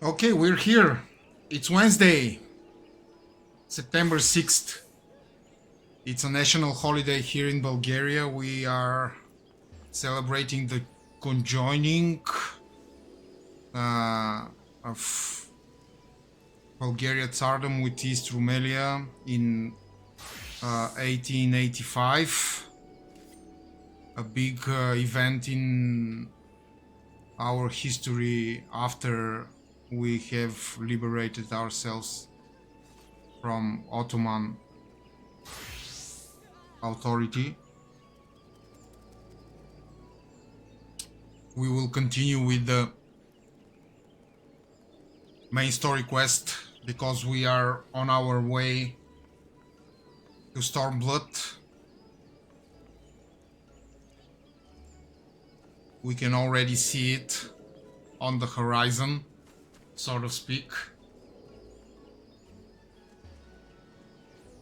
Okay, we're here. It's Wednesday, September 6th. It's a national holiday here in Bulgaria. We are celebrating the conjoining of Bulgaria Tsardom with East Rumelia in 1885. A big event in our history after we have liberated ourselves from Ottoman authority. We will continue with the main story quest because we are on our way to Stormblood. We can already see it on the horizon, so to speak.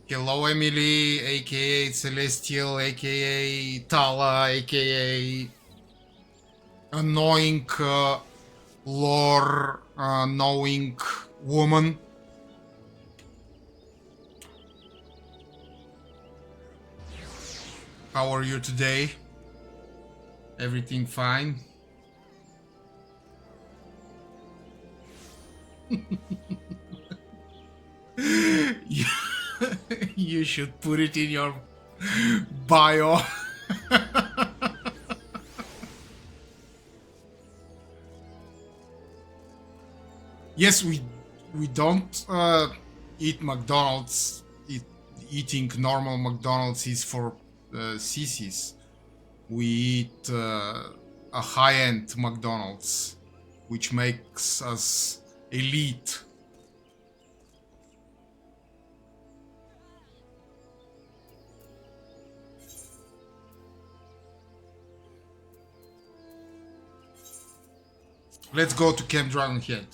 Hello, Emily, aka Celestial, aka Tala, aka annoying lore knowing woman. How are you today? Everything fine? You should put it in your bio. Yes, we don't eat McDonald's. Eating normal McDonald's is for sissies. We eat a high-end McDonald's, which makes us elite. Let's go to Camp Dragonhead.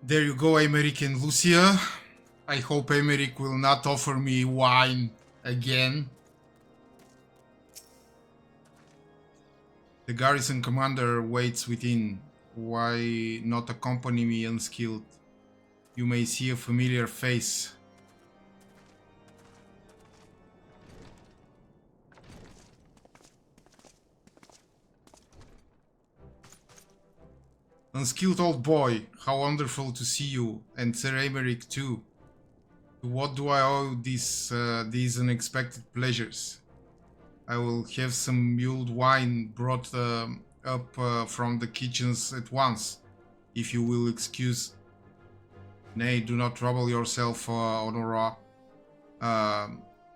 There you go, Emeric and Lucia. I hope Emeric will not offer me wine again. The garrison commander waits within. Why not accompany me unskilled? You may see a familiar face. Unskilled old boy, how wonderful to see you, and Sir Emeric too. To what do I owe these unexpected pleasures? I will have some mulled wine brought up from the kitchens at once, if you will excuse. Nay, do not trouble yourself, Honora.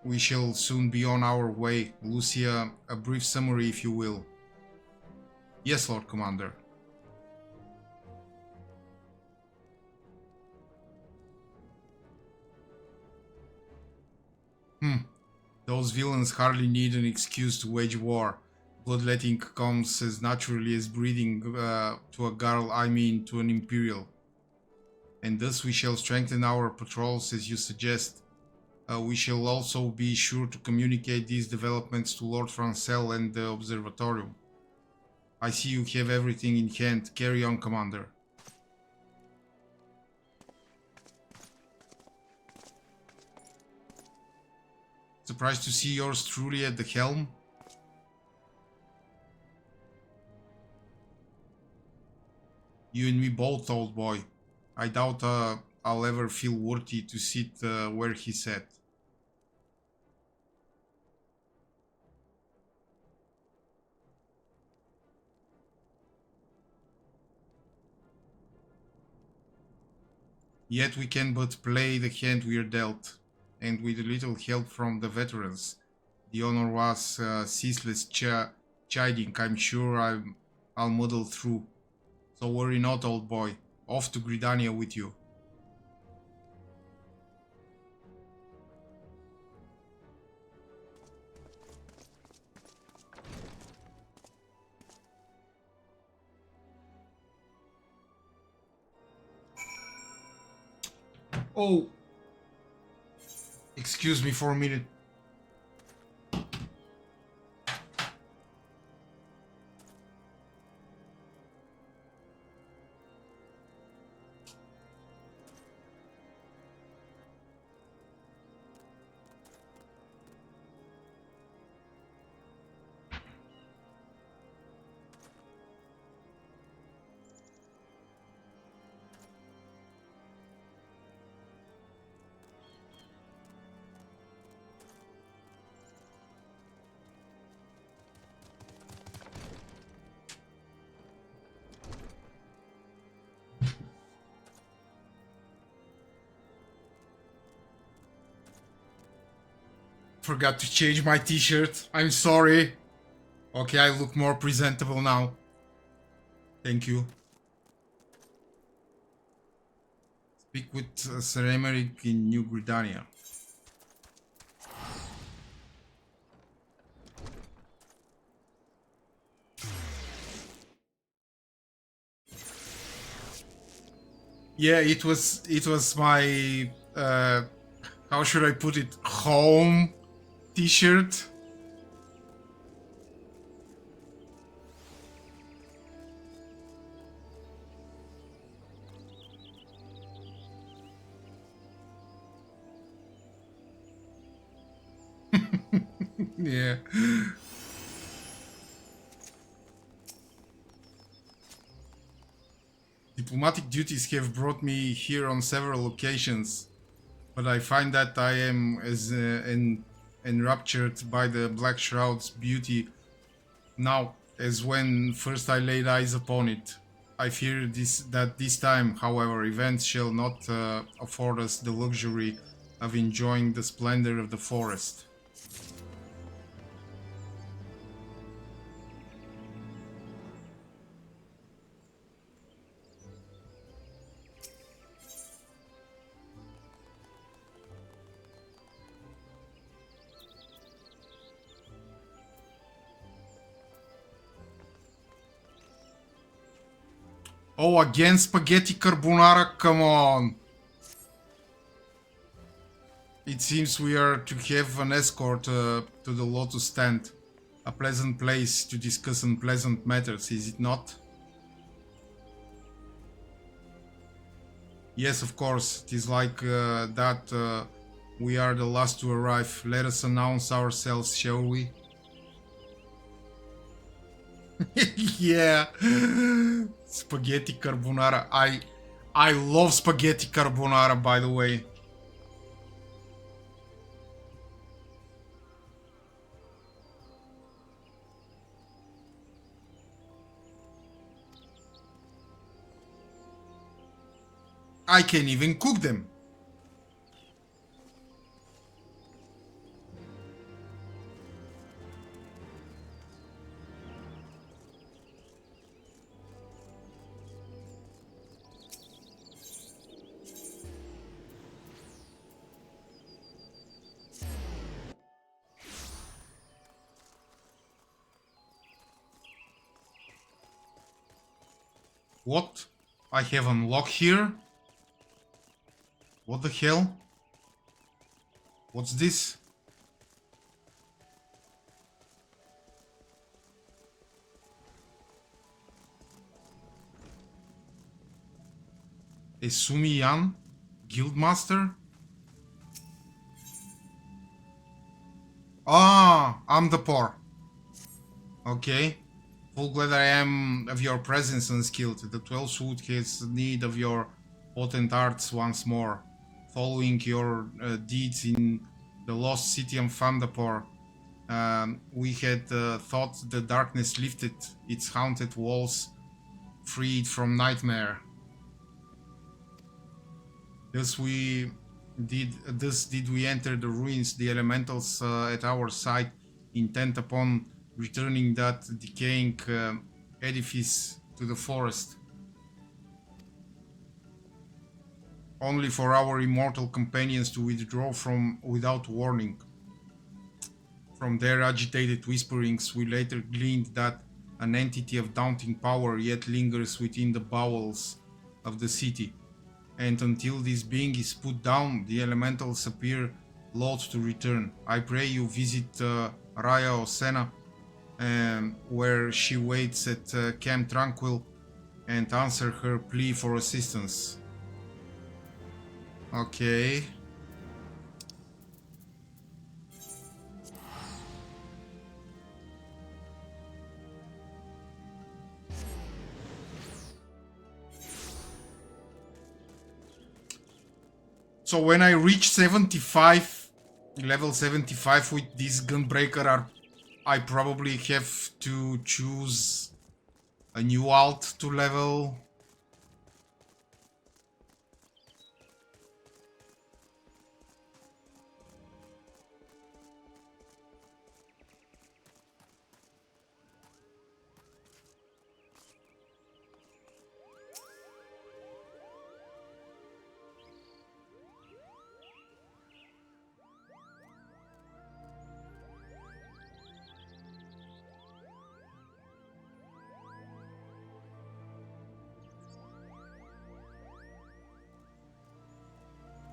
We shall soon be on our way. Lucia, a brief summary, if you will. Yes, Lord Commander. Those villains hardly need an excuse to wage war. Bloodletting comes as naturally as breathing to a girl, I mean to an imperial. And thus we shall strengthen our patrols as you suggest. We shall also be sure to communicate these developments to Lord Francel and the Observatorium. I see you have everything in hand. Carry on, Commander. Surprised to see yours truly at the helm? You and me both, old boy. I doubt I'll ever feel worthy to sit where he sat. Yet we can but play the hand we're dealt, and with a little help from the veterans. The honor was ceaseless chiding. I'm sure I'll muddle through. So worry not, old boy. Off to Gridania with you. Oh! Excuse me for a minute. Forgot to change my t-shirt. I'm sorry. Okay, I look more presentable now. Thank you. Speak with Sir Emerick in New Britannia. Yeah, it was my how should I put it, home t-shirt. Yeah. Diplomatic duties have brought me here on several occasions, but I find that I am as enraptured by the Black Shroud's beauty now as when first I laid eyes upon it. I fear that this time, however, events shall not afford us the luxury of enjoying the splendor of the forest. Oh, again spaghetti carbonara, come on! It seems we are to have an escort to the Lotus Stand. A pleasant place to discuss unpleasant matters, is it not? Yes, of course, it is like that we are the last to arrive. Let us announce ourselves, shall we? Yeah, spaghetti carbonara. I love spaghetti carbonara, by the way. I can even cook them. What? I have unlocked here? What the hell? What's this? Esumi Yan? Guildmaster? Ah, I'm the poor. Okay. Full glad I am of your presence unskilled. The 12th Wood has need of your potent arts once more. Following your deeds in the lost city of Fandapur, we had thought the darkness lifted its haunted walls, freed from nightmare. Thus did we enter the ruins, the elementals at our side, intent upon returning that decaying edifice to the forest. Only for our immortal companions to withdraw from without warning. From their agitated whisperings, we later gleaned that an entity of daunting power yet lingers within the bowels of the city. and until this being is put down, the elementals appear loath to return. I pray you visit Raya Osena, where she waits at Camp Tranquil, and answer her plea for assistance. Okay. So when I reach 75, level 75 with this Gunbreaker, I probably have to choose a new alt to level.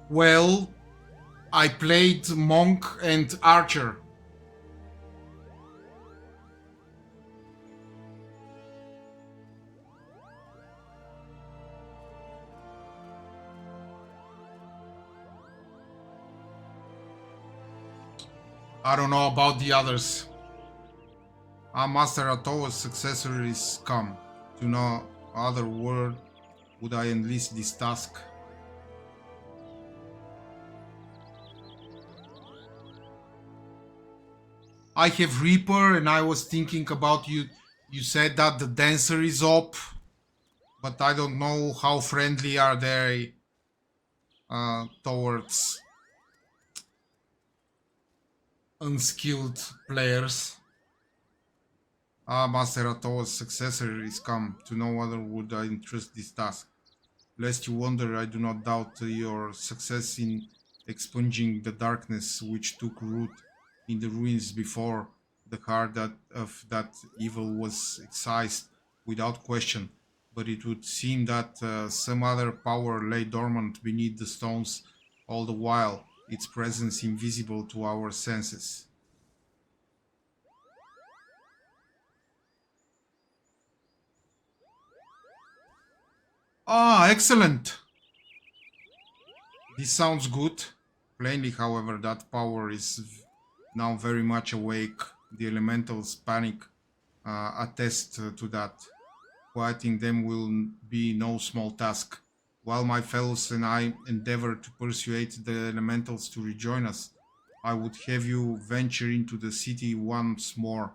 Well, I played Monk and Archer. I don't know about the others. Master Atoa's successor is come. To no other word would I enlist this task. I have Reaper, and I was thinking about you. You said that the Dancer is up, but I don't know how friendly are they towards unskilled players. Master Atoa's successor is come. To no other would I entrust this task. Lest you wonder, I do not doubt your success in expunging the darkness which took root in the ruins before the heart of that evil was excised without question. But it would seem that some other power lay dormant beneath the stones all the while, its presence invisible to our senses. Excellent! This sounds good. Plainly, however, that power is now very much awake. The elementals' panic attest to that. Quieting them will be no small task. While my fellows and I endeavor to persuade the elementals to rejoin us, I would have you venture into the city once more,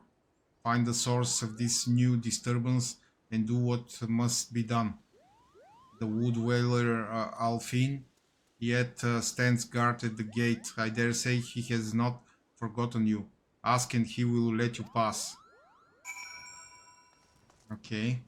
find the source of this new disturbance, and do what must be done. The wood dweller Alfin yet stands guard at the gate. I dare say he has not forgotten you. Ask and he will let you pass. Okay.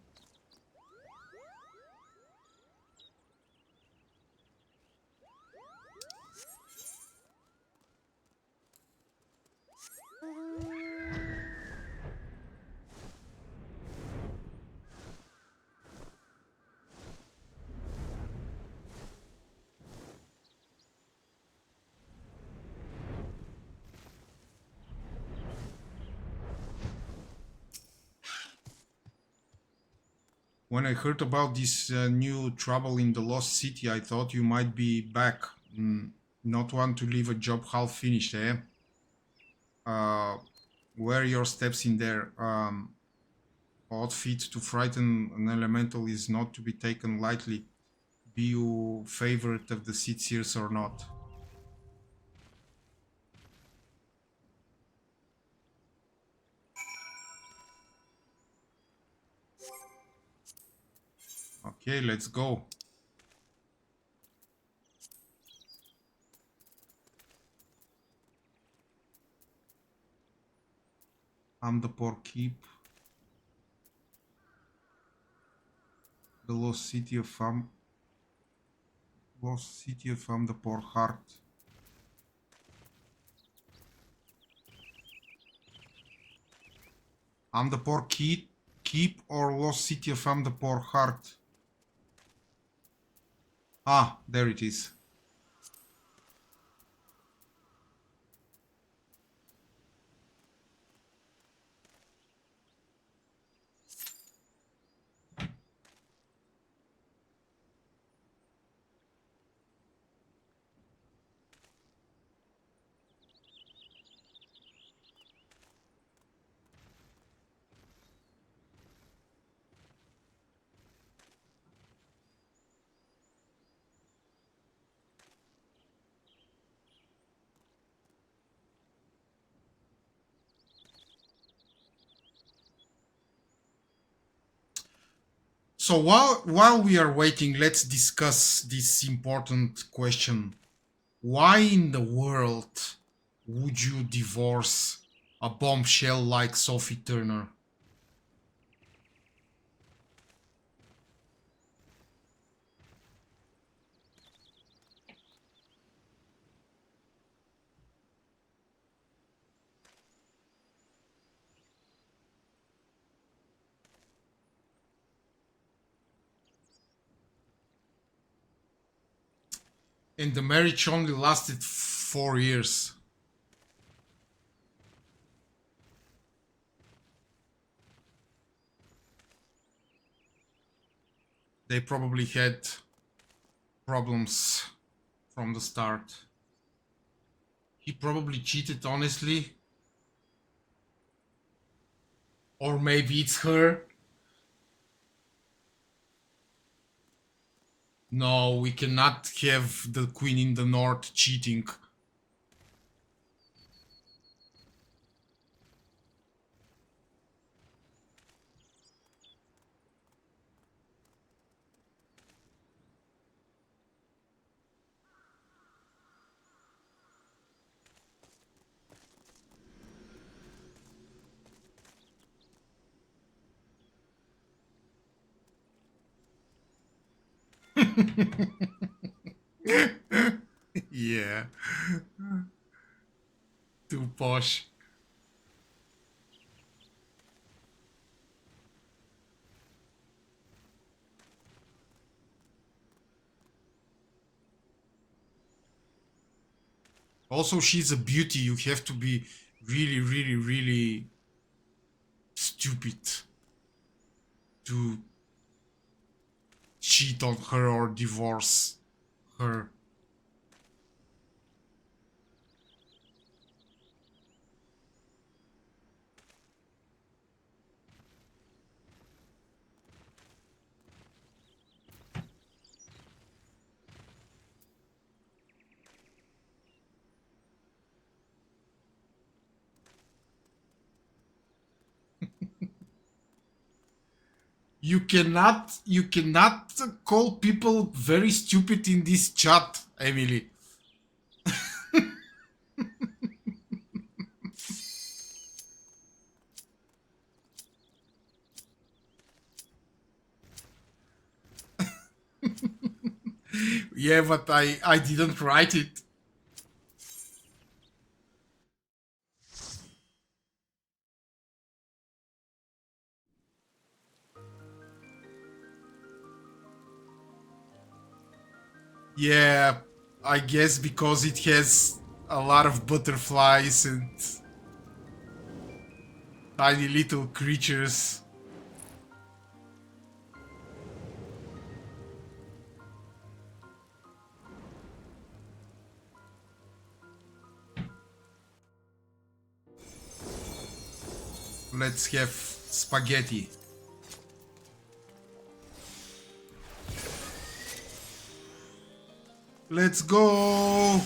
When I heard about this new trouble in the Lost City, I thought you might be back. Not one to leave a job half finished, eh? Where your steps in there? Odd feat to frighten an elemental is not to be taken lightly, be you favorite of the Seers or not. Okay, let's go. I'm the poor keep. The lost city of the poor heart. I'm the poor keep or lost city of the poor heart. Ah, there it is. So while we are waiting, let's discuss this important question. Why in the world would you divorce a bombshell like Sophie Turner? And the marriage only lasted 4 years. They probably had problems from the start. He probably cheated, honestly. Or maybe it's her. No, we cannot have the Queen in the North cheating. Yeah, too posh. Also, she's a beauty. You have to be really, really, really stupid to cheat on her or divorce her. You cannot call people very stupid in this chat, Emily. Yeah, but I didn't write it. Yeah, I guess because it has a lot of butterflies and tiny little creatures. Let's have spaghetti. Let's go!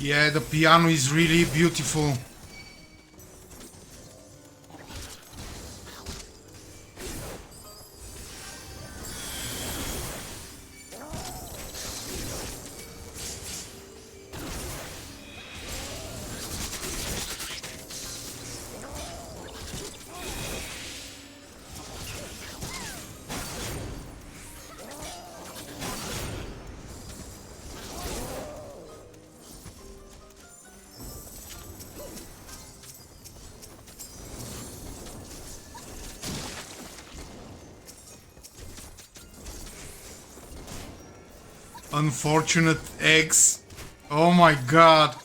Yeah, the piano is really beautiful. Unfortunate eggs. Oh my god.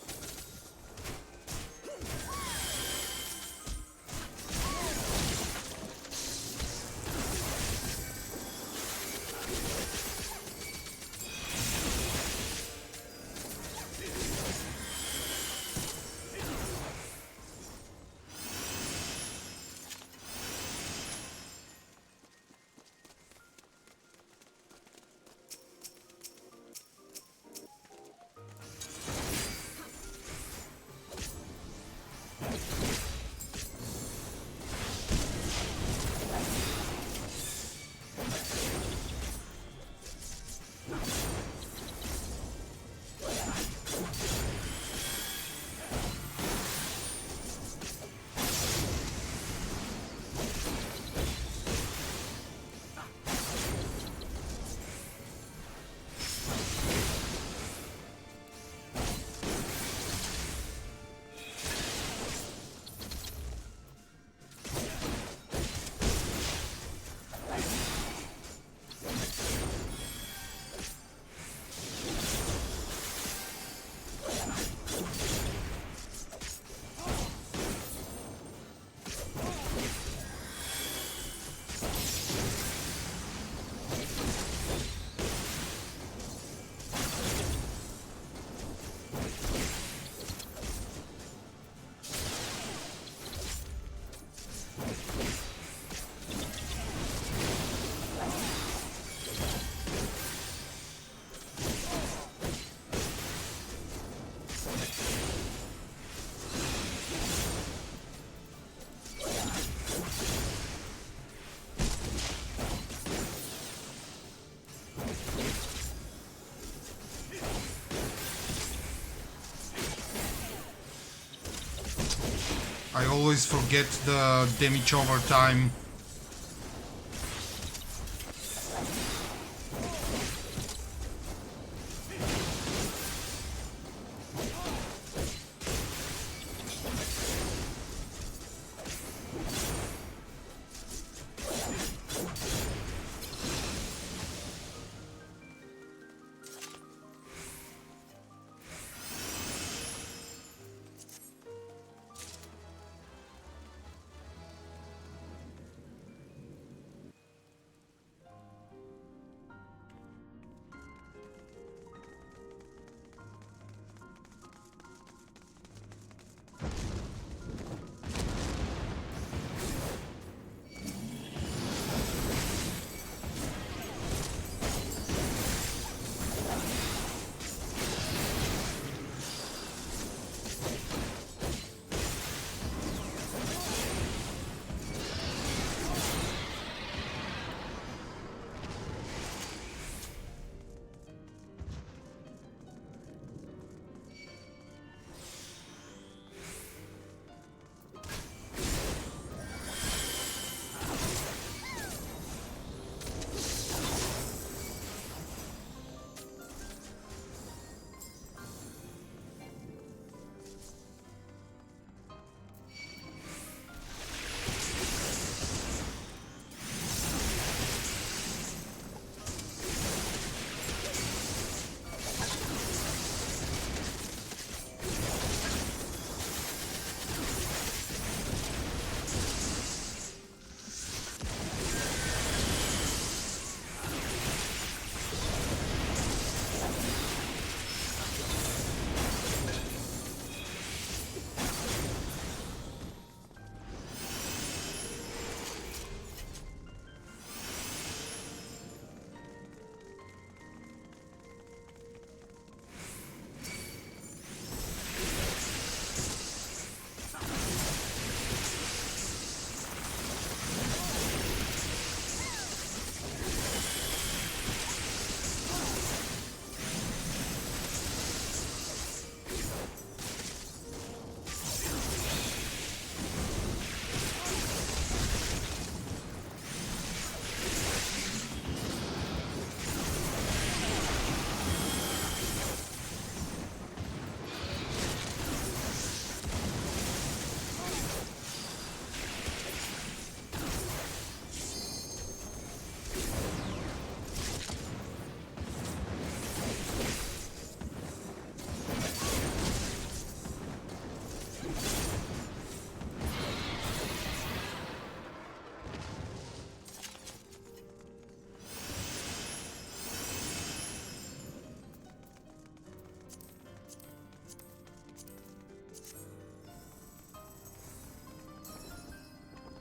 I always forget the damage over time.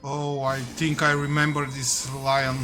Oh, I think I remember this lion.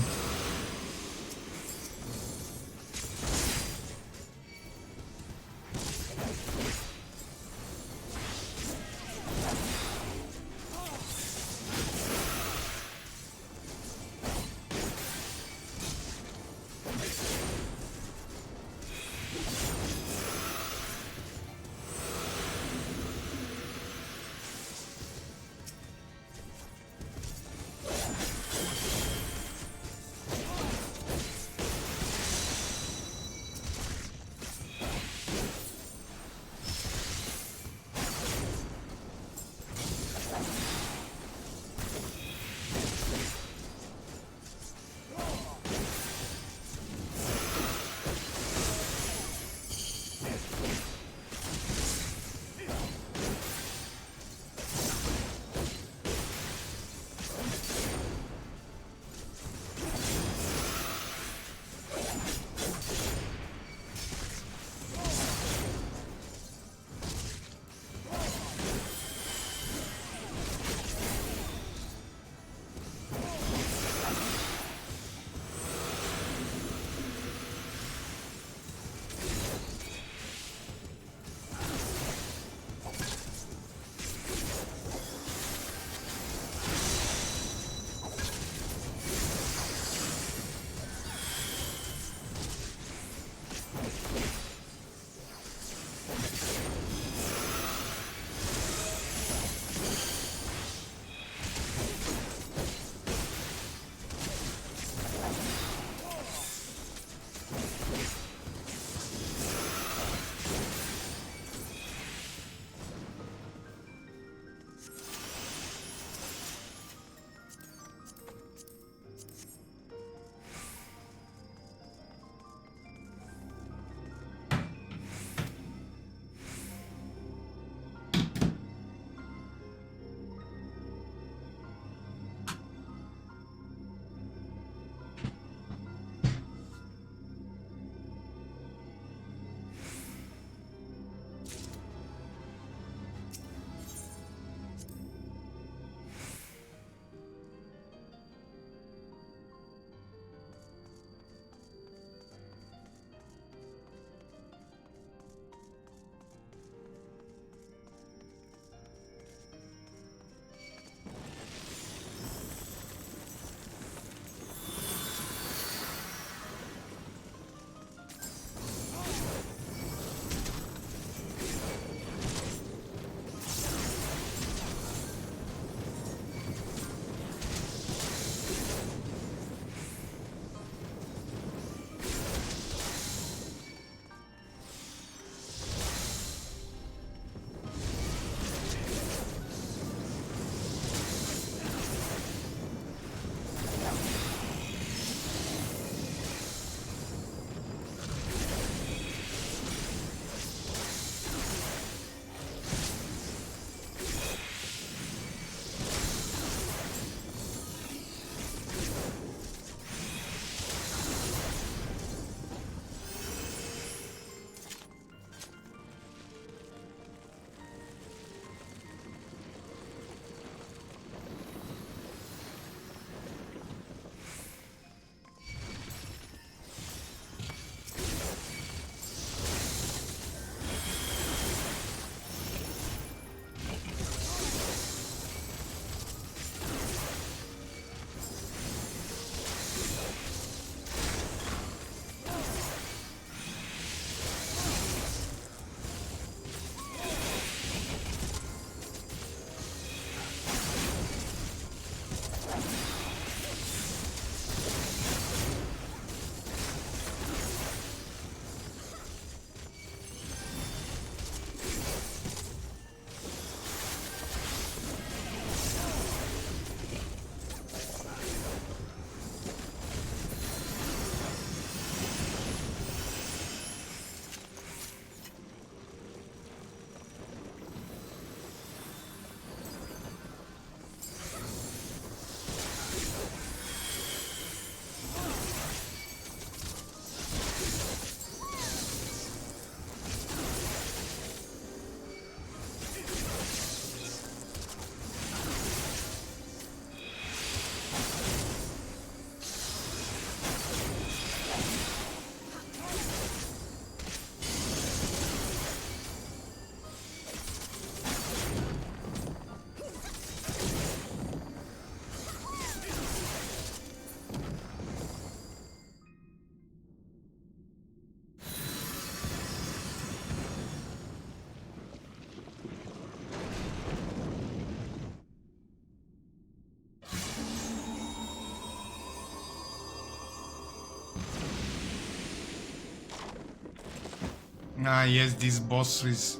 Ah, yes, this boss is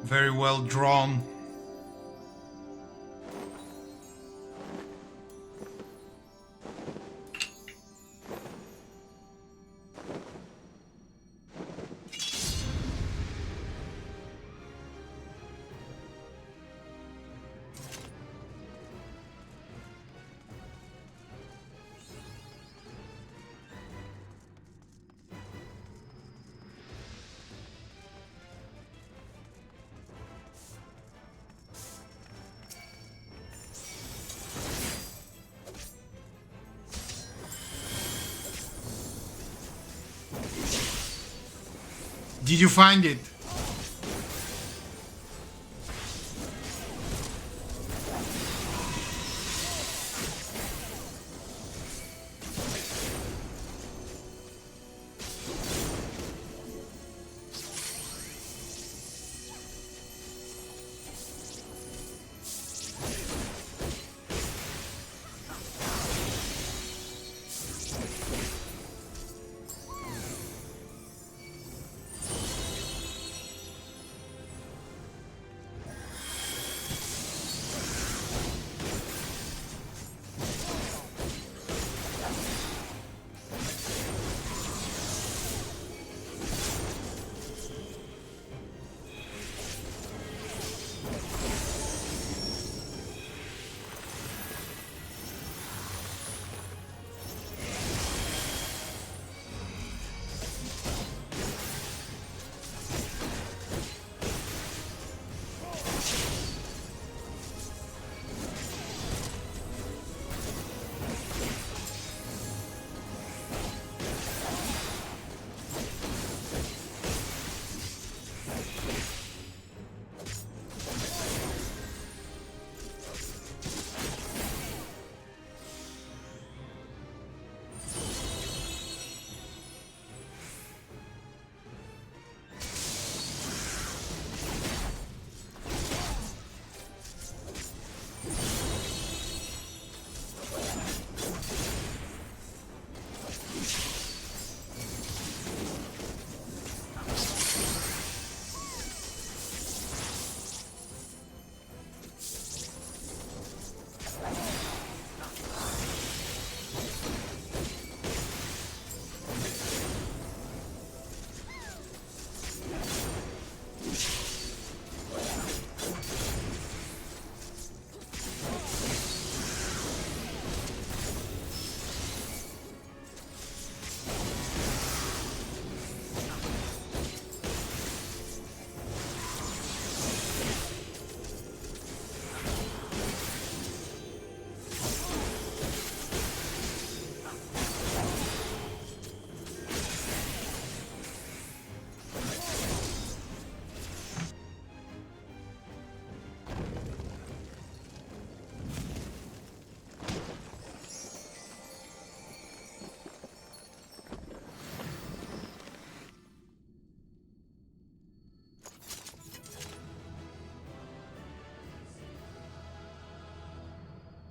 very well drawn. Did you find it?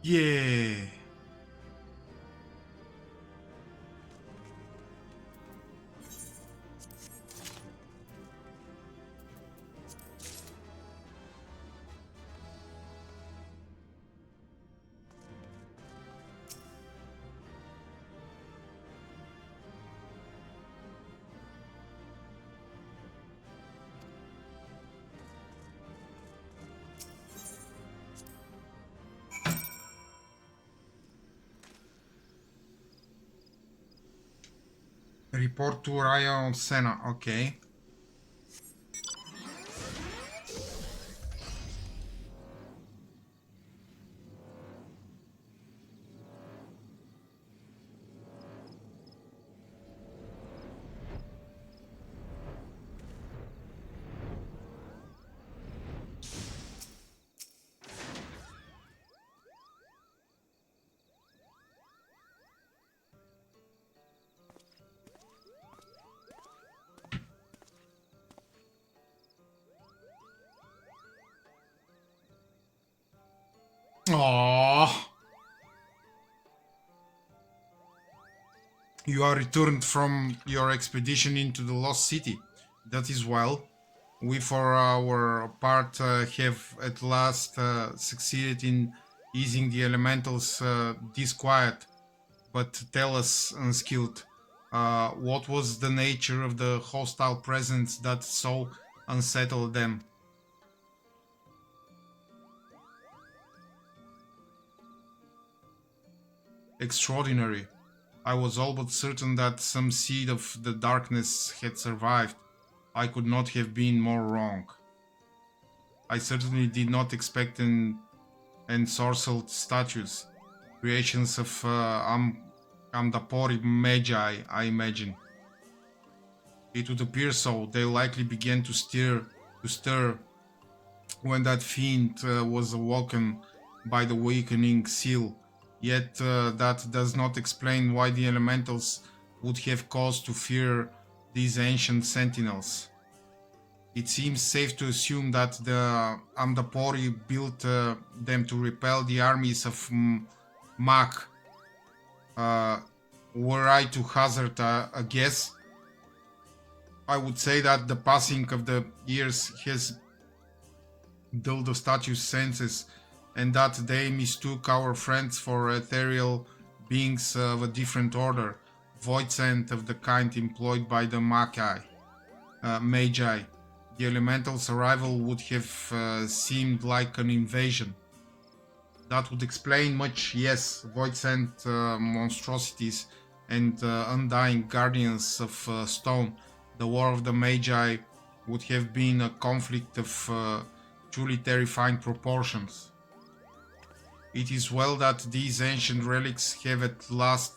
Yeah. Report to Ryan Senna. Okay. Aww. You are returned from your expedition into the Lost City. That is well. We for our part have at last succeeded in easing the elementals' disquiet. But tell us, unskilled, what was the nature of the hostile presence that so unsettled them? Extraordinary. I was all but certain that some seed of the darkness had survived. I could not have been more wrong. I certainly did not expect ensorcelled statues, creations of Amdapori Magi, I imagine. It would appear so. They likely began to stir when that fiend was awoken by the awakening seal. Yet that does not explain why the elementals would have cause to fear these ancient sentinels. It seems safe to assume that the Amdapori built them to repel the armies of Mach. Were I to hazard a guess, I would say that the passing of the years has dulled the statue's senses, and that they mistook our friends for ethereal beings of a different order, void sent of the kind employed by the Magi. The elemental's arrival would have seemed like an invasion. That would explain much, yes, void sent monstrosities and undying guardians of stone. The war of the Magi would have been a conflict of truly terrifying proportions. It is well that these ancient relics have at last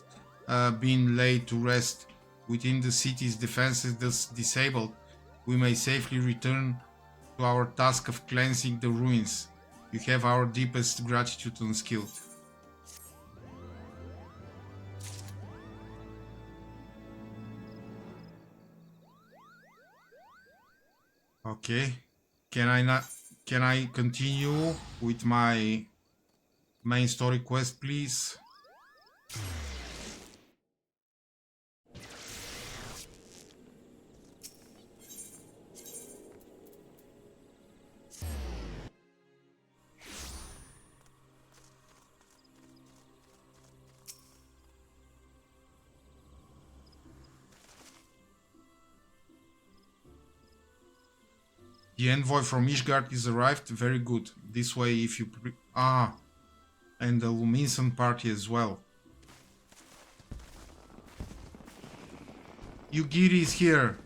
been laid to rest. Within the city's defenses thus disabled, we may safely return to our task of cleansing the ruins. You have our deepest gratitude, Unskilled. Okay. Can I continue with my main story quest, please? The envoy from Ishgard is arrived. Very good. This way, if you and the Luminson party as well. Yugiri is here.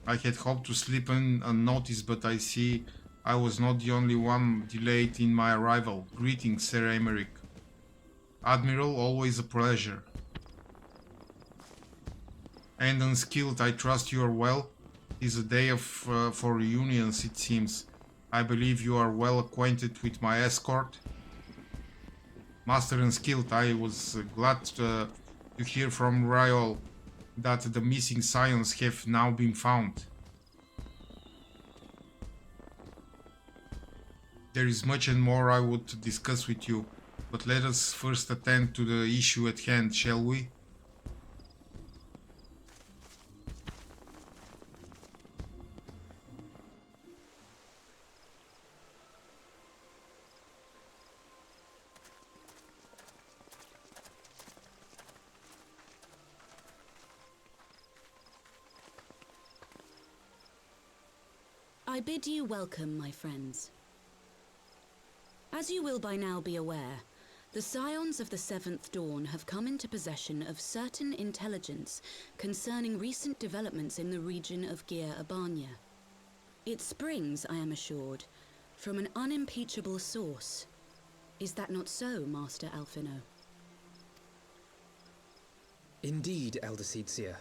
I had hoped to slip in unnoticed, but I see I was not the only one delayed in my arrival. Greetings, Sir Emeric. Admiral, always a pleasure. And Unskilled, I trust you are well. It is a day for reunions, it seems. I believe you are well acquainted with my escort. Master Unskilled, I was glad to hear from Ryol that the missing scions have now been found. There is much and more I would discuss with you, but let us first attend to the issue at hand, shall we? I bid you welcome, my friends. As you will by now be aware, the Scions of the Seventh Dawn have come into possession of certain intelligence concerning recent developments in the region of Gyr Abania. It springs, I am assured, from an unimpeachable source. Is that not so, Master Alphino? Indeed, Elder Seedseer.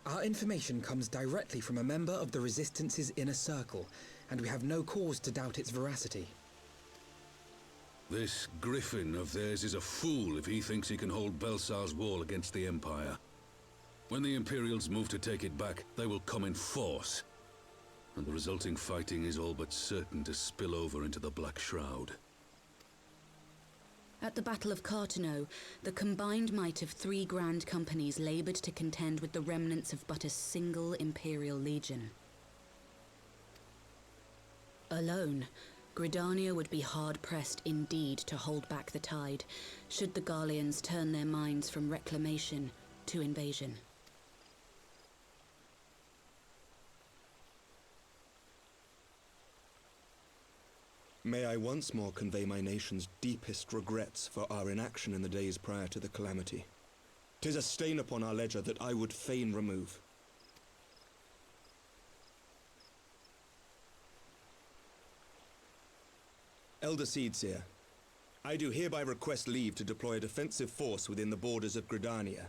Our information comes directly from a member of the Resistance's inner circle, and we have no cause to doubt its veracity. This griffin of theirs is a fool if he thinks he can hold Belsar's wall against the Empire. When the Imperials move to take it back, they will come in force. And the resulting fighting is all but certain to spill over into the Black Shroud. At the Battle of Cartano, the combined might of 3 grand companies laboured to contend with the remnants of but a single Imperial legion. Alone, Gridania would be hard-pressed indeed to hold back the tide, should the Garleans turn their minds from reclamation to invasion. May I once more convey my nation's deepest regrets for our inaction in the days prior to the calamity. 'Tis a stain upon our ledger that I would fain remove. Elder Seedseer, I do hereby request leave to deploy a defensive force within the borders of Gridania.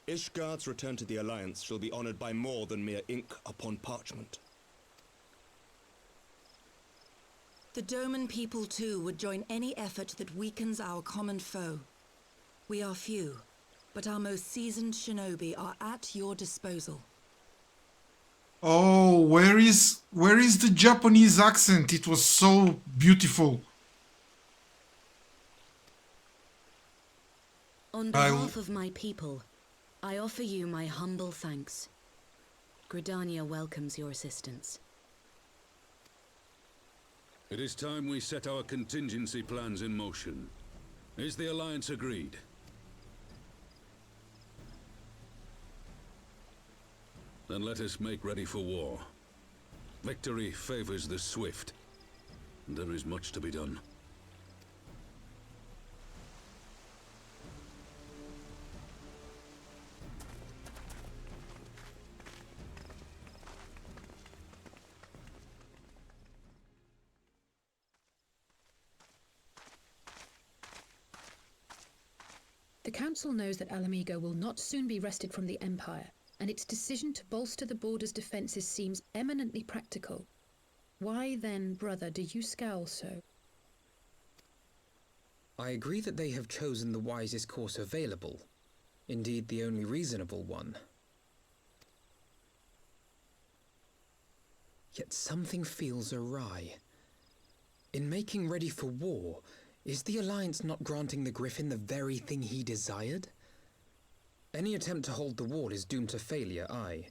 Ishgard's return to the Alliance shall be honored by more than mere ink upon parchment. The Doman people, too, would join any effort that weakens our common foe. We are few, but our most seasoned shinobi are at your disposal. Oh, where is the Japanese accent? It was so beautiful. On behalf of my people, I offer you my humble thanks. Gridania welcomes your assistance. It is time we set our contingency plans in motion. Is the Alliance agreed? Then let us make ready for war. Victory favors the swift. There is much to be done. The Council knows that Alamigo will not soon be wrested from the Empire, and its decision to bolster the border's defences seems eminently practical. Why then, brother, do you scowl so? I agree that they have chosen the wisest course available. Indeed, the only reasonable one. Yet something feels awry. In making ready for war, is the Alliance not granting the Griffin the very thing he desired? Any attempt to hold the wall is doomed to failure, aye.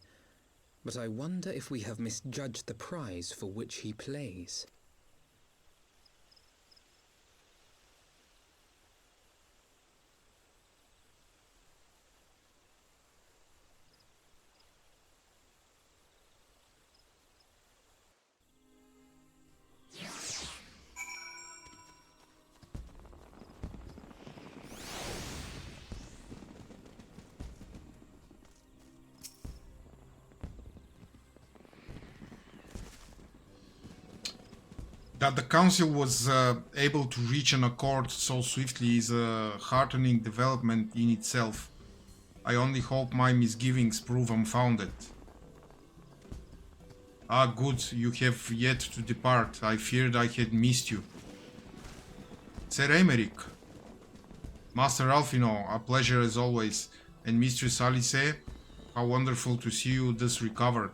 But I wonder if we have misjudged the prize for which he plays. That the Council was able to reach an accord so swiftly is a heartening development in itself. I only hope my misgivings prove unfounded. Ah, good, you have yet to depart. I feared I had missed you. Sir Emeric, Master Alfino, a pleasure as always, and Mistress Alice, how wonderful to see you thus recovered.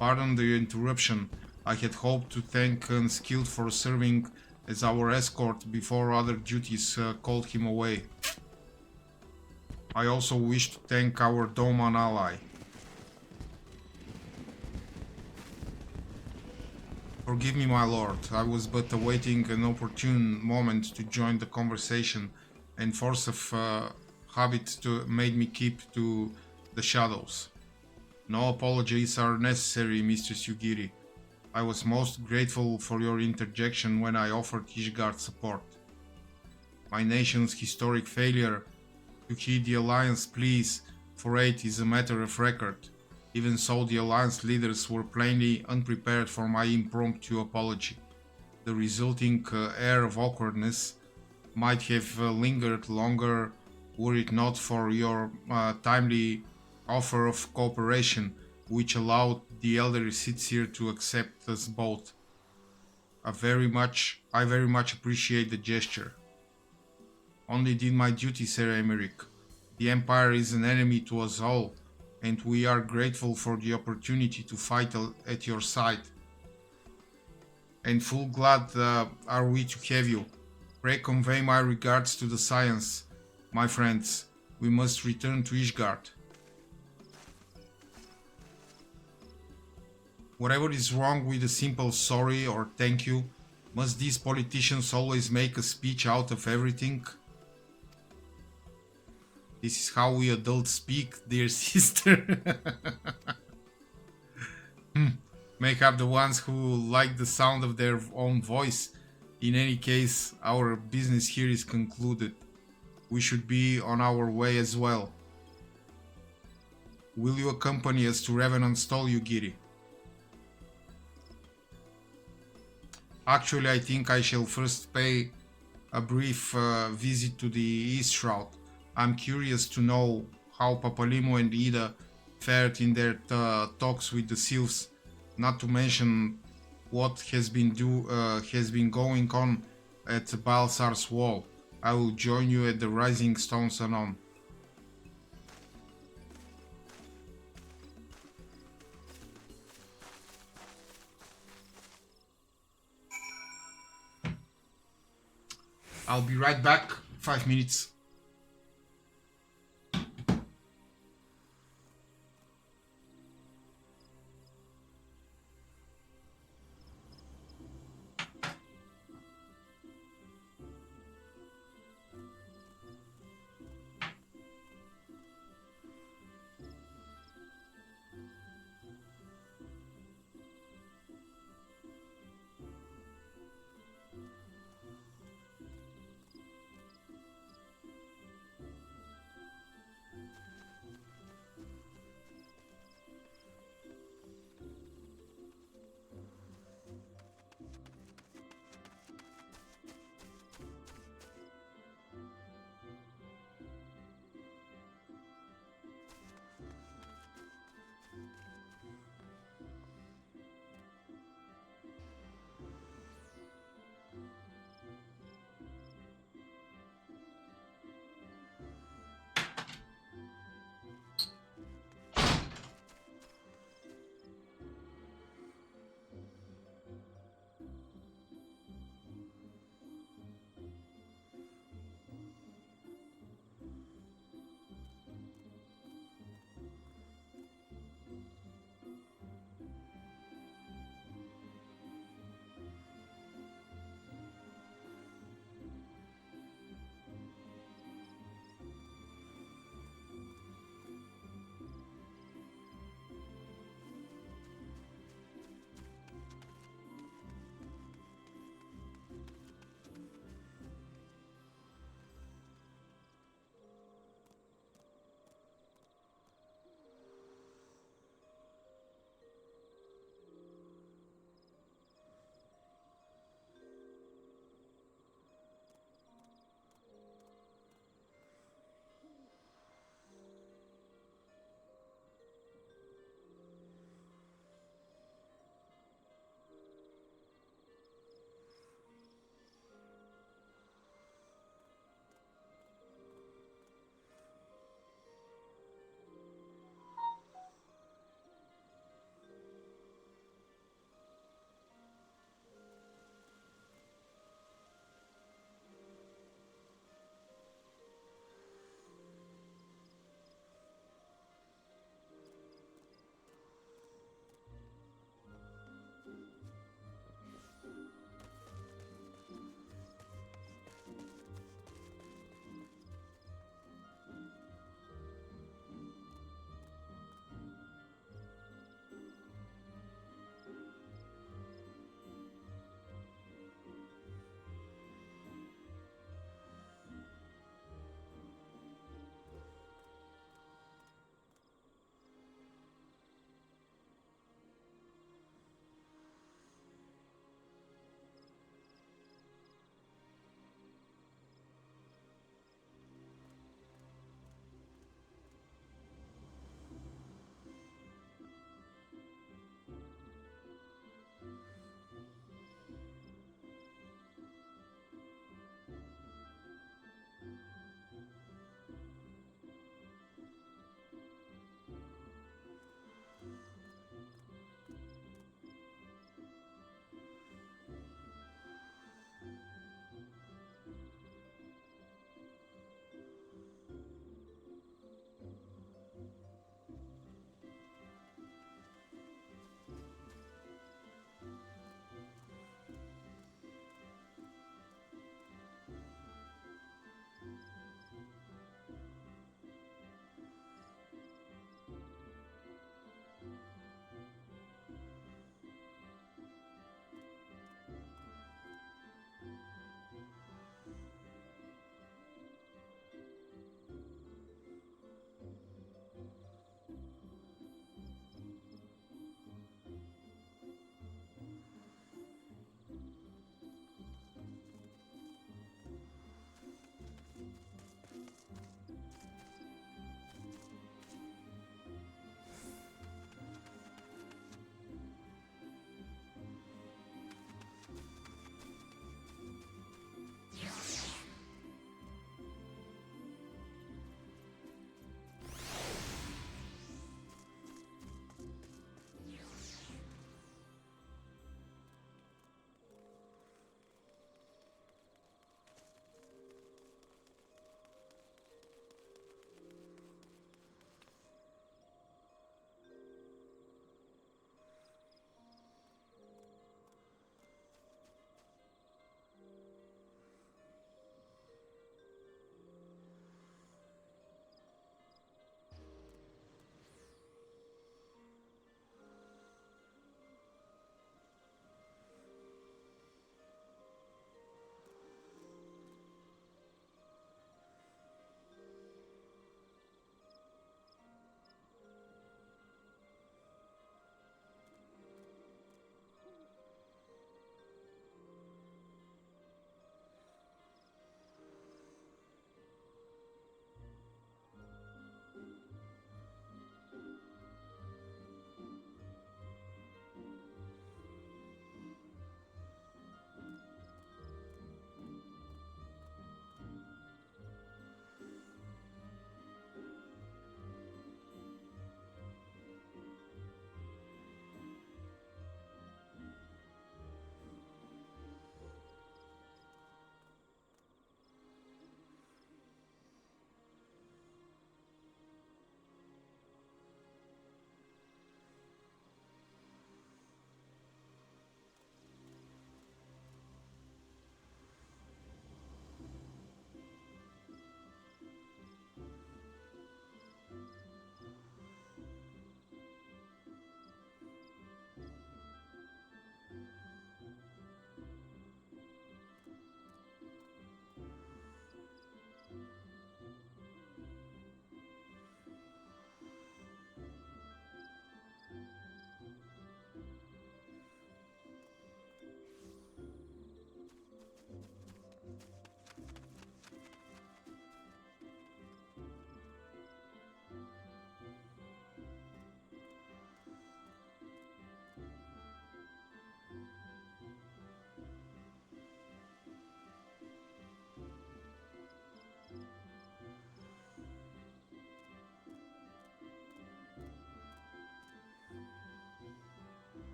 Pardon the interruption. I had hoped to thank Unskilled for serving as our escort before other duties called him away. I also wish to thank our Doman ally. Forgive me, my lord, I was but awaiting an opportune moment to join the conversation, and force of habit made me keep to the shadows. No apologies are necessary, Mistress Yugiri. I was most grateful for your interjection when I offered Ishgard support. My nation's historic failure to heed the Alliance pleas for aid is a matter of record. Even so, the Alliance leaders were plainly unprepared for my impromptu apology. The resulting air of awkwardness might have lingered longer were it not for your timely offer of cooperation, which allowed the elder Seedseer to accept us both. I very much appreciate the gesture. Only did my duty, Sir Emeric. The Empire is an enemy to us all, and we are grateful for the opportunity to fight at your side. And full glad are we to have you. Pray convey my regards to the Scions, my friends. We must return to Ishgard. Whatever is wrong with a simple sorry or thank you, must these politicians always make a speech out of everything? This is how we adults speak, dear sister. Make up the ones who like the sound of their own voice. In any case, our business here is concluded. We should be on our way as well. Will you accompany us to Revenant's Stall, Yugiri? Actually, I think I shall first pay a brief visit to the East Shroud. I'm curious to know how Papalimo and Ida fared in their talks with the Sylphs, not to mention what has been going on at Balsar's Wall. I will join you at the Rising Stones anon. I'll be right back. 5 minutes.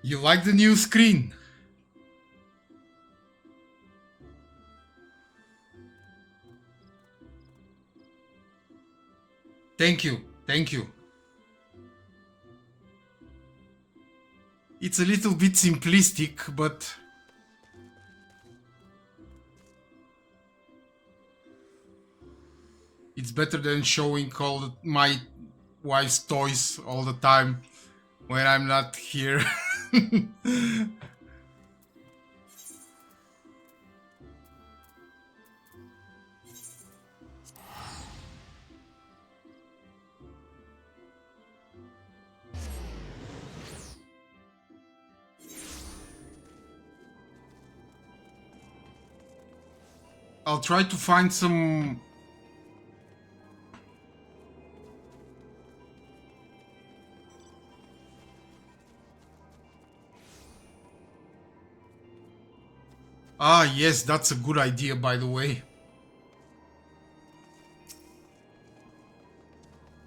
You like the new screen? Thank you, thank you. It's a little bit simplistic, but it's better than showing my wife's toys all the time when I'm not here. I'll try to find some... Ah, yes, that's a good idea, by the way.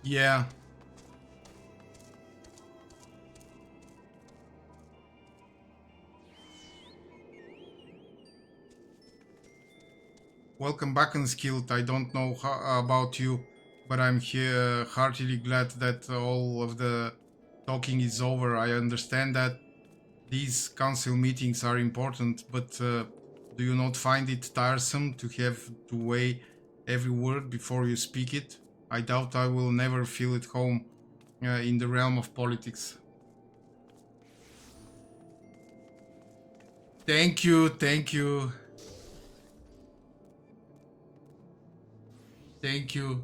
Yeah. Welcome back, Unskilled. I don't know about you, but I'm here heartily glad that all of the talking is over. I understand that these council meetings are important, but do you not find it tiresome to have to weigh every word before you speak it? I doubt I will never feel at home in the realm of politics. Thank you, thank you. Thank you.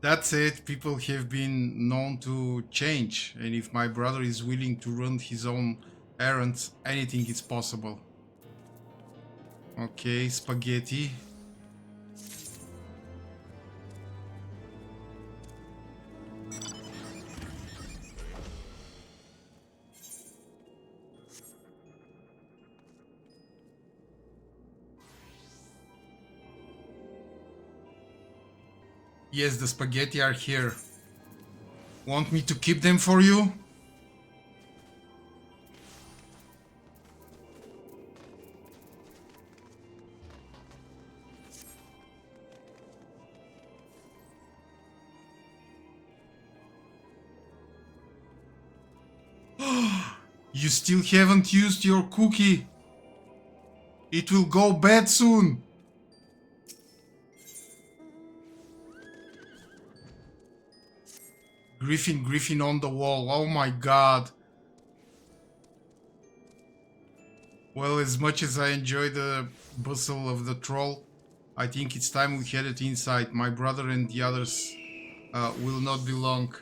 That's it. People have been known to change, and if my brother is willing to run his own errands, anything is possible. Okay, spaghetti. Yes, the spaghetti are here. Want me to keep them for you? You still haven't used your cookie. It will go bad soon. Griffin on the wall. Oh my god. Well, as much as I enjoy the bustle of the troll, I think it's time we headed inside. My brother and the others will not be long.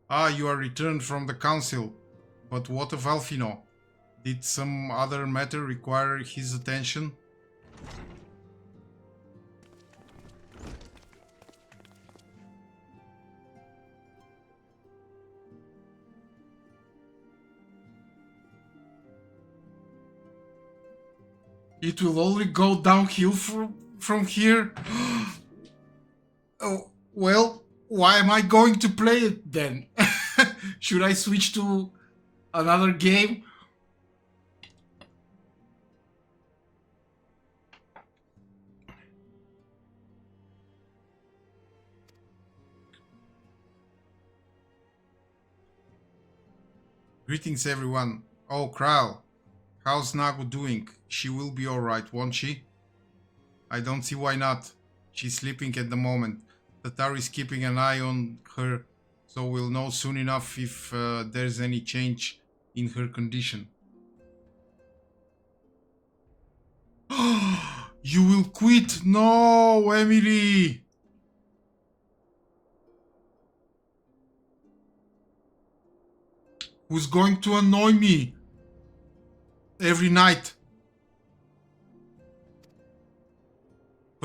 Ah, you are returned from the council. But what of Alfino? Did some other matter require his attention? It will only go downhill from here? Oh, well, why am I going to play it then? Should I switch to another game? Greetings everyone. Oh, Kral. How's Nagu doing? She will be alright, won't she? I don't see why not. She's sleeping at the moment. Tatar is keeping an eye on her, so we'll know soon enough if there's any change in her condition. You will quit? No, Emily! Who's going to annoy me every night?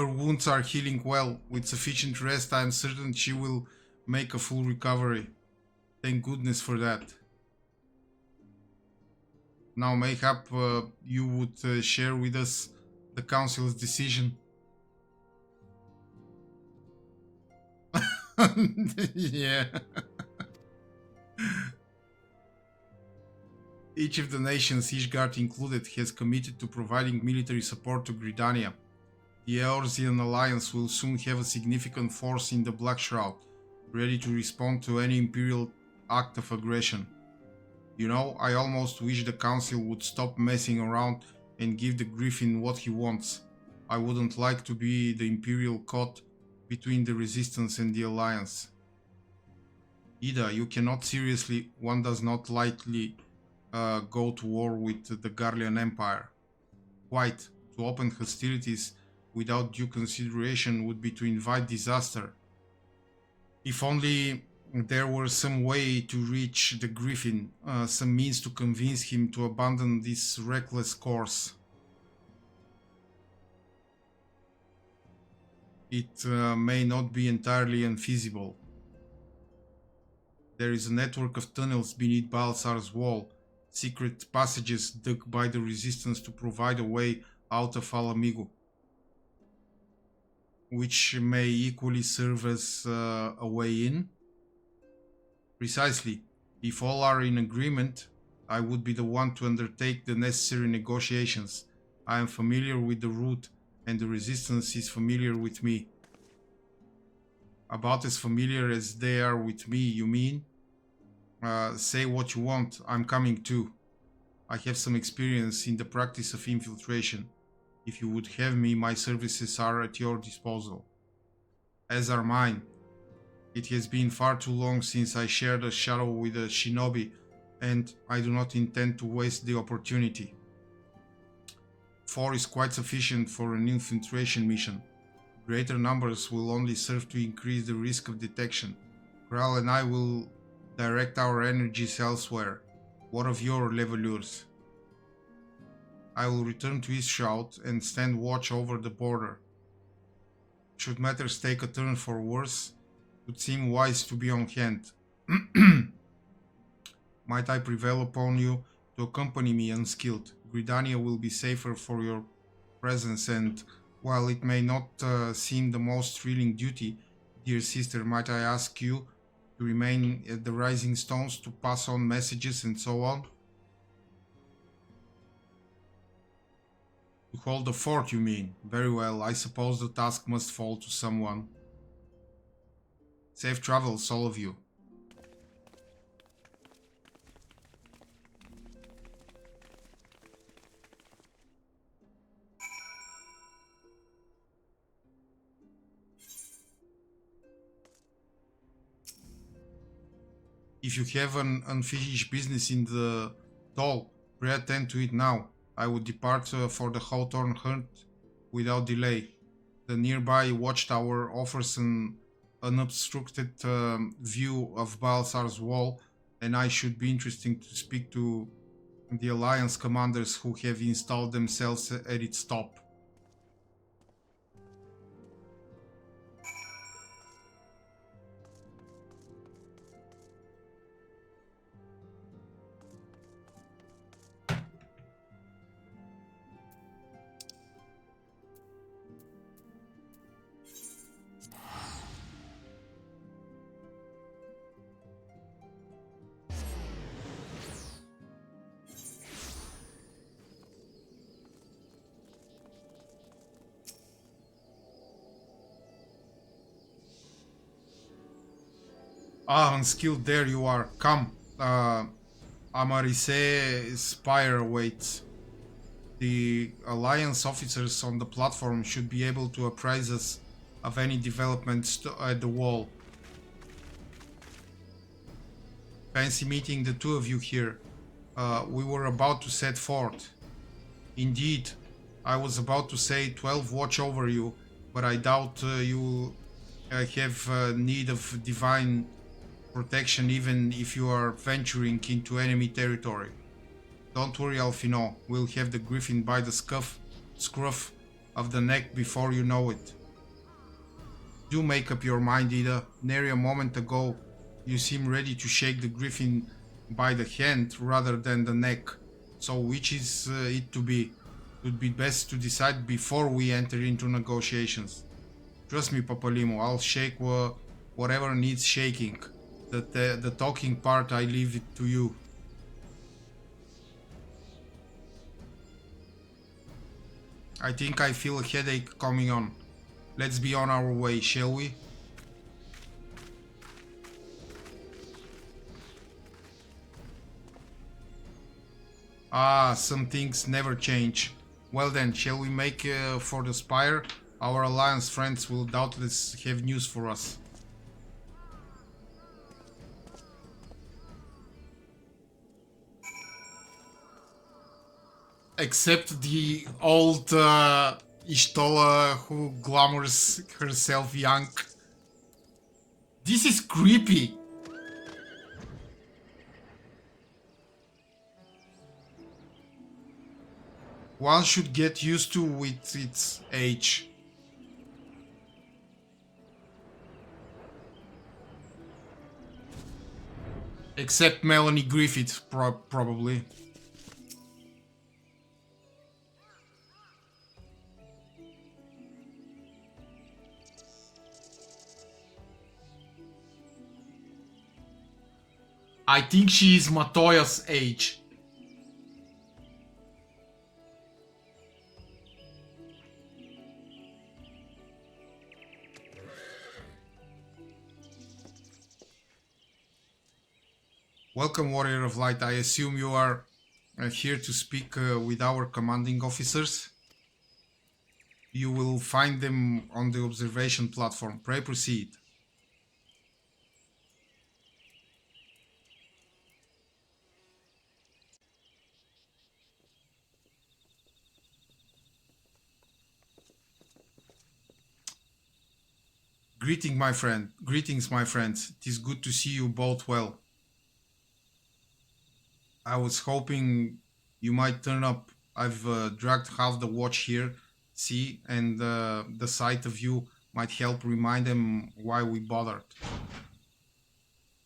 Her wounds are healing well. With sufficient rest, I am certain she will make a full recovery. Thank goodness for that. Now, mayhap you would share with us the council's decision. Yeah. Each of the nations, Ishgard included, has committed to providing military support to Gridania. The Eorzean alliance will soon have a significant force in the Black Shroud, ready to respond to any Imperial act of aggression. You know, I almost wish the Council would stop messing around and give the Griffin what he wants. I wouldn't like to be the Imperial caught between the Resistance and the Alliance. Ida, you cannot seriously, one does not lightly go to war with the Garlean Empire. Quite, to open hostilities without due consideration would be to invite disaster. If only there were some way to reach the Griffin, some means to convince him to abandon this reckless course. It may not be entirely unfeasible. There is a network of tunnels beneath Balsar's wall, secret passages dug by the Resistance to provide a way out of Alamigo, which may equally serve as a way in. Precisely. If all are in agreement, I would be the one to undertake the necessary negotiations. I am familiar with the route, and the Resistance is familiar with me. About as familiar as they are with me, you mean? Say what you want, I'm coming too. I have some experience in the practice of infiltration. If you would have me, my services are at your disposal. As are mine. It has been far too long since I shared a shadow with a shinobi, and I do not intend to waste the opportunity. 4 is quite sufficient for an infiltration mission. Greater numbers will only serve to increase the risk of detection. Kral and I will direct our energies elsewhere. What of your levelures? I will return to Ishroud and stand watch over the border. Should matters take a turn for worse, it would seem wise to be on hand. Might I prevail upon you to accompany me unskilled? Gridania will be safer for your presence, and while it may not seem the most thrilling duty, dear sister, might I ask you to remain at the Rising Stones to pass on messages and so on? To hold the fort, you mean? Very well, I suppose the task must fall to someone. Safe travels, all of you. If you have an unfinished business in the Doll, pray attend to it now. I would depart for the Hawthorne Hunt without delay. The nearby watchtower offers an unobstructed view of Balsar's wall, and I should be interested to speak to the Alliance commanders who have installed themselves at its top. Ah, unskilled, there you are. Come. Amarise Spire awaits. The Alliance officers on the platform should be able to apprise us of any developments at the wall. Fancy meeting the two of you here. We were about to set forth. Indeed, I was about to say 12 watch over you, but I doubt you have need of divine protection even if you are venturing into enemy territory. Don't worry, Alfino, we'll have the Griffin by the scruff of the neck before you know it. Do make up your mind, Ida. Nary a moment ago, you seem ready to shake the griffin by the hand rather than the neck. So which is it to be? It would be best to decide before we enter into negotiations. Trust me, Papalimo, I'll shake whatever needs shaking. The talking part, I leave it to you. I think I feel a headache coming on. Let's be on our way, shall we? Ah, some things never change. Well then, shall we make for the spire? Our alliance friends will doubtless have news for us. Except the old Ishtola who glamours herself young. This is creepy. One should get used to with its age. Except Melanie Griffith, probably. I think she is Matoya's age. Welcome, Warrior of Light. I assume you are here to speak with our commanding officers. You will find them on the observation platform. Pray proceed. Greetings, my friends. It is good to see you both well. I was hoping you might turn up. I've dragged half the watch here, see, and the sight of you might help remind them why we bothered.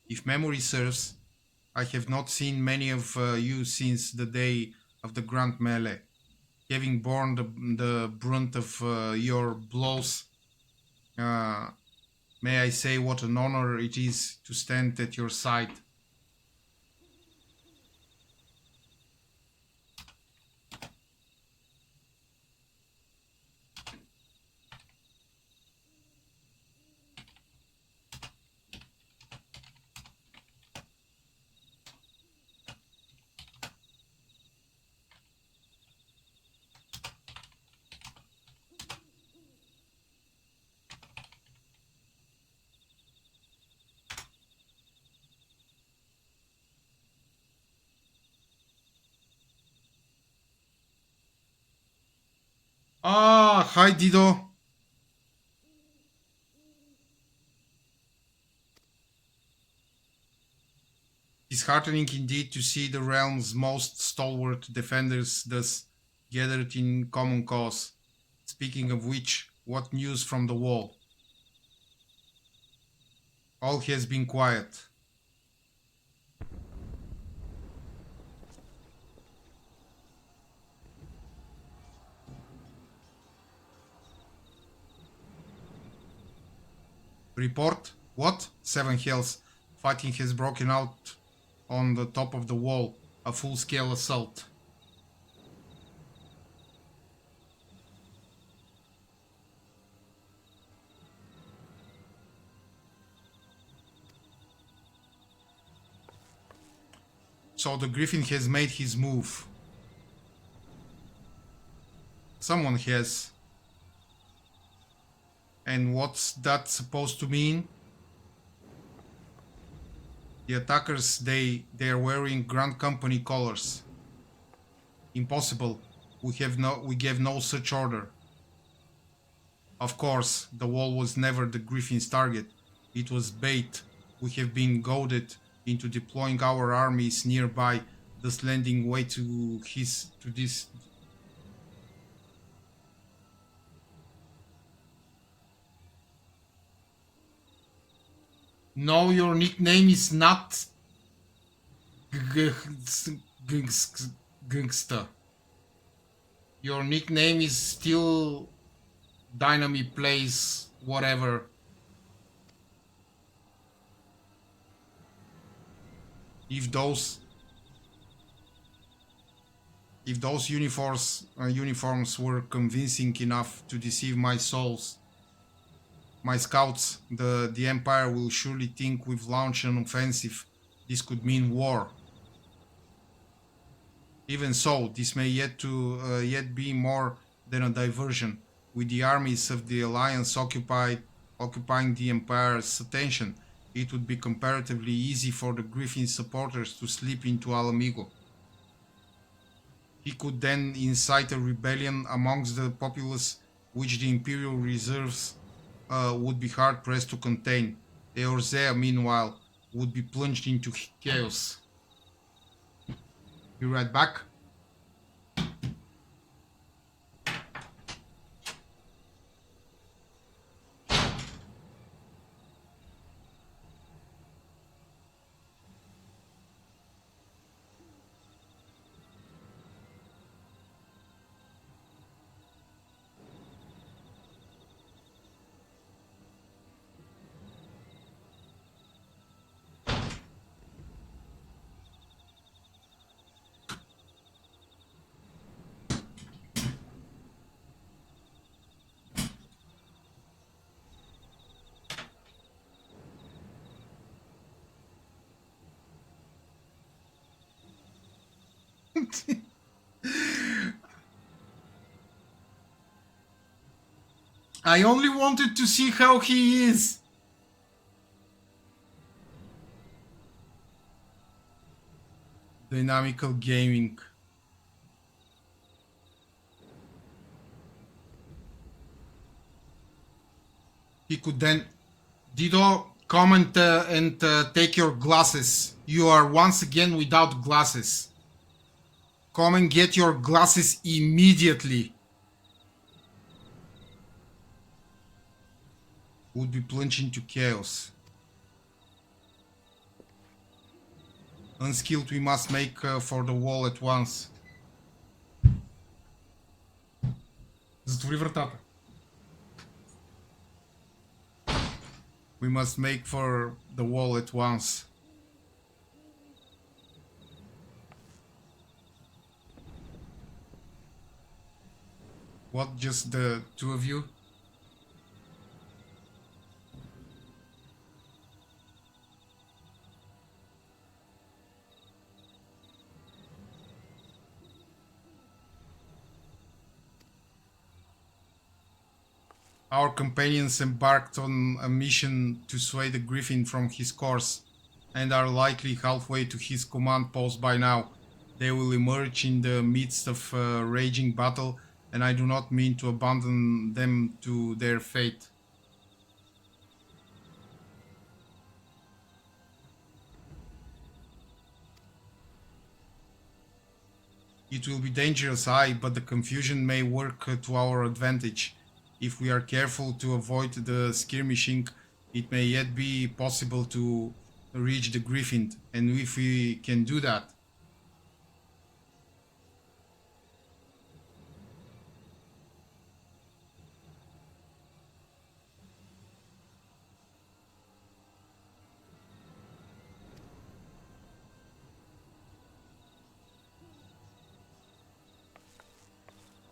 If memory serves, I have not seen many of you since the day of the Grand Melee. Having borne the brunt of your blows, may I say what an honor it is to stand at your side. Ah, hi Dido. Disheartening indeed to see the realm's most stalwart defenders thus gathered in common cause. Speaking of which, what news from the wall? All has been quiet. Report? What? Seven Hells. Fighting has broken out on the top of the wall. A full-scale assault. So the Griffin has made his move. Someone has. And what's that supposed to mean? The attackers, they're wearing Grand Company colors. Impossible. We gave no such order. Of course, the wall was never the Griffin's target. It was bait. We have been goaded into deploying our armies nearby, thus lending way to this. No, your nickname is not Gangsta. Your nickname is still Dynamy Plays whatever. If those uniforms were convincing enough to deceive my scouts, the Empire will surely think we've launched an offensive. This could mean war. Even so, this may yet be more than a diversion. With the armies of the Alliance occupying the Empire's attention, it would be comparatively easy for the Griffin supporters to slip into Alamigo. He could then incite a rebellion amongst the populace, which the Imperial reserves would be hard-pressed to contain. Eorzea, meanwhile, would be plunged into chaos. Be right back. I only wanted to see how he is. Dynamical gaming. He could then... Dido, come and take your glasses. You are once again without glasses. Come and get your glasses immediately. Would be plunged into chaos. Unskilled, we must make for the wall at once. Затвори вратата. We must make for the wall at once. What, just the two of you? Our companions embarked on a mission to sway the Griffin from his course, and are likely halfway to his command post by now. They will emerge in the midst of a raging battle, and I do not mean to abandon them to their fate. It will be dangerous, aye, but the confusion may work to our advantage. If we are careful to avoid the skirmishing, it may yet be possible to reach the Griffin, and if we can do that,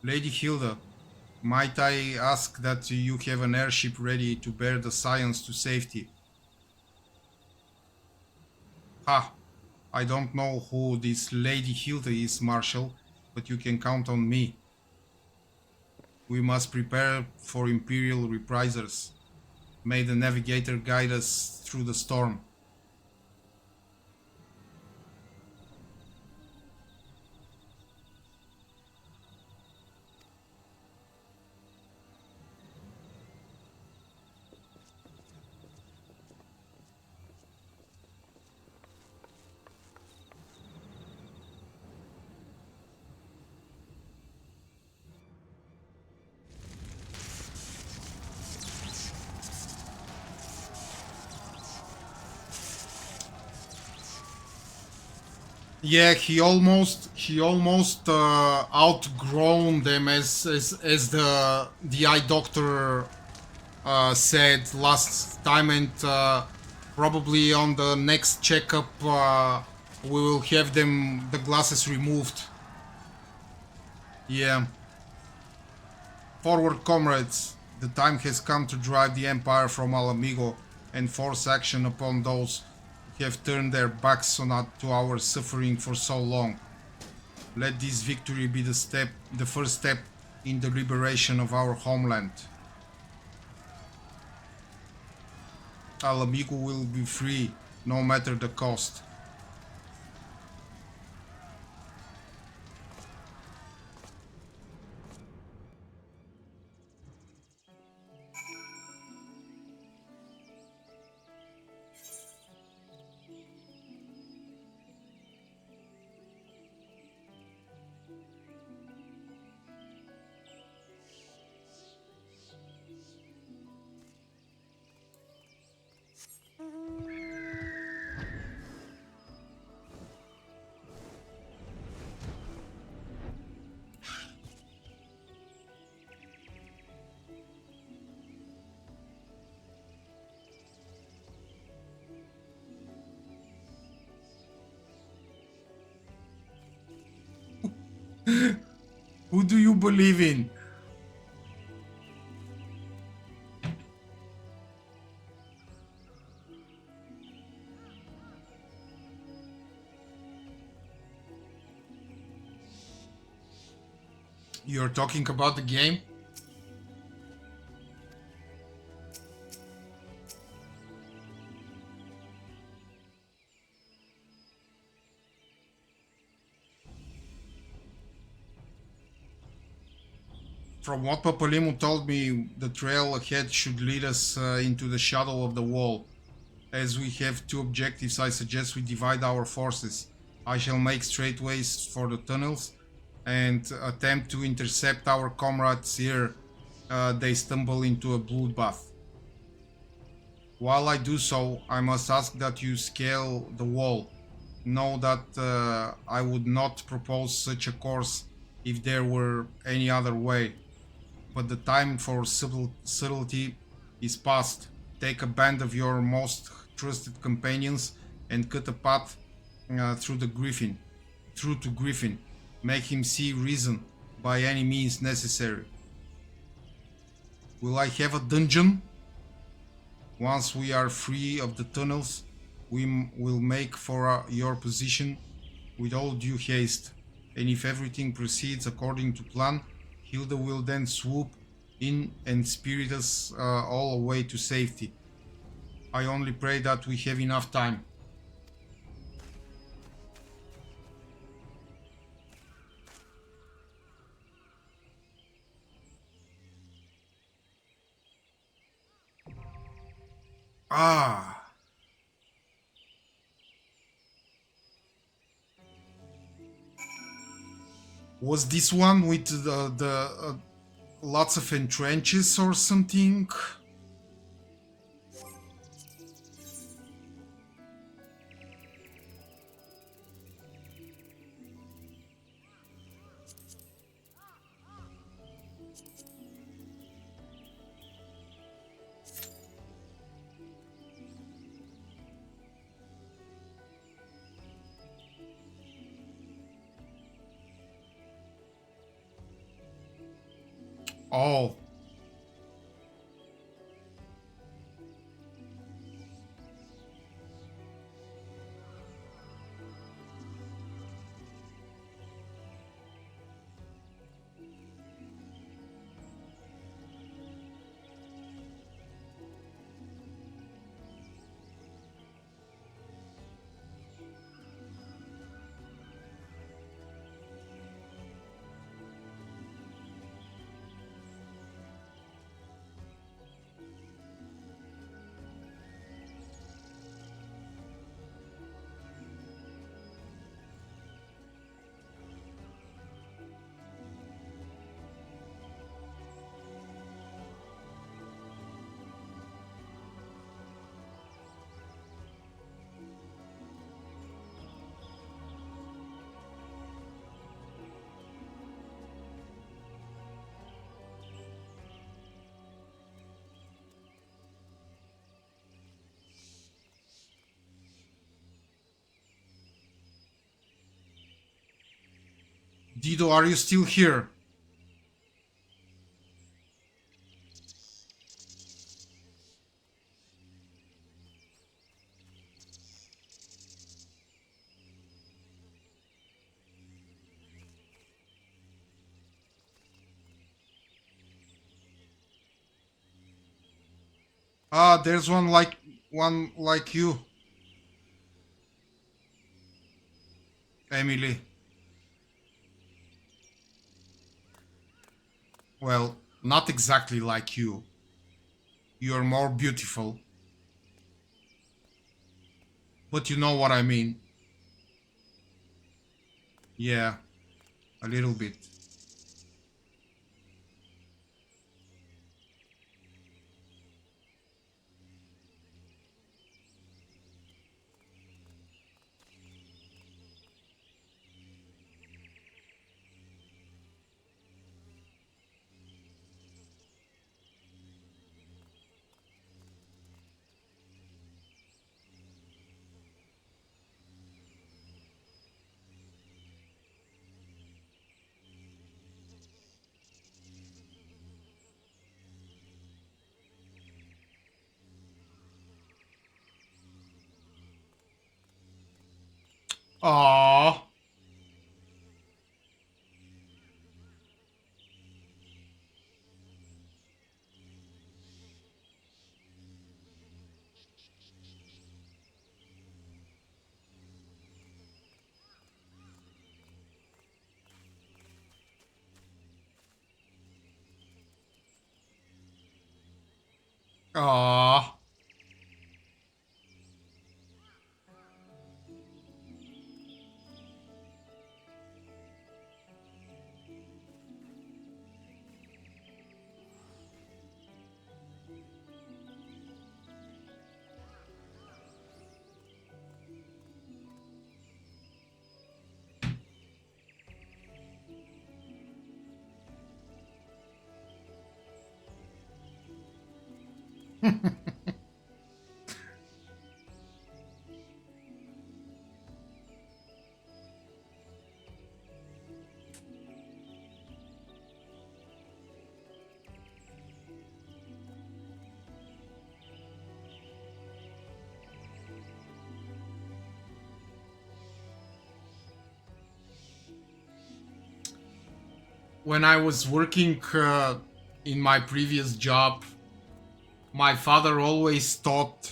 Lady Hilda, might I ask that you have an airship ready to bear the Scions to safety? Ha! I don't know who this Lady Hilda is, Marshal, but you can count on me. We must prepare for Imperial reprisals. May the Navigator guide us through the storm. Yeah, he almost outgrown them as the eye doctor said last time, and probably on the next checkup we will have them the glasses removed. Yeah. Forward, comrades. The time has come to drive the Empire from Alamigo and force action upon those who have turned their backs to our suffering for so long. Let this victory be the first step in the liberation of our homeland. Alamigo will be free, no matter the cost. Who do you believe in? You're talking about the game? From what Papalimu told me, the trail ahead should lead us into the shadow of the wall. As we have two objectives, I suggest we divide our forces. I shall make straight ways for the tunnels and attempt to intercept our comrades here. They stumble into a bloodbath. While I do so, I must ask that you scale the wall. Know that I would not propose such a course if there were any other way. But the time for subtlety is past. Take a band of your most trusted companions and cut a path through to Griffin. Make him see reason by any means necessary. Will I have a dungeon? Once we are free of the tunnels, we will make for your position with all due haste. And if everything proceeds according to plan, Hilda will then swoop in and spirit us all away to safety. I only pray that we have enough time. Ah. Was this one with the lots of entrenches or something? Oh. Dido, are you still here? Ah, there's one like you, Emily. Well, not exactly like you. You're more beautiful. But you know what I mean. Yeah, a little bit. Aww. Aww. When I was working in my previous job, my father always thought,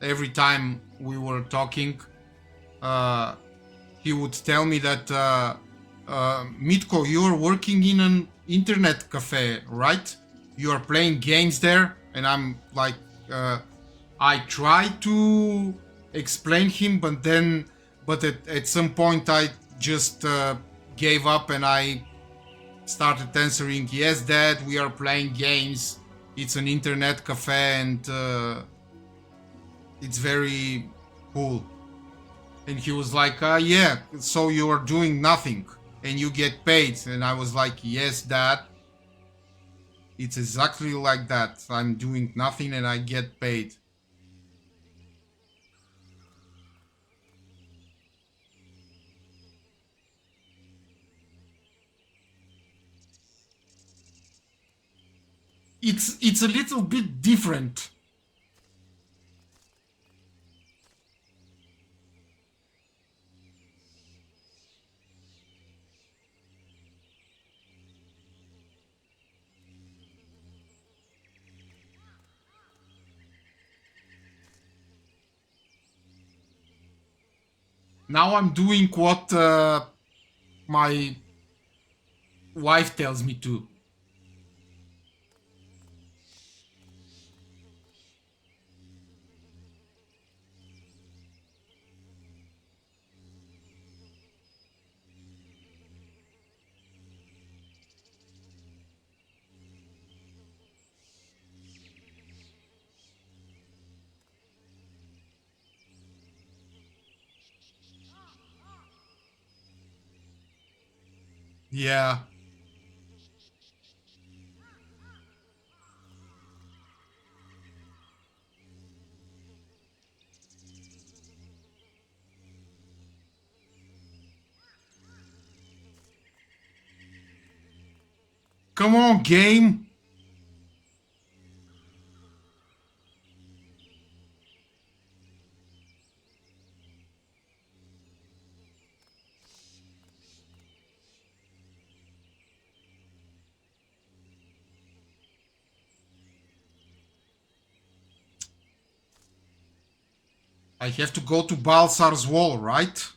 every time we were talking, uh, he would tell me that, Mitko, you're working in an internet cafe, right? You are playing games there? And I'm like, I try to explain him, but at some point I just gave up and I started answering, yes, Dad, we are playing games. It's an internet cafe and it's very cool. And he was like, yeah, so you are doing nothing and you get paid. And I was like, yes, Dad. It's exactly like that. I'm doing nothing and I get paid. It's a little bit different. Now I'm doing what my wife tells me to. Yeah. Come on, game! I have to go to Balsar's wall, right?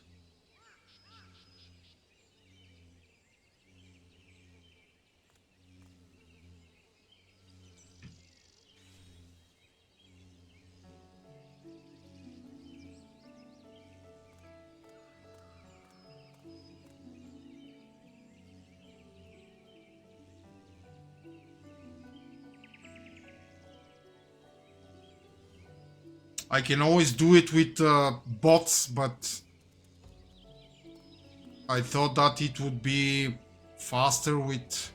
I can always do it with bots, but I thought that it would be faster with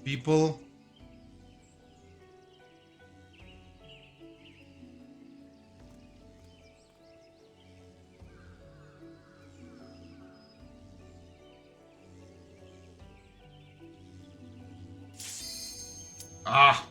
people. Ah!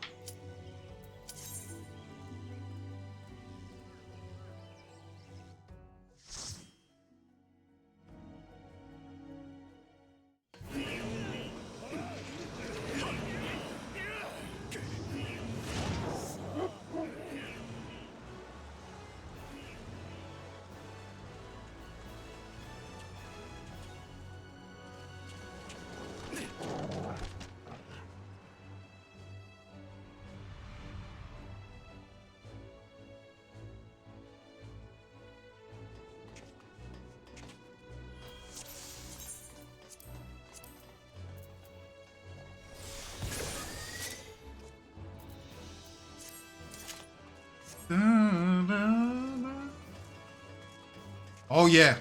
Oh yeah,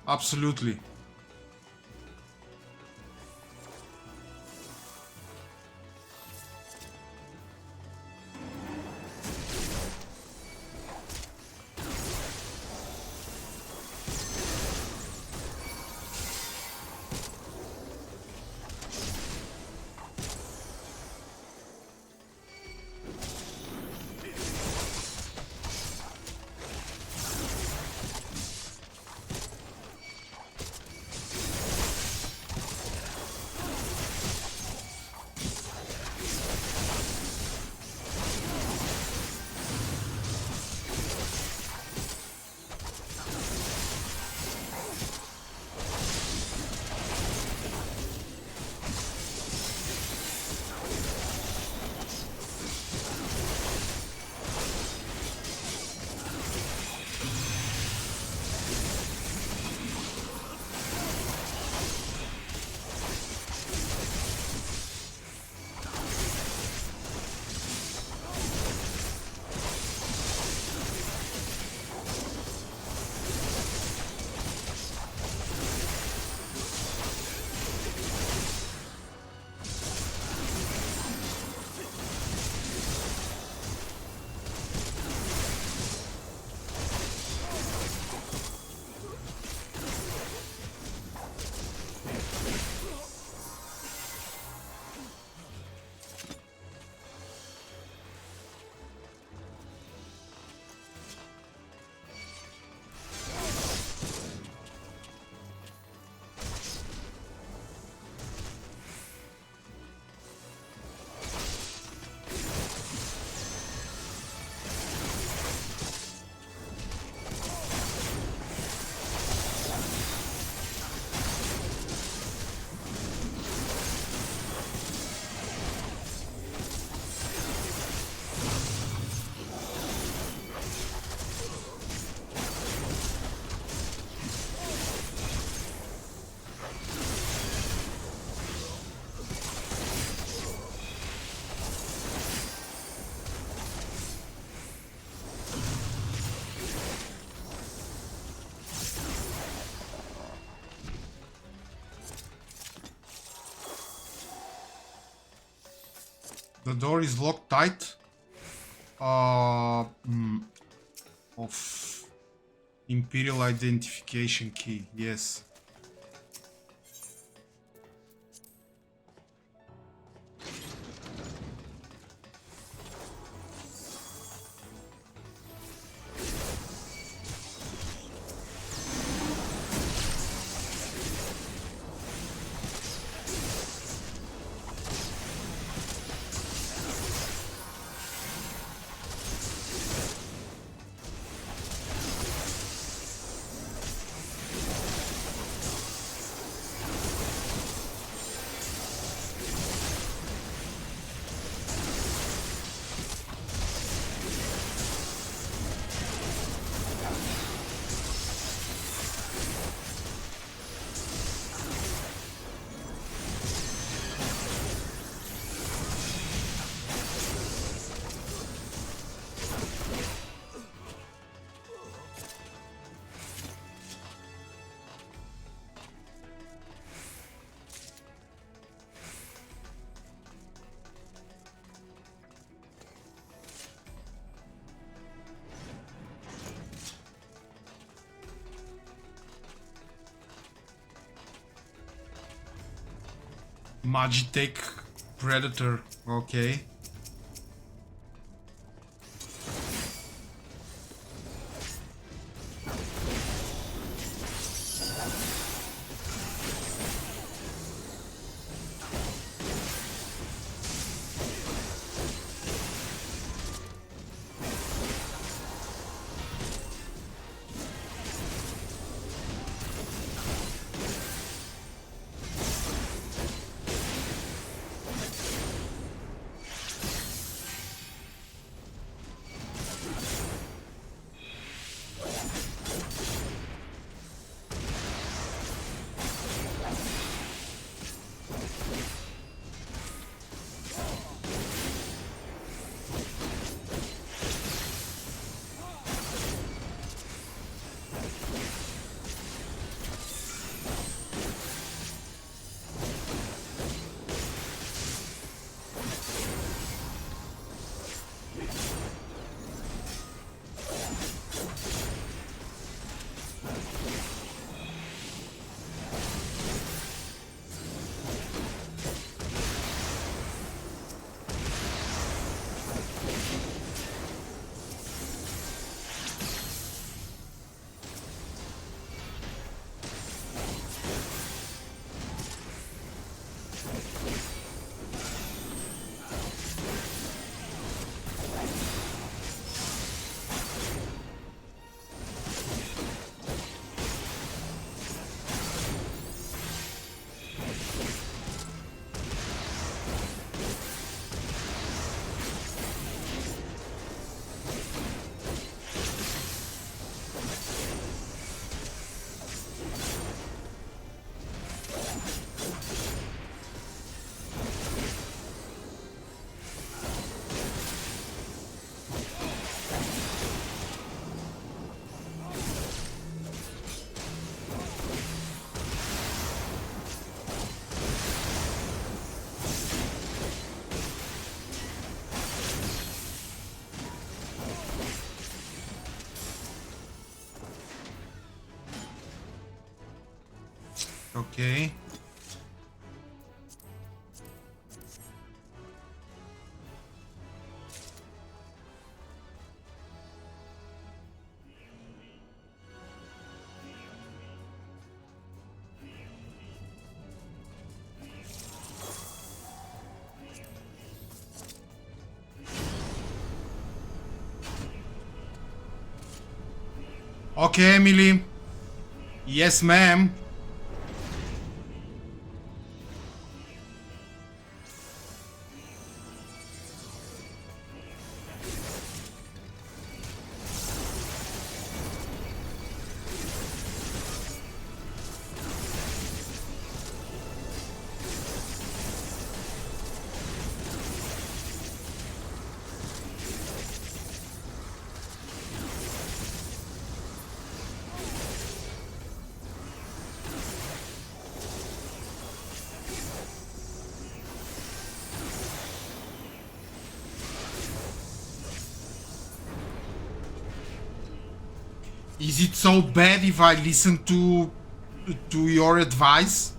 absolutely. The door is locked tight. Of Imperial identification key, yes. Magitech Predator. Okay. Okay. Okay, Emily. Yes, ma'am. Is it so bad if I listen to your advice?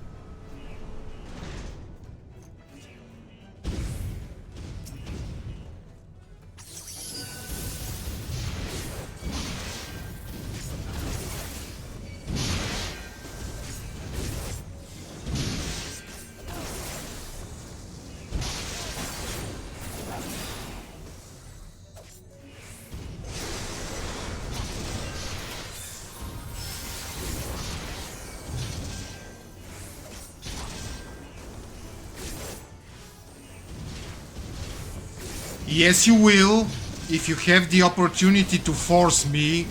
Yes, you will. If you have the opportunity to force me,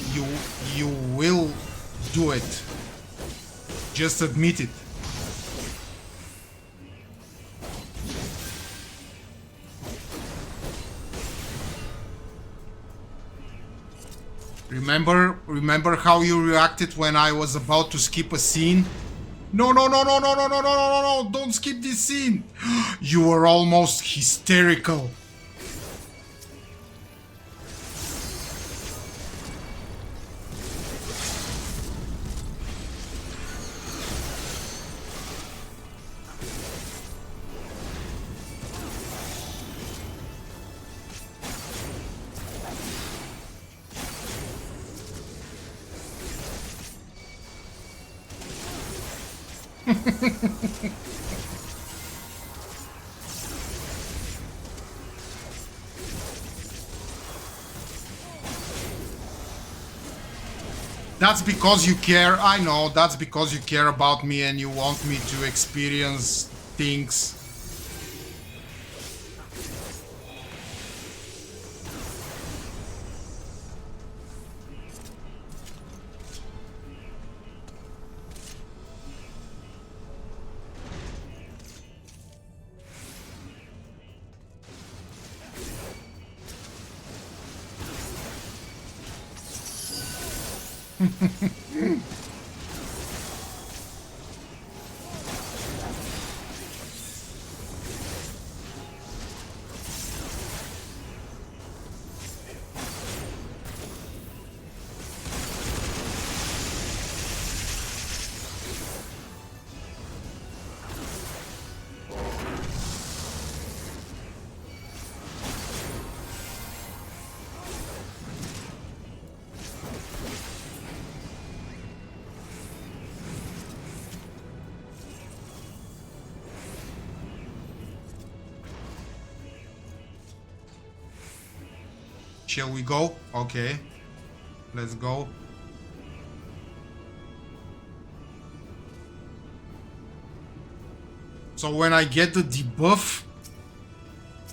you will do it. Just admit it. Remember how you reacted when I was about to skip a scene? No, no, no, no, no, no, no, no, no, no, no, don't skip this scene. You were almost hysterical. That's because you care, I know, that's because you care about me and you want me to experience things. Shall we go? Okay. Let's go. So when I get the debuff,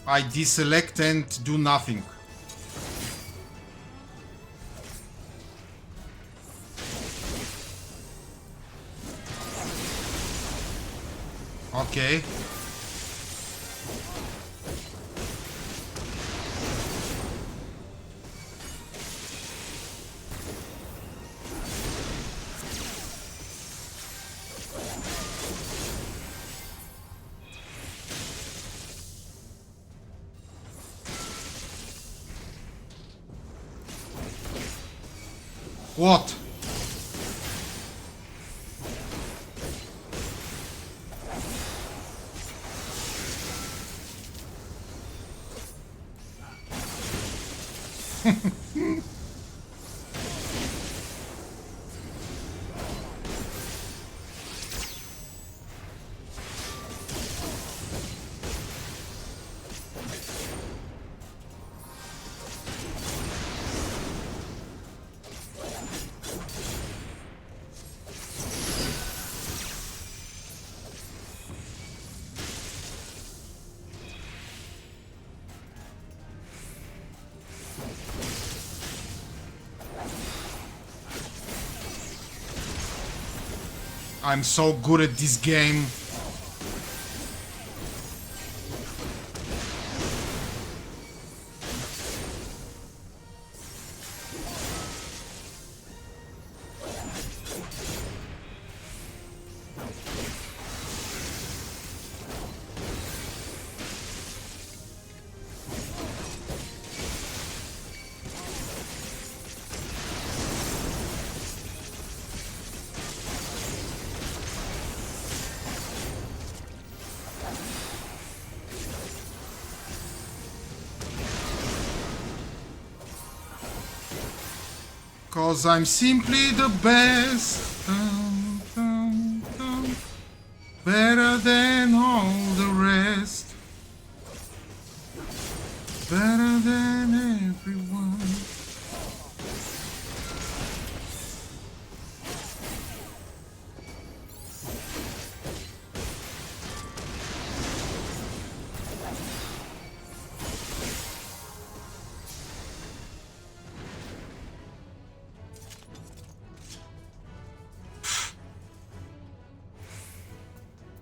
I deselect and do nothing. Okay. What? I'm so good at this game. Cause I'm simply the best. Dun, dun, dun. Better than all the rest. Better than everyone.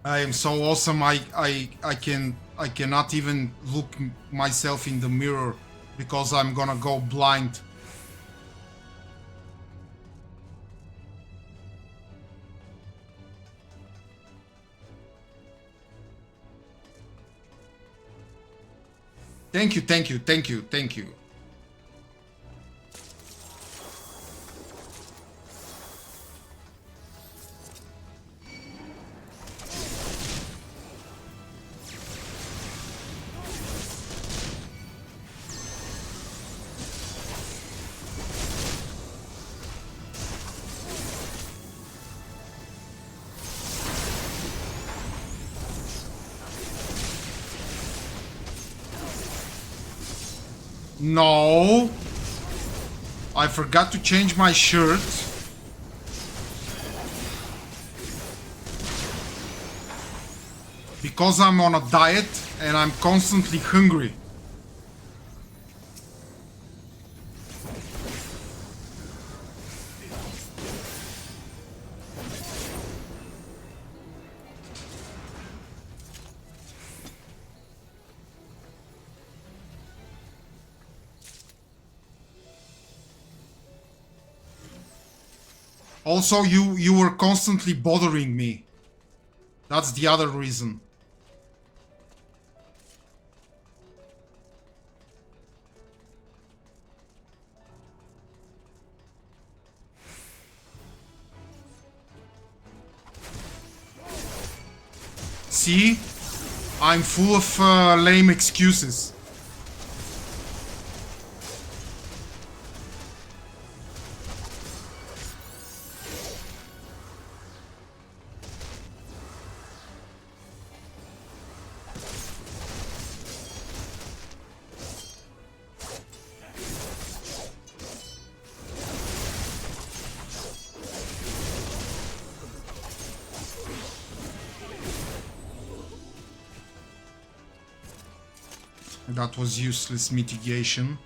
I am so awesome. I cannot even look myself in the mirror because I'm gonna go blind. Thank you, thank you, thank you, thank you. No! I forgot to change my shirt. Because I'm on a diet and I'm constantly hungry. Also, you were constantly bothering me. That's the other reason. See? I'm full of lame excuses. That was useless mitigation.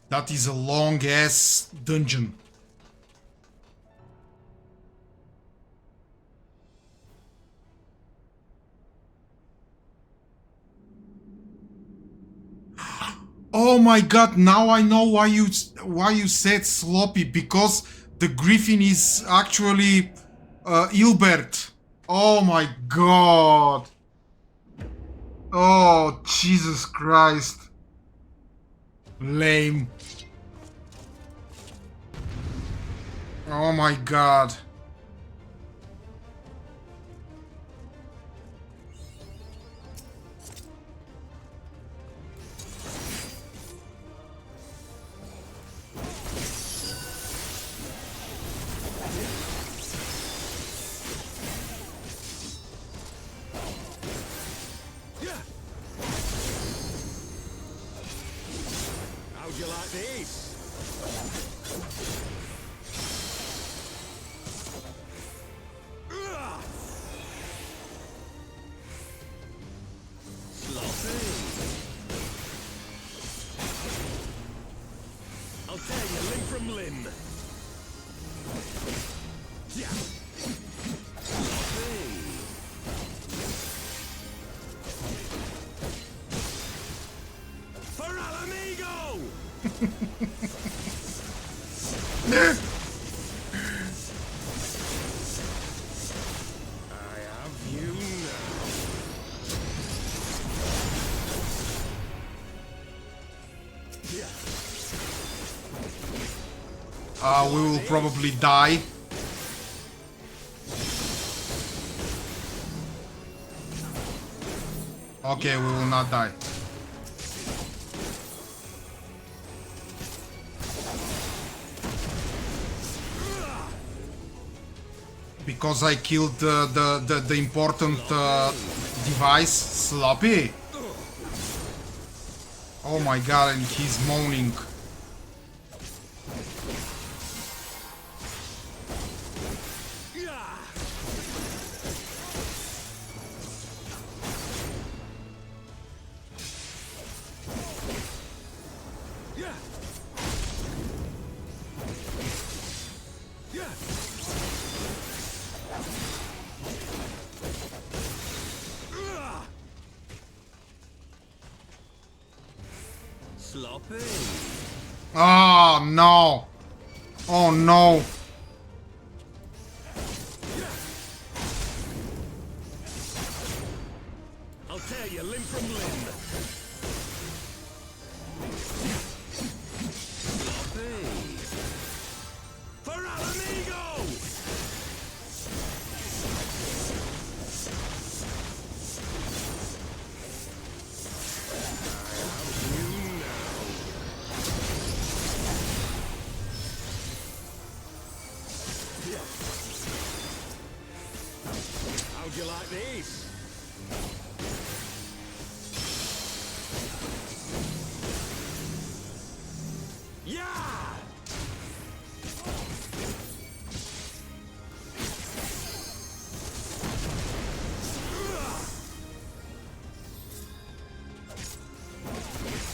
That is a long ass dungeon. Oh my god, now I know why you said sloppy, because the griffin is actually Ilbert. Oh my god. Oh, Jesus Christ. Lame. Oh my god. How'd you like these? I'll tell you limb from limb. Yeah. For Alamigo! I have you now. We will probably die. Okay, we will not die. Because I killed the important device, Sloppy. Oh my god, and he's moaning. Yeah. Sloppy. Oh no! Oh no! I'll tear you limb from limb. Sloppy. For Alamigo! How'd you like these? Yeah!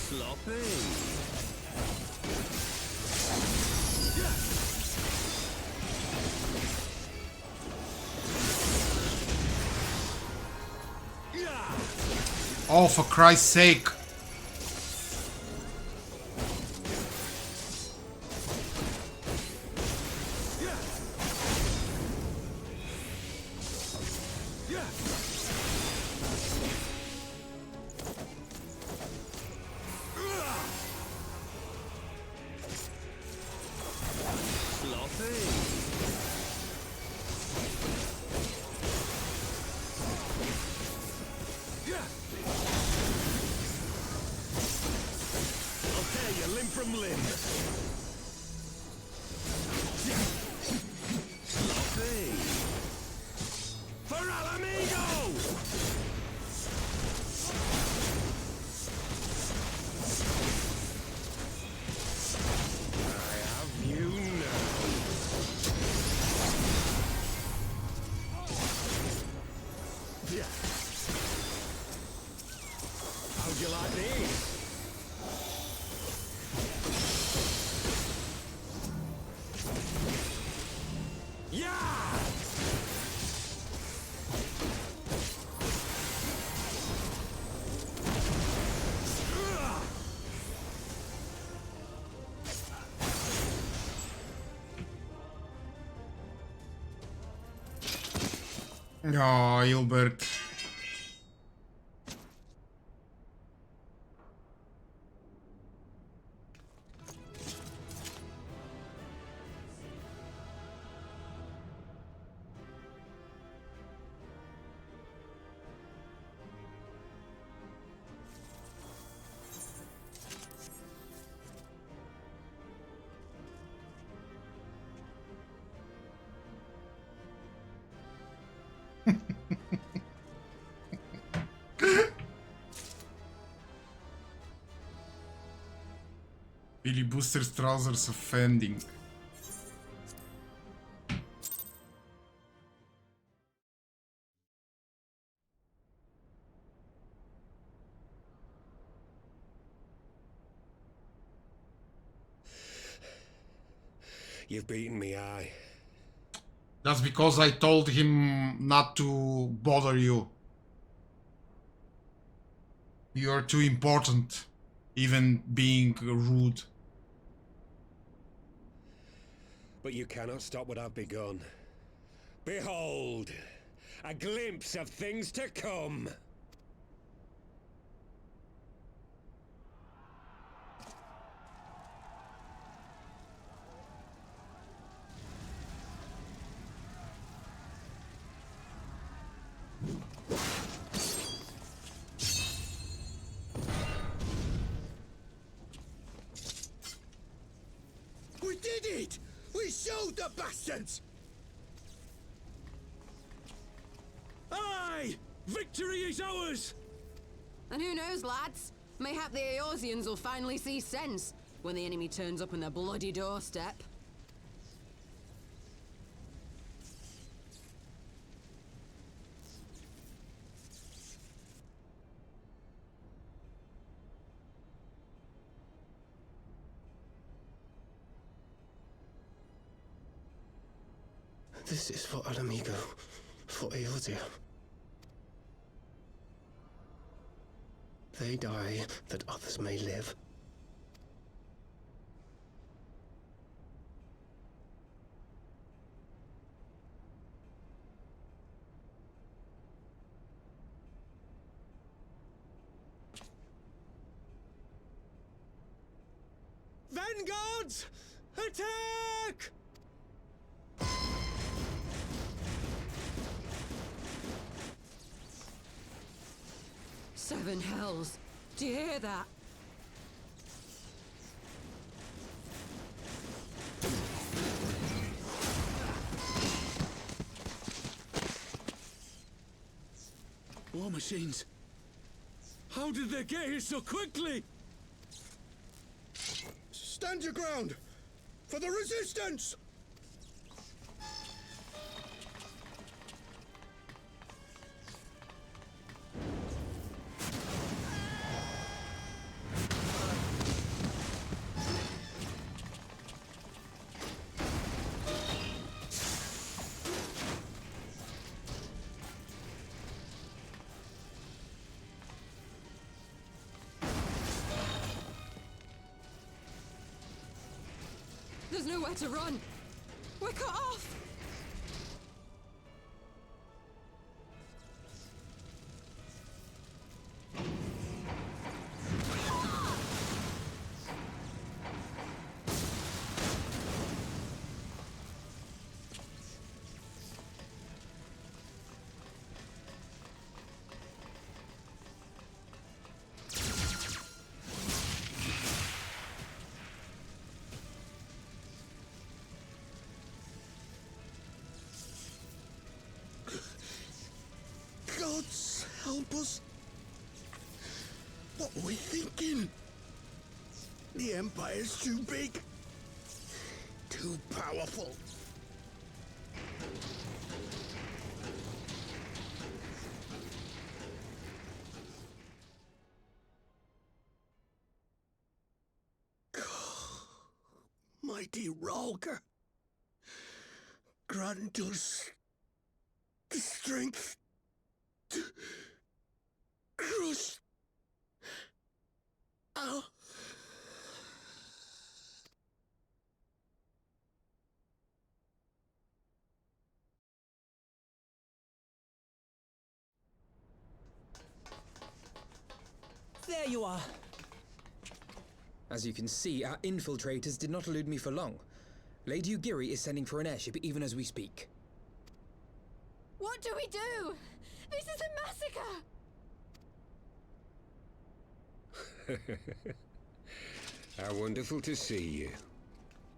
Sloppy. Oh, for Christ's sake! Limb from limb. Sloppy. For Alamigo! I have you now. Yeah. How'd you like these? Oh, Hilbert. Billy Booster's trousers offending. You've beaten me, aye. That's because I told him not to bother you. You're too important, even being rude. But you cannot stop what I've begun. Behold, a glimpse of things to come. We did it! We showed the bastards! Aye! Victory is ours! And who knows, lads? Mayhap the Eorzeans will finally see sense when the enemy turns up on their bloody doorstep. This is for Alamigo, for Eorzea. They die that others may live. Seven Gods! Attack! Seven hells. Do you hear that? War machines. How did they get here so quickly? Stand your ground! For the resistance! There's nowhere to run. We're cut off. Gods help us! What were we thinking? The Empire's too big. Too powerful. Mighty Ralker, grant us the strength to crush our... There you are! As you can see, our infiltrators did not elude me for long. Lady Ugiri is sending for an airship even as we speak. What do we do? This is a massacre! How wonderful to see you,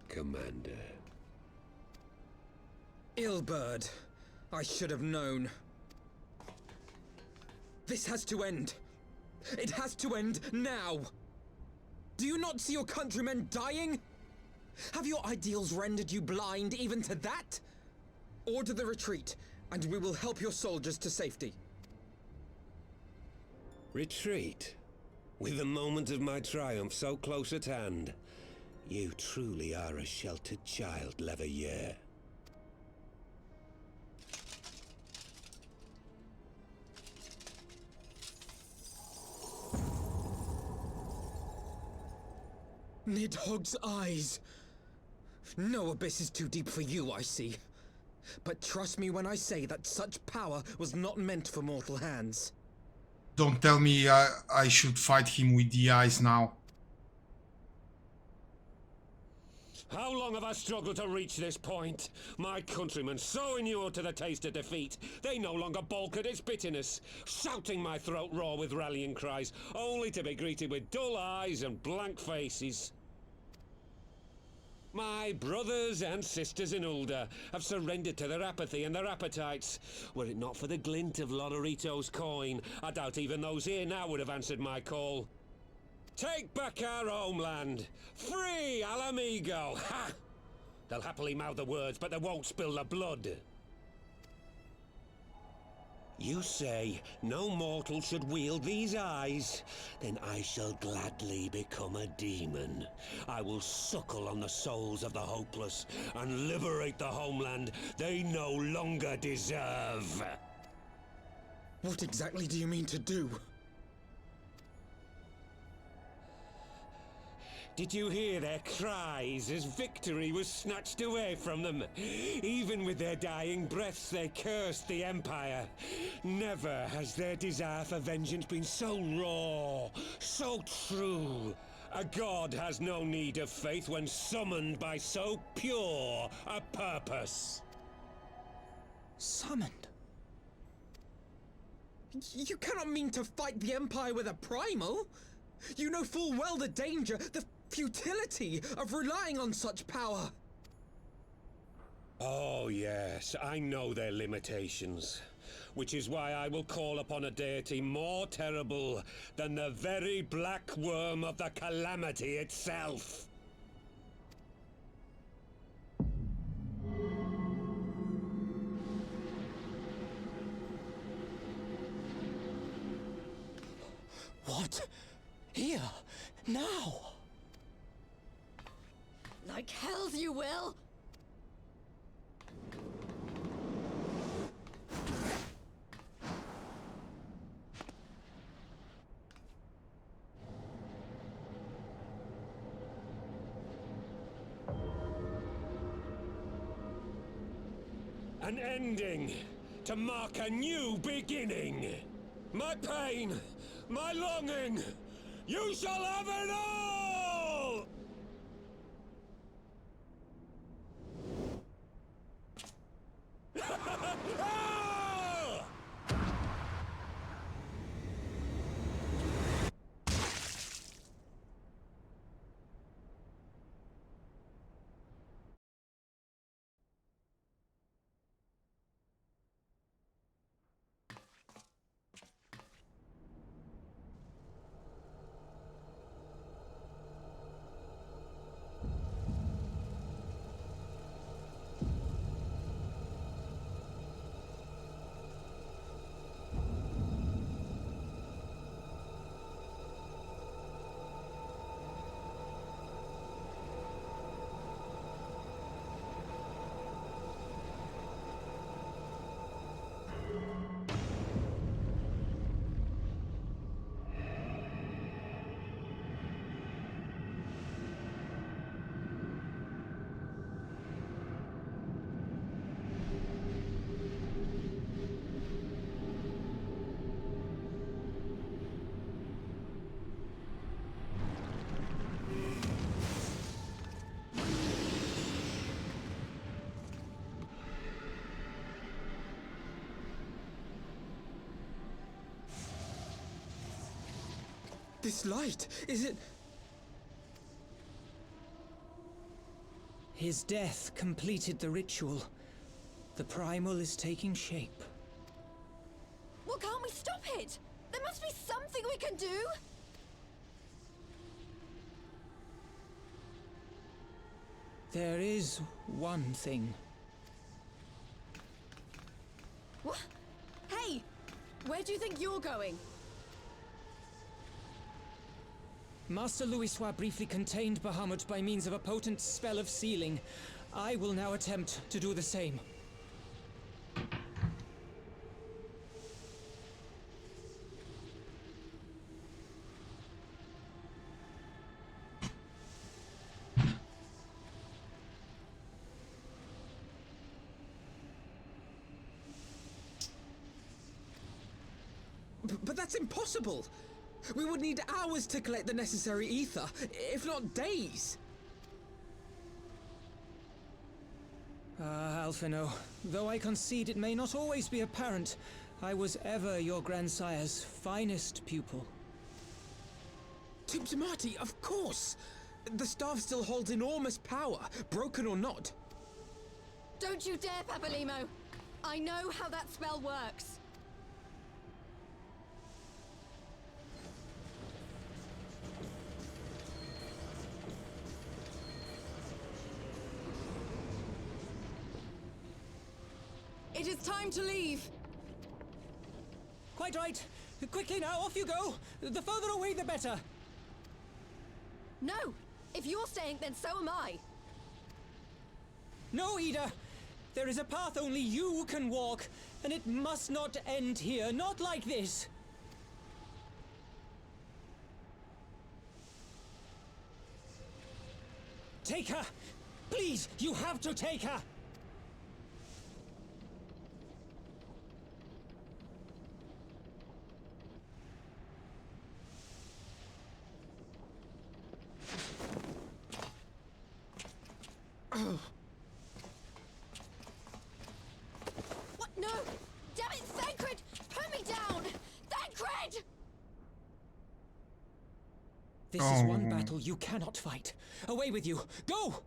Commander. Illbird, I should have known. This has to end. It has to end now. Do you not see your countrymen dying? Have your ideals rendered you blind even to that? Order the retreat, and we will help your soldiers to safety. Retreat? With the moment of my triumph so close at hand? You truly are a sheltered child, Leveilleur. Nidhogg's eyes. No abyss is too deep for you, I see. But trust me when I say that such power was not meant for mortal hands. Don't tell me I should fight him with the eyes now. How long have I struggled to reach this point? My countrymen, so inured to the taste of defeat, they no longer balk at its bitterness, shouting my throat raw with rallying cries, only to be greeted with dull eyes and blank faces. My brothers and sisters in Ulda have surrendered to their apathy and their appetites. Were it not for the glint of Lodorito's coin, I doubt even those here now would have answered my call. Take back our homeland! Free Alamigo! Ha! They'll happily mouth the words, but they won't spill the blood. You say no mortal should wield these eyes? Then I shall gladly become a demon. I will suckle on the souls of the hopeless and liberate the homeland they no longer deserve. What exactly do you mean to do? Did you hear their cries as victory was snatched away from them? Even with their dying breaths, they cursed the Empire. Never has their desire for vengeance been so raw, so true. A god has no need of faith when summoned by so pure a purpose. Summoned? You cannot mean to fight the Empire with a primal! You know full well the danger, the futility of relying on such power! Oh yes, I know their limitations. Which is why I will call upon a deity more terrible than the very black worm of the calamity itself. What? Here? Now? Like hells you will! An ending to mark a new beginning. My pain, my longing, you shall have it all! This light, is it... His death completed the ritual. The primal is taking shape. Well, can't we stop it? There must be something we can do! There is one thing. What? Hey! Where do you think you're going? Master Louisoix briefly contained Bahamut by means of a potent spell of sealing. I will now attempt to do the same. But that's impossible! We would need hours to collect the necessary ether, if not days! Ah, Alphino, though I concede it may not always be apparent, I was ever your grandsire's finest pupil. Timsamati, of course! The staff still holds enormous power, broken or not. Don't you dare, Papalimo! I know how that spell works! It is time to leave! Quite right. Quickly now, off you go! The further away, the better! No! If you're staying, then so am I! No, Ida! There is a path only you can walk, and it must not end here, not like this! Take her! Please, you have to take her! What? No! Damn it, Thancred! Put me down! Thancred! This is one battle you cannot fight. Away with you! Go!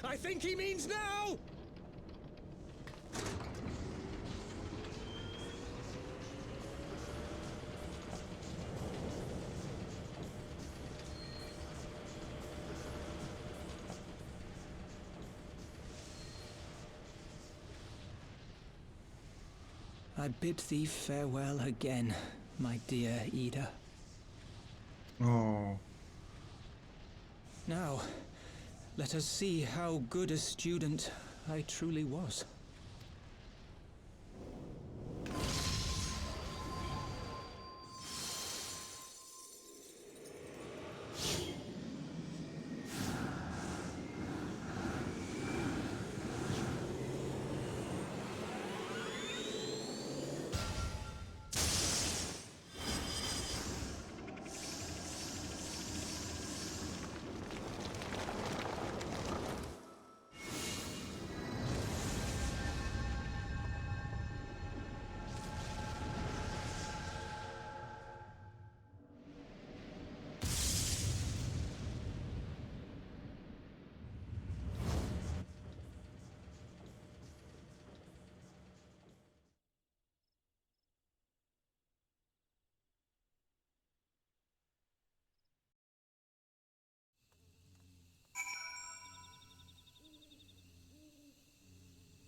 I think he means now! I bid thee farewell again, my dear Ida. Oh. Now, let us see how good a student I truly was.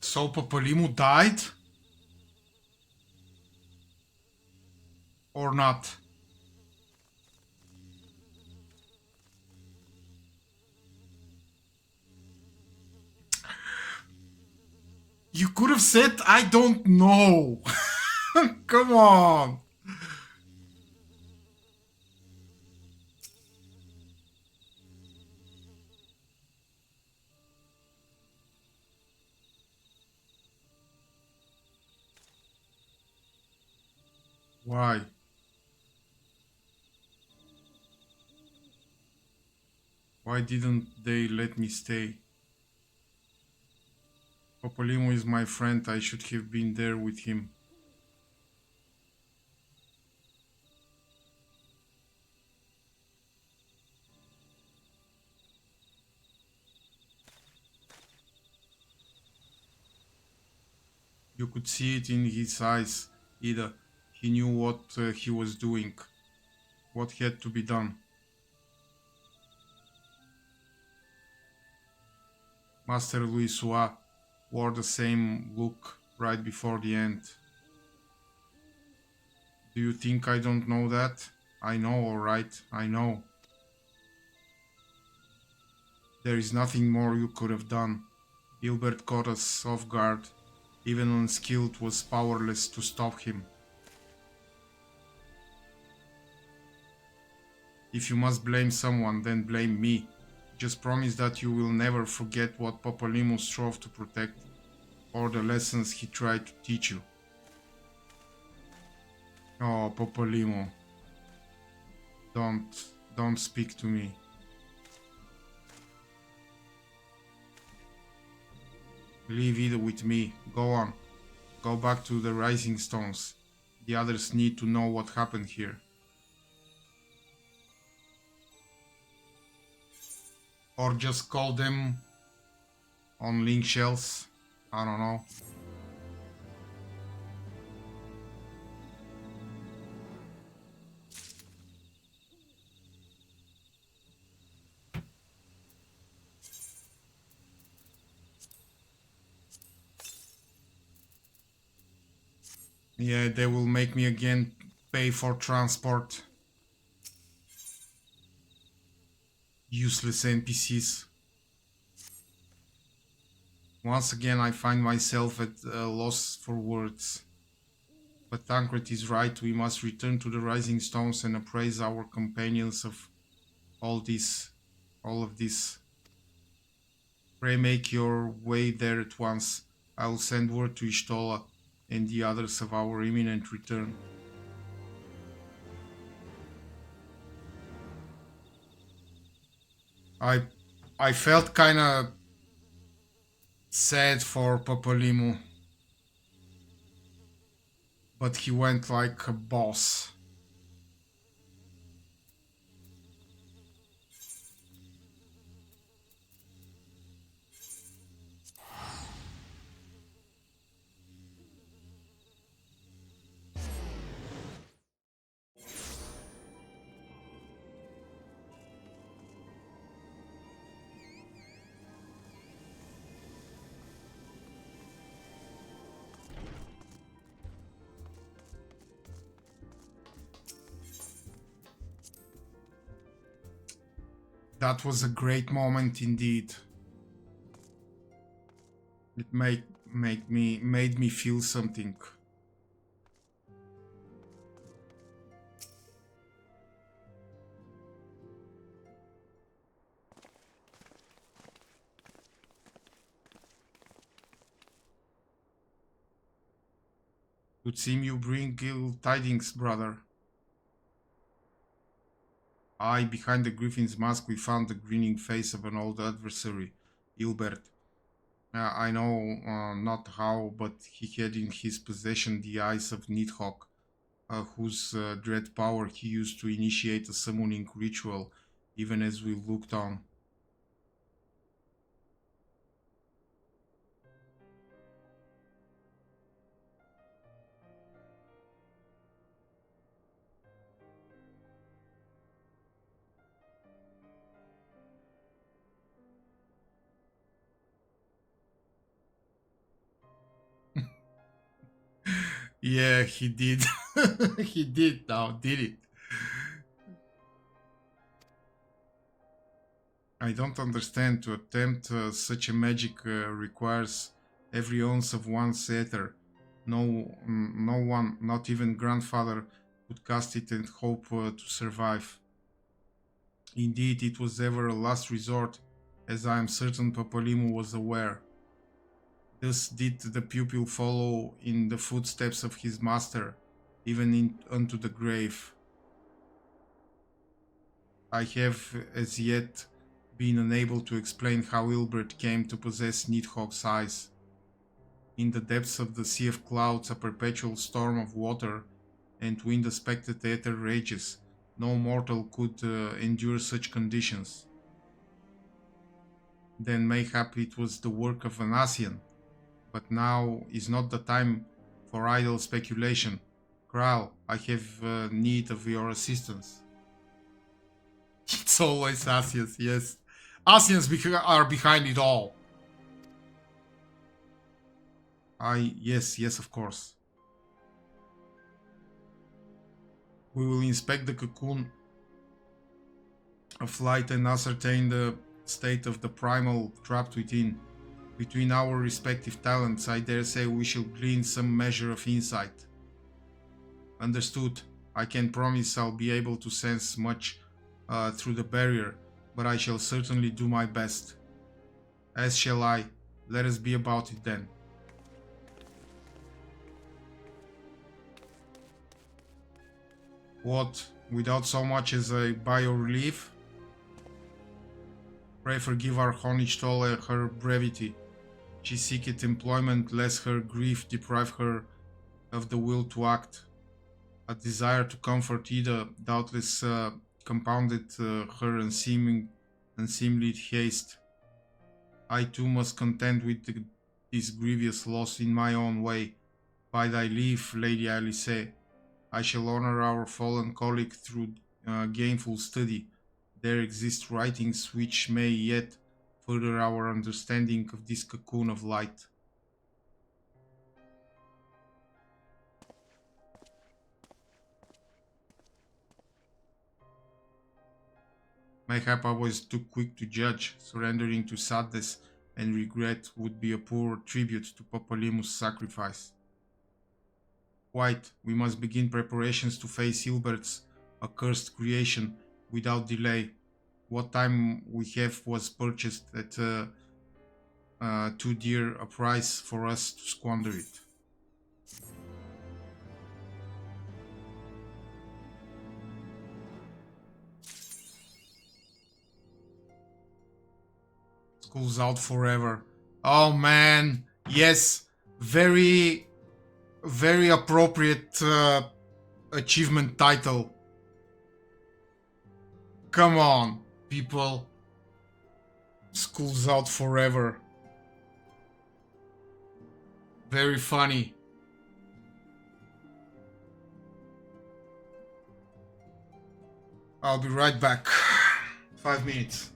So Popolimo died? Or not? You could have said, I don't know. Come on. Why? Why didn't they let me stay? Popolimo is my friend, I should have been there with him. You could see it in his eyes, Ida. He knew what he was doing, what had to be done. Master Louisoix wore the same look right before the end. Do you think I don't know that? I know, alright, I know. There is nothing more you could have done. Gilbert caught us off guard. Even unskilled was powerless to stop him. If you must blame someone, then blame me. Just promise that you will never forget what Popolimo strove to protect, or the lessons he tried to teach you. Oh, Popolimo. Don't speak to me. Leave it with me. Go on. Go back to the Rising Stones. The others need to know what happened here. Or just call them on link shells. I don't know. Yeah, they will make me again pay for transport. Useless NPCs. Once again I find myself at a loss for words. But Tancred is right, we must return to the Rising Stones and appraise our companions of all of this. Pray make your way there at once. I will send word to Ishtola and the others of our imminent return. I felt kinda sad for Papalimon, but he went like a boss. That was a great moment indeed. It made me feel something. Would seem you bring ill tidings, brother. Aye, behind the griffin's mask we found the grinning face of an old adversary, Ilbert. I know not how, but he had in his possession the eyes of Nidhogg, whose dread power he used to initiate a summoning ritual, even as we looked on. Yeah, he did. He did now, did it? I don't understand. To attempt such a magic requires every ounce of one's ether. No one, not even grandfather, could cast it and hope to survive. Indeed, it was ever a last resort, as I am certain Papalimon was aware. Thus did the pupil follow in the footsteps of his master, even unto the grave. I have as yet been unable to explain how Ilbert came to possess Nidhogg's eyes. In the depths of the sea of clouds, a perpetual storm of water and wind-aspected ether rages. No mortal could endure such conditions. Then mayhap it was the work of an Asian. But now is not the time for idle speculation. Kral, I have need of your assistance. It's always Asians, yes. Asians are behind it all. Yes, of course. We will inspect the cocoon of light and ascertain the state of the primal trapped within. Between our respective talents, I dare say we shall glean some measure of insight. Understood. I can promise I'll be able to sense much through the barrier, but I shall certainly do my best. As shall I. Let us be about it then. What, without so much as a by your leave? Pray forgive our Honigstol her brevity. She seeketh employment, lest her grief deprive her of the will to act. A desire to comfort Ida doubtless compounded her unseemly haste. I too must contend with this grievous loss in my own way. By thy leave, Lady Alice, I shall honor our fallen colleague through gainful study. There exist writings which may yet further our understanding of this cocoon of light. Mayhap I was too quick to judge, surrendering to sadness and regret would be a poor tribute to Papalymus' sacrifice. White, we must begin preparations to face Hilbert's accursed creation without delay. What time we have was purchased at too dear a price for us to squander it. School's out forever. Oh man, yes, very appropriate achievement title. Come on, people. School's out forever. Very funny. I'll be right back. 5 minutes.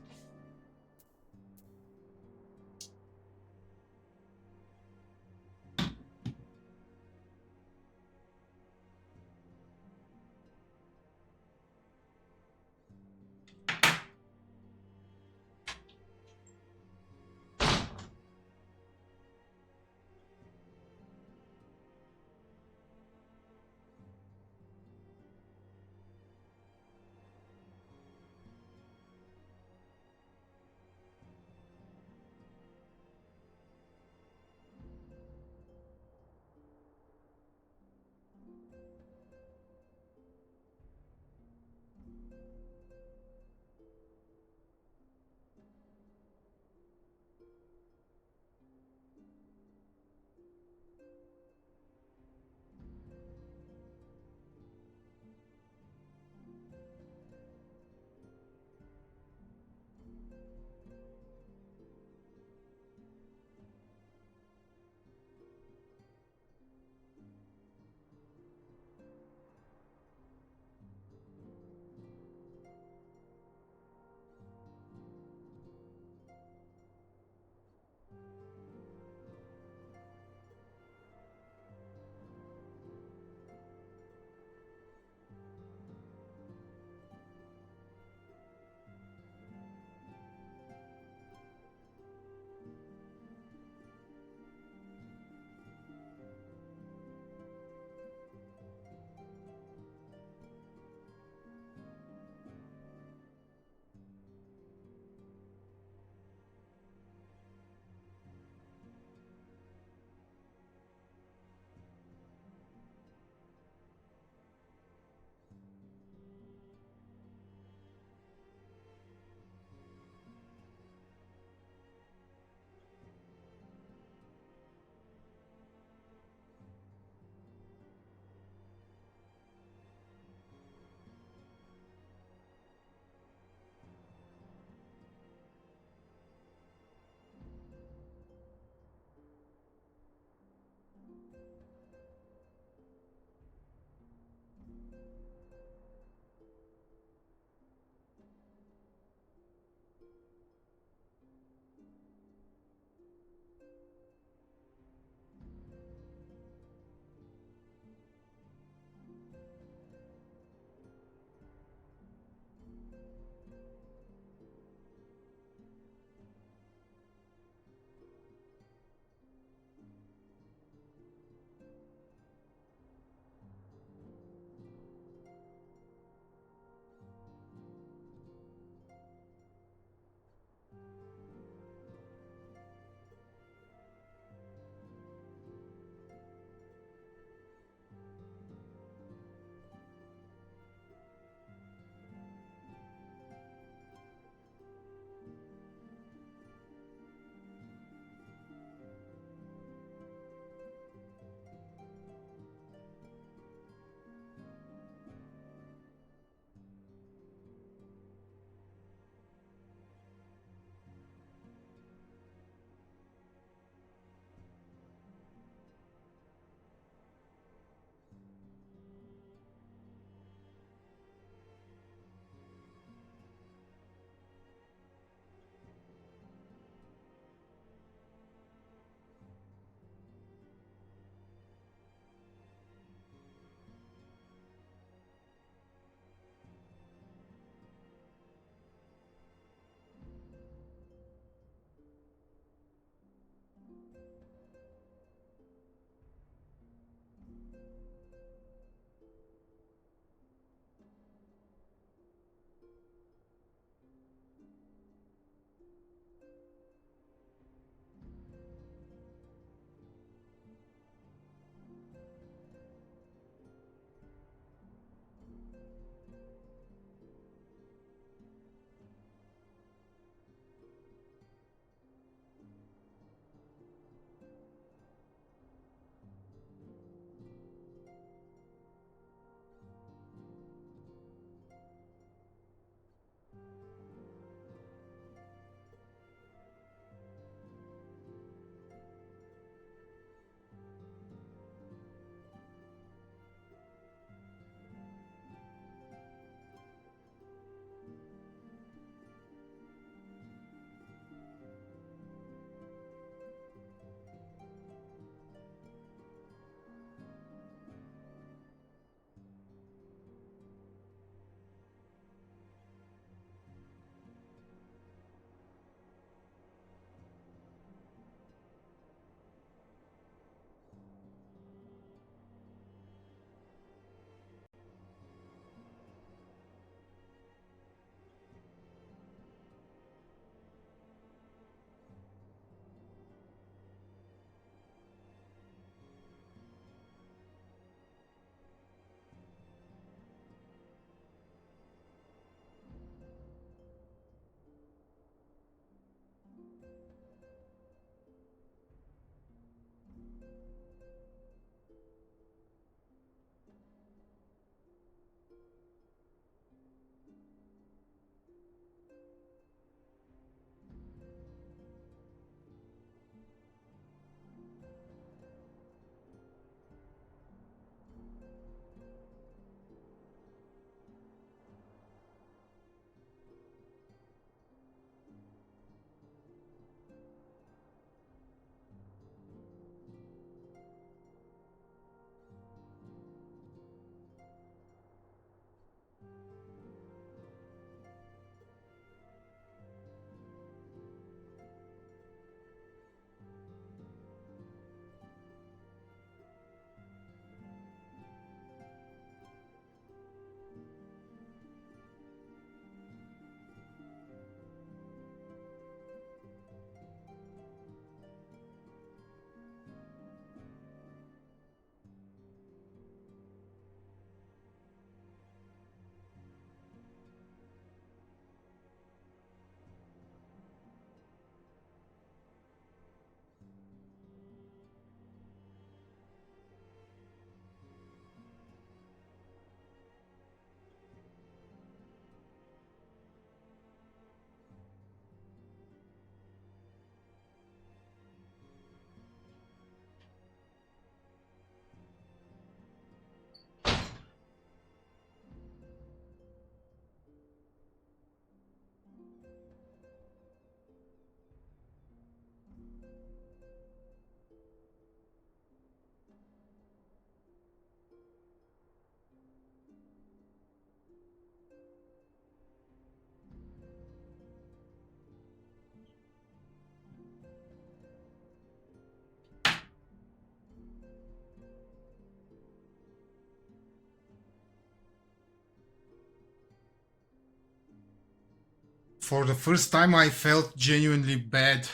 For the first time I felt genuinely bad.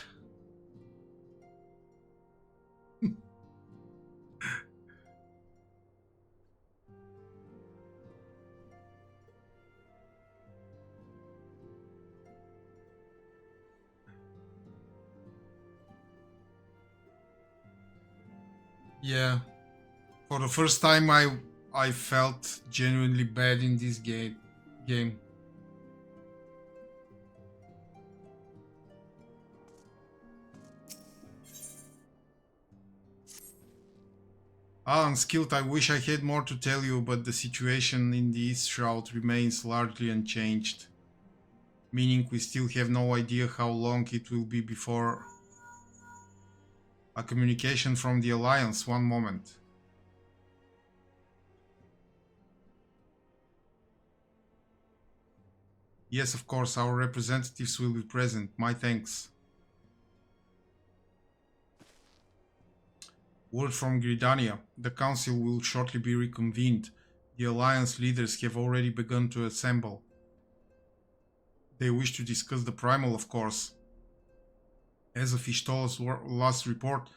Yeah. For the first time I felt genuinely bad in this game. Unskilled, I wish I had more to tell you, but the situation in the East Shroud remains largely unchanged. Meaning we still have no idea how long it will be before a communication from the Alliance. One moment. Yes, of course, our representatives will be present. My thanks. Word from Gridania. The Council will shortly be reconvened. The Alliance leaders have already begun to assemble. They wish to discuss the Primal, of course. As of Ishtol's last report,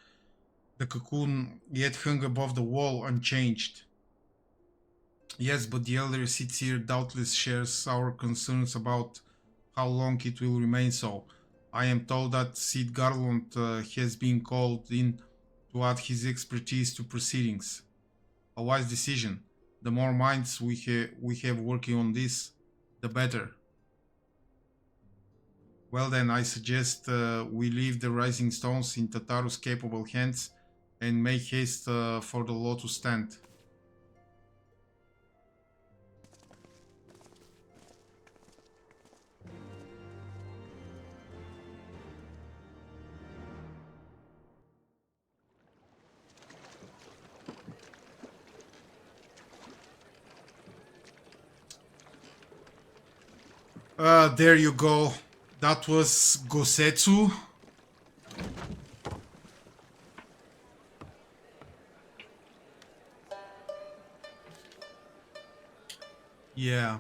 the cocoon yet hung above the wall unchanged. Yes, but the Elder Seer doubtless shares our concerns about how long it will remain so. I am told that Sid Garland has been called in to add his expertise to proceedings. A wise decision. The more minds we have working on this, the better. Well then, I suggest we leave the Rising Stones in Tataru's capable hands and make haste for the law to stand. There you go. That was Gosetsu. Yeah.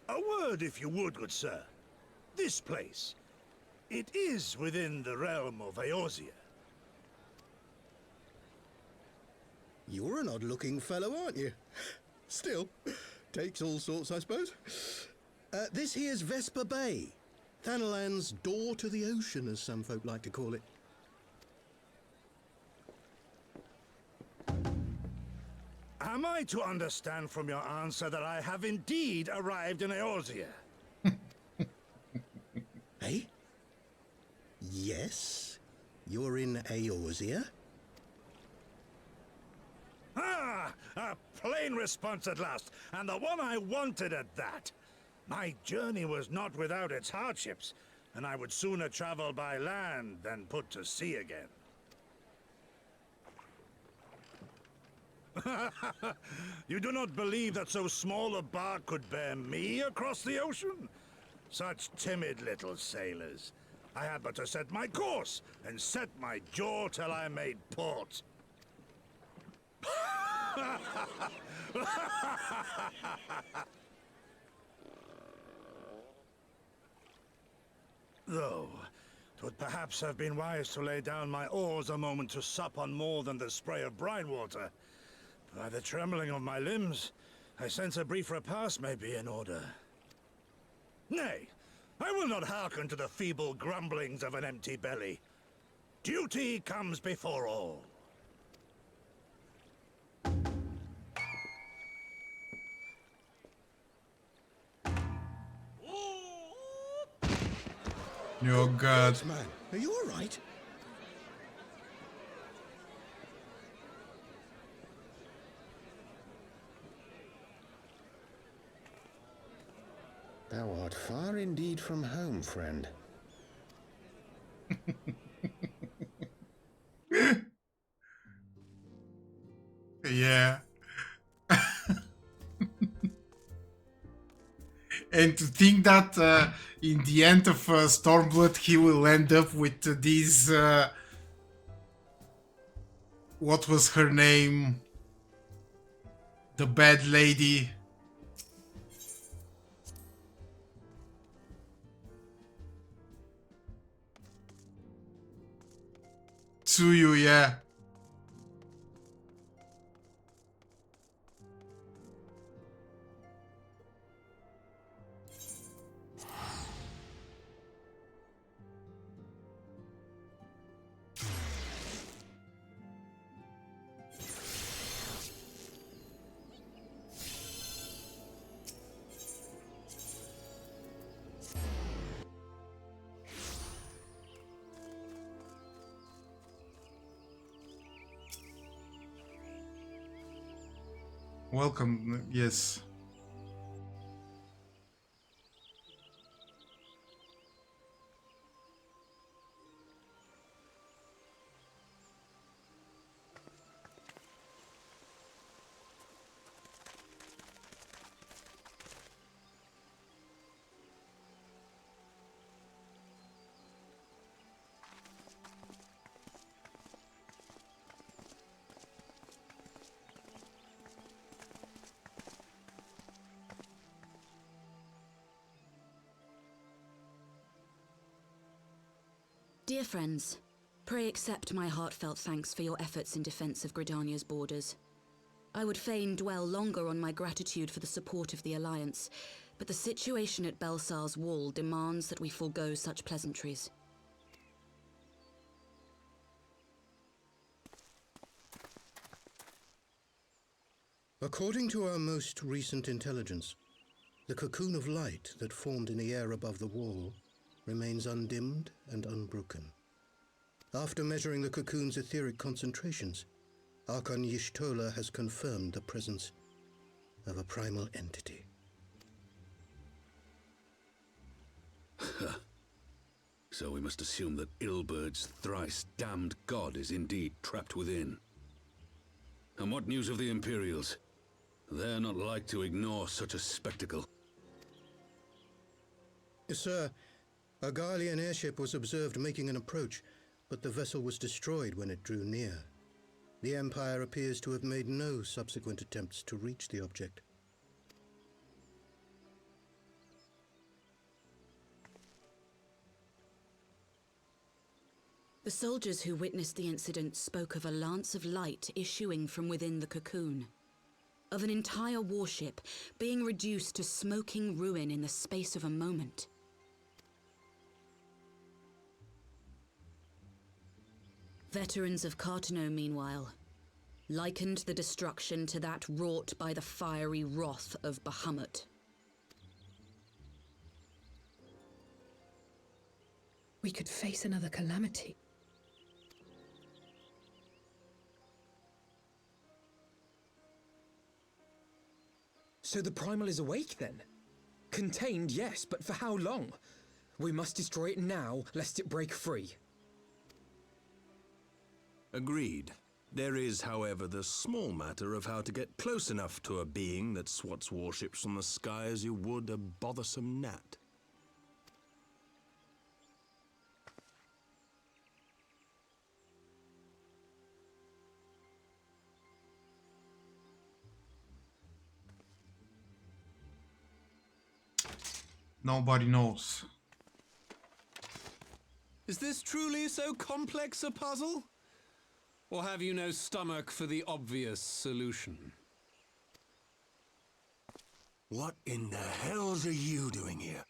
A word, if you would, good sir. This place, it is within the realm of Eorzea. You're an odd-looking fellow, aren't you? Still, takes all sorts, I suppose. This here's Vesper Bay, Thanalan's door to the ocean, as some folk like to call it. Am I to understand from your answer that I have indeed arrived in Eorzea? Eh? Yes, you're in Eorzea. Ah! A plain response at last, and the one I wanted at that. My journey was not without its hardships, and I would sooner travel by land than put to sea again. You do not believe that so small a bark could bear me across the ocean? Such timid little sailors. I had but to set my course, and set my jaw till I made port. Though, 'twould perhaps have been wise to lay down my oars a moment to sup on more than the spray of brine water. By the trembling of my limbs, I sense a brief repast may be in order. Nay, I will not hearken to the feeble grumblings of an empty belly. Duty comes before all. Oh God. Man, are you all right? Thou art far indeed from home, friend. Yeah. And to think that in the end of Stormblood he will end up with these... what was her name? The bad lady. sue you, yeah. Welcome, yes. Dear friends, pray accept my heartfelt thanks for your efforts in defense of Gridania's borders. I would fain dwell longer on my gratitude for the support of the Alliance, but the situation at Belsar's Wall demands that we forego such pleasantries. According to our most recent intelligence, the cocoon of light that formed in the air above the wall remains undimmed and unbroken. After measuring the cocoon's etheric concentrations, Archon Y'shtola has confirmed the presence of a primal entity. So we must assume that Ilbert's thrice damned god is indeed trapped within. And what news of the Imperials? They're not like to ignore such a spectacle. Sir, a Garlean airship was observed making an approach, but the vessel was destroyed when it drew near. The Empire appears to have made no subsequent attempts to reach the object. The soldiers who witnessed the incident spoke of a lance of light issuing from within the cocoon, of an entire warship being reduced to smoking ruin in the space of a moment. Veterans of Cartano, meanwhile, likened the destruction to that wrought by the fiery wrath of Bahamut. We could face another calamity. So the Primal is awake then? Contained, yes, but for how long? We must destroy it now, lest it break free. Agreed. There is, however, the small matter of how to get close enough to a being that swats warships from the sky as you would a bothersome gnat. Nobody knows. Is this truly so complex a puzzle? Or have you no stomach for the obvious solution? What in the hells are you doing here?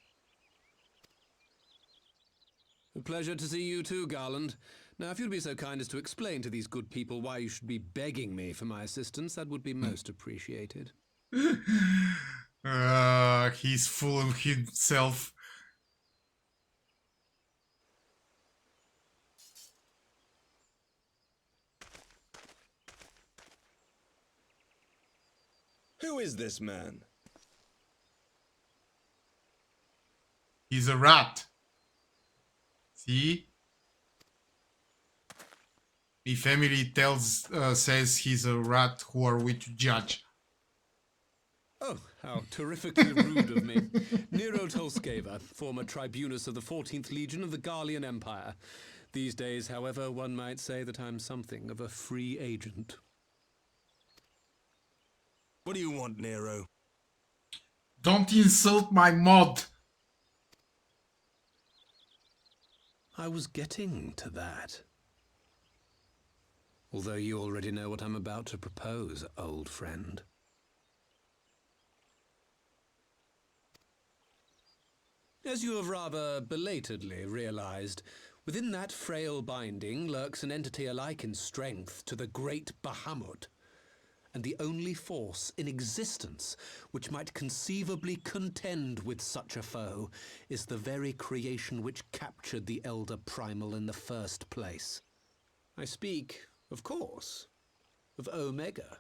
A pleasure to see you too, Garland. Now, if you'd be so kind as to explain to these good people why you should be begging me for my assistance, that would be most appreciated. He's full of himself. Who is this man? He's a rat. See? My family says he's a rat. Who are we to judge? Oh, how terrifically rude of me. Nero Tolskeva, former tribunus of the 14th Legion of the Garlean Empire. These days, however, one might say that I'm something of a free agent. What do you want, Nero? Don't insult my mod. I was getting to that. Although you already know what I'm about to propose, old friend. As you have rather belatedly realized, within that frail binding lurks an entity alike in strength to the great Bahamut, and the only force in existence which might conceivably contend with such a foe is the very creation which captured the Elder Primal in the first place. I speak, of course, of Omega.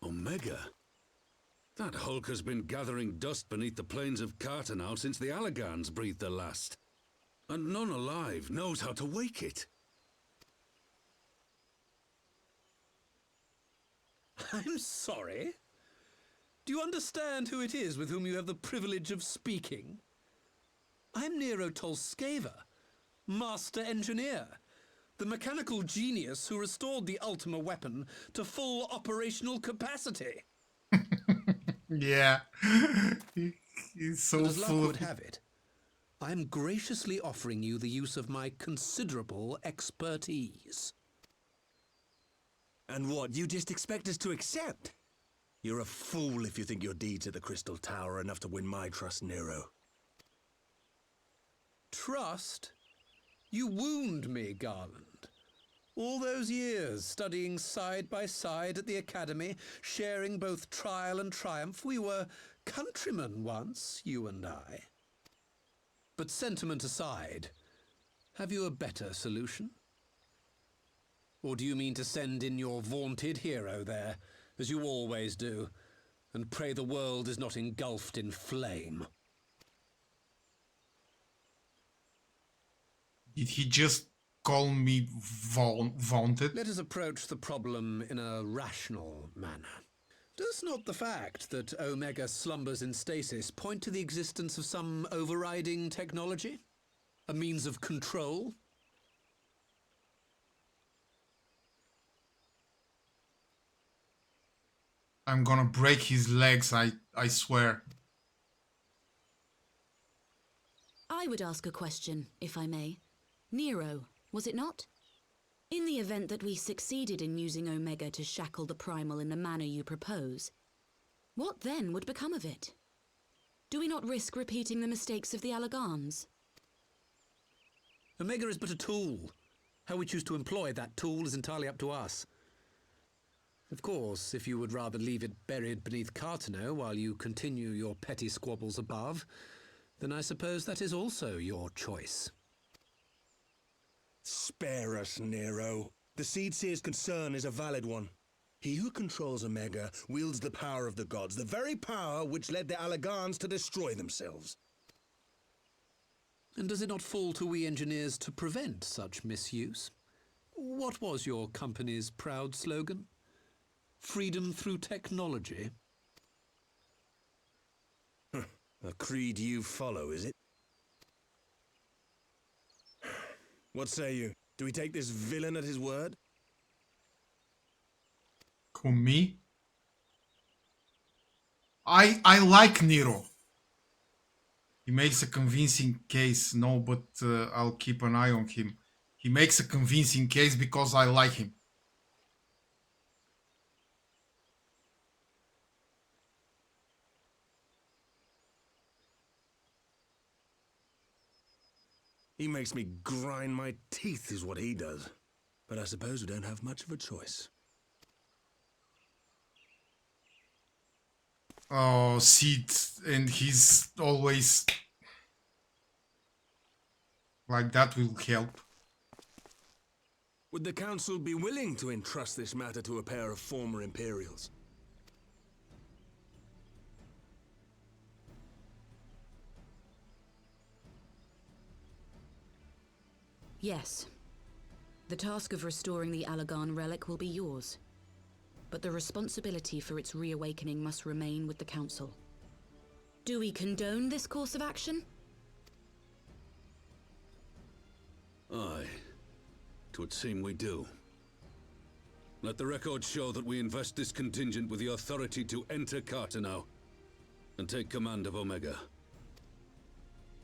Omega? That hulk has been gathering dust beneath the plains of Cartanau since the Allagans breathed their last. And none alive knows how to wake it. I'm sorry? Do you understand who it is with whom you have the privilege of speaking? I'm Nero Tolskeva, Master Engineer, the mechanical genius who restored the Ultima weapon to full operational capacity. Yeah. He's so But as luck full would of... have it, I am graciously offering you the use of my considerable expertise. And what, you just expect us to accept? You're a fool if you think your deeds at the Crystal Tower are enough to win my trust, Nero. Trust? You wound me, Garland. All those years, studying side by side at the Academy, sharing both trial and triumph, we were countrymen once, you and I. But sentiment aside, have you a better solution? Or do you mean to send in your vaunted hero there, as you always do, and pray the world is not engulfed in flame? Did he just call me vaunted? Let us approach the problem in a rational manner. Does not the fact that Omega slumbers in stasis point to the existence of some overriding technology? A means of control? I'm gonna break his legs, I swear. I would ask a question, if I may. Nero, was it not? In the event that we succeeded in using Omega to shackle the Primal in the manner you propose, what then would become of it? Do we not risk repeating the mistakes of the Allagans? Omega is but a tool. How we choose to employ that tool is entirely up to us. Of course, if you would rather leave it buried beneath Cartanau while you continue your petty squabbles above, then I suppose that is also your choice. Spare us, Nero. The Seedseer's concern is a valid one. He who controls Omega wields the power of the gods, the very power which led the Allagans to destroy themselves. And does it not fall to we engineers to prevent such misuse? What was your company's proud slogan? Freedom through technology? A creed you follow, is it? What say you? Do we take this villain at his word? Who, me? I like Nero. He makes a convincing case. No, but I'll keep an eye on him. He makes a convincing case because I like him. He makes me grind my teeth is what he does. But I suppose we don't have much of a choice. Oh, Sid, and he's always like that will help. Would the Council be willing to entrust this matter to a pair of former Imperials? Yes. The task of restoring the Allagan relic will be yours. But the responsibility for its reawakening must remain with the Council. Do we condone this course of action? Aye. 'Twould seem we do. Let the record show that we invest this contingent with the authority to enter Cartanau and take command of Omega.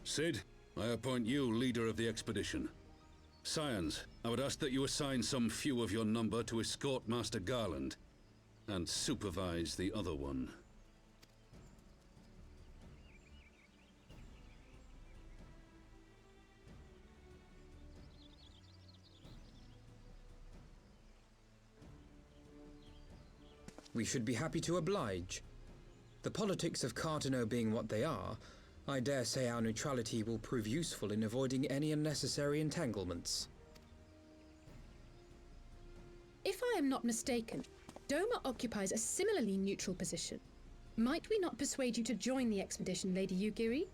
Sid, I appoint you leader of the expedition. Scions, I would ask that you assign some few of your number to escort Master Garland, and supervise the other one. We should be happy to oblige. The politics of Cartano being what they are, I dare say our neutrality will prove useful in avoiding any unnecessary entanglements. If I am not mistaken, Doma occupies a similarly neutral position. Might we not persuade you to join the expedition, Lady Yugiri?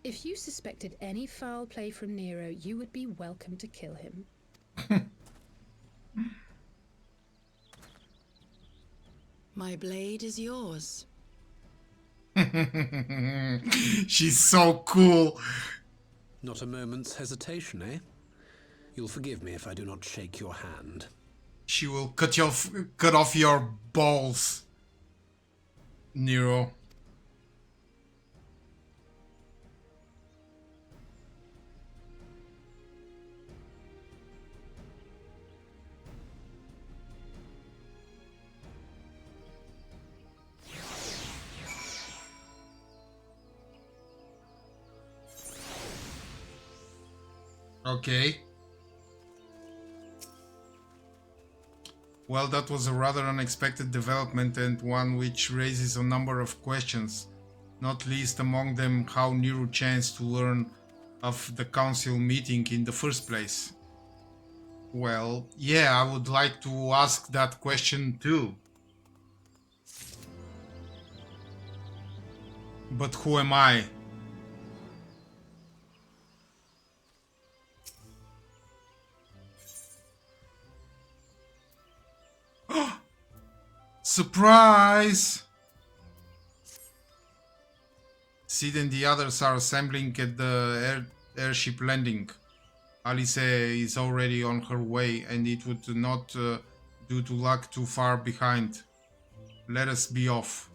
If you suspected any foul play from Nero, you would be welcome to kill him. My blade is yours. She's so cool. Not a moment's hesitation, eh? You'll forgive me if I do not shake your hand. She will cut off your balls, Nero. Okay. Well, that was a rather unexpected development and one which raises a number of questions, not least among them how Nero chanced to learn of the council meeting in the first place. Well, yeah, I would like to ask that question too. But who am I? Surprise! Sid and the others are assembling at the airship landing. Alice is already on her way and it would not do to lag too far behind. Let us be off.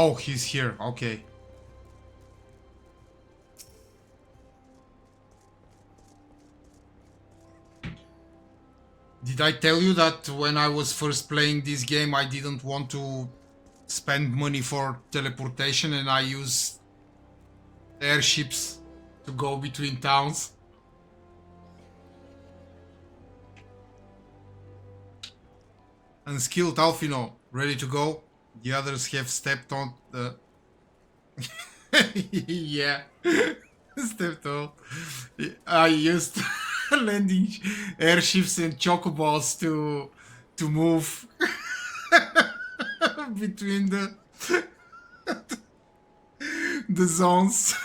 Oh, he's here. Okay. Did I tell you that when I was first playing this game, I didn't want to spend money for teleportation and I used airships to go between towns? Unskilled Alfino, ready to go? The others have stepped on the... yeah, stepped on. I used landing airships and chocobos to move between the zones.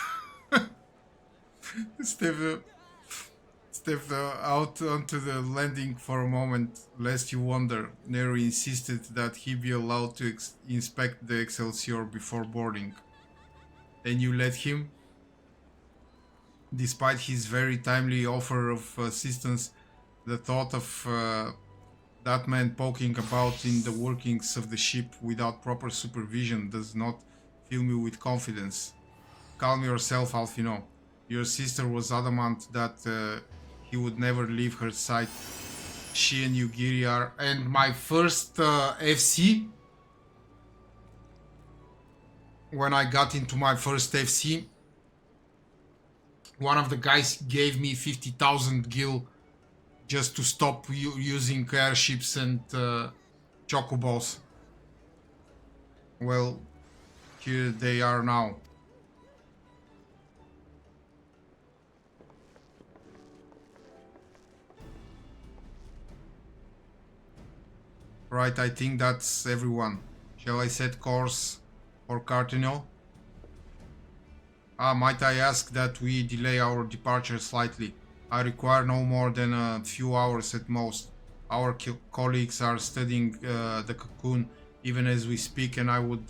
Step out onto the landing for a moment, lest you wonder. Nero insisted that he be allowed to inspect the Excelsior before boarding. And you let him? Despite his very timely offer of assistance, the thought of that man poking about in the workings of the ship without proper supervision does not fill me with confidence. Calm yourself, Alfino. Your sister was adamant that he would never leave her side. She and Yugiri are... And my first FC, when I got into my first FC, one of the guys gave me 50,000 gil just to stop using airships and chocobos. Well, here they are now. Right, I think that's everyone. Shall I set course for Cartino? Might I ask that we delay our departure slightly? I require no more than a few hours at most. Our colleagues are studying the cocoon even as we speak, and I would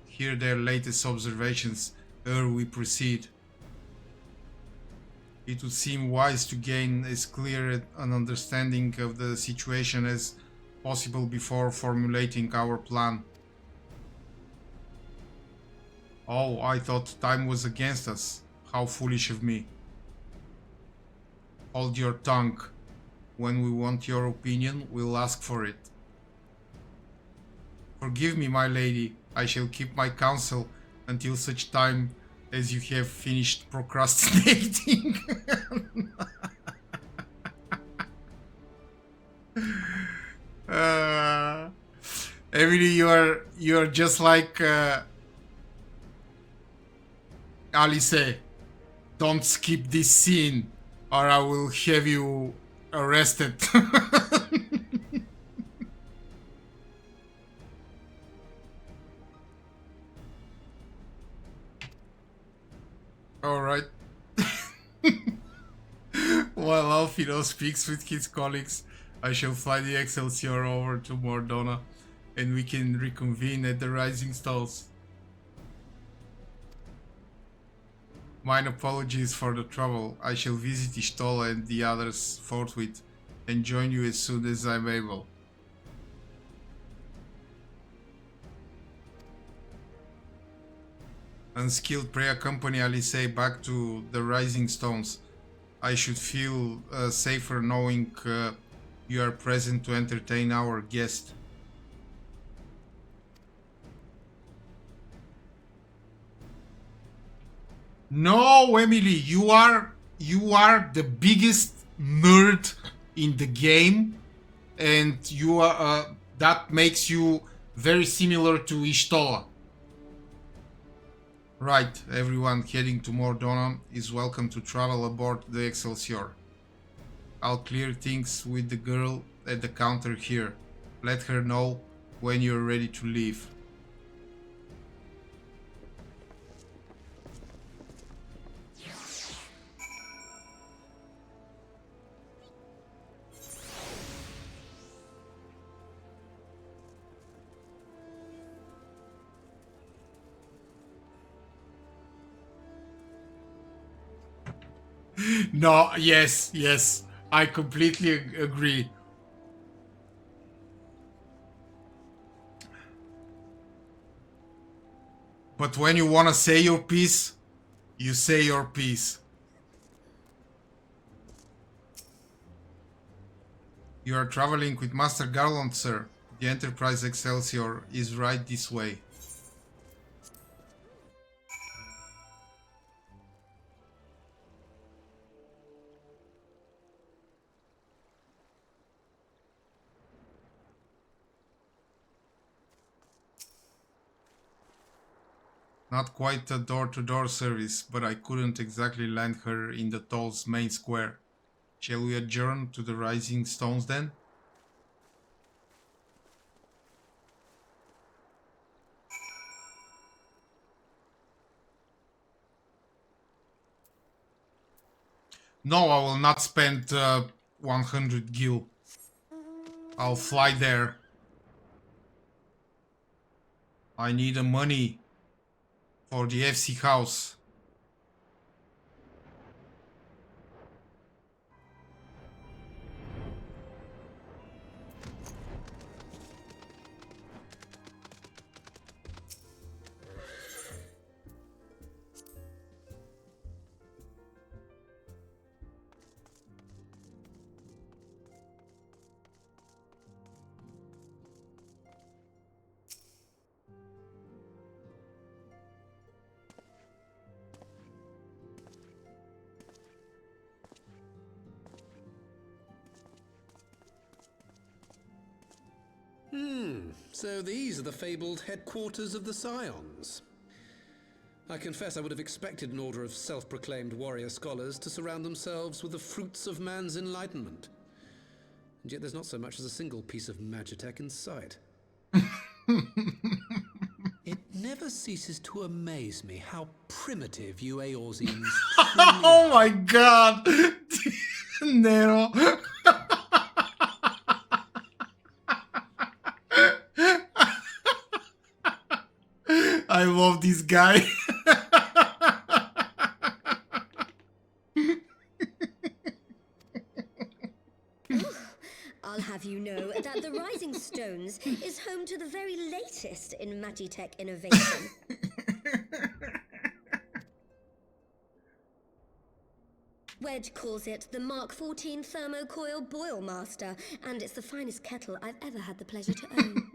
hear their latest observations ere we proceed. It would seem wise to gain as clear an understanding of the situation as possible before formulating our plan. Oh, I thought time was against us. How foolish of me. Hold your tongue. When we want your opinion, we'll ask for it. Forgive me, my lady. I shall keep my counsel until such time as you have finished procrastinating. Emily, you are just like Alice. Don't skip this scene, or I will have you arrested. All right. While Alfino speaks with his colleagues, I shall fly the Excelsior over to Mordona, and we can reconvene at the Rising Stalls. Mine apologies for the trouble. I shall visit Ishtola and the others forthwith, and join you as soon as I'm able. Unskilled, pray accompany Alice back to the Rising Stones. I should feel safer knowing you are present to entertain our guest. No, Emily, you are the biggest nerd in the game, and you are that makes you very similar to Ishtola. Right, everyone heading to Mordona is welcome to travel aboard the Excelsior. I'll clear things with the girl at the counter here. Let her know when you're ready to leave. No, yes, I completely agree. But when you want to say your piece, you say your piece. You are traveling with Master Garland, sir. The Enterprise Excelsior is right this way. Not quite a door-to-door service, but I couldn't exactly land her in the Toll's main square. Shall we adjourn to the Rising Stones then? No, I will not spend 100 gil. I'll fly there. I need the money for the FC house. So these are the fabled headquarters of the Scions. I confess I would have expected an order of self-proclaimed warrior scholars to surround themselves with the fruits of man's enlightenment. and yet there's not so much as a single piece of magitech in sight. It never ceases to amaze me how primitive you Eorzeans Oh my god! Nero. I love this guy. I'll have you know that the Rising Stones is home to the very latest in Magitech innovation. Wedge calls it the Mark 14 Thermocoil Boil Master, and it's the finest kettle I've ever had the pleasure to own.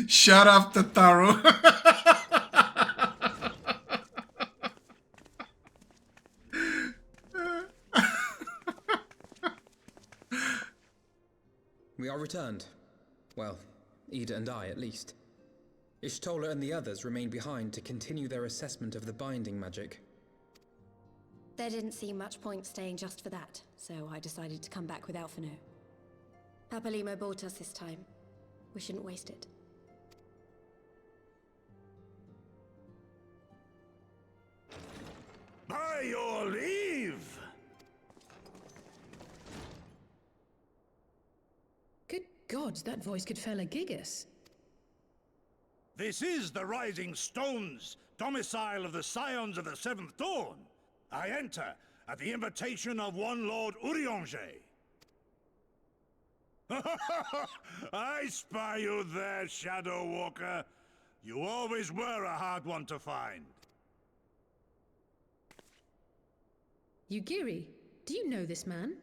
Shut up, Tataru. We are returned. Well, Ida and I, at least. Ishtola and the others remain behind to continue their assessment of the binding magic. There didn't seem much point staying just for that, so I decided to come back with Alphino. Papalimo bought us this time. We shouldn't waste it. By your leave! Good gods, that voice could fell a gigas. This is the Rising Stones, domicile of the Scions of the Seventh Dawn. I enter at the invitation of one Lord Urianger. I spy you there, Shadow Walker. You always were a hard one to find. Yugiri, do you know this man?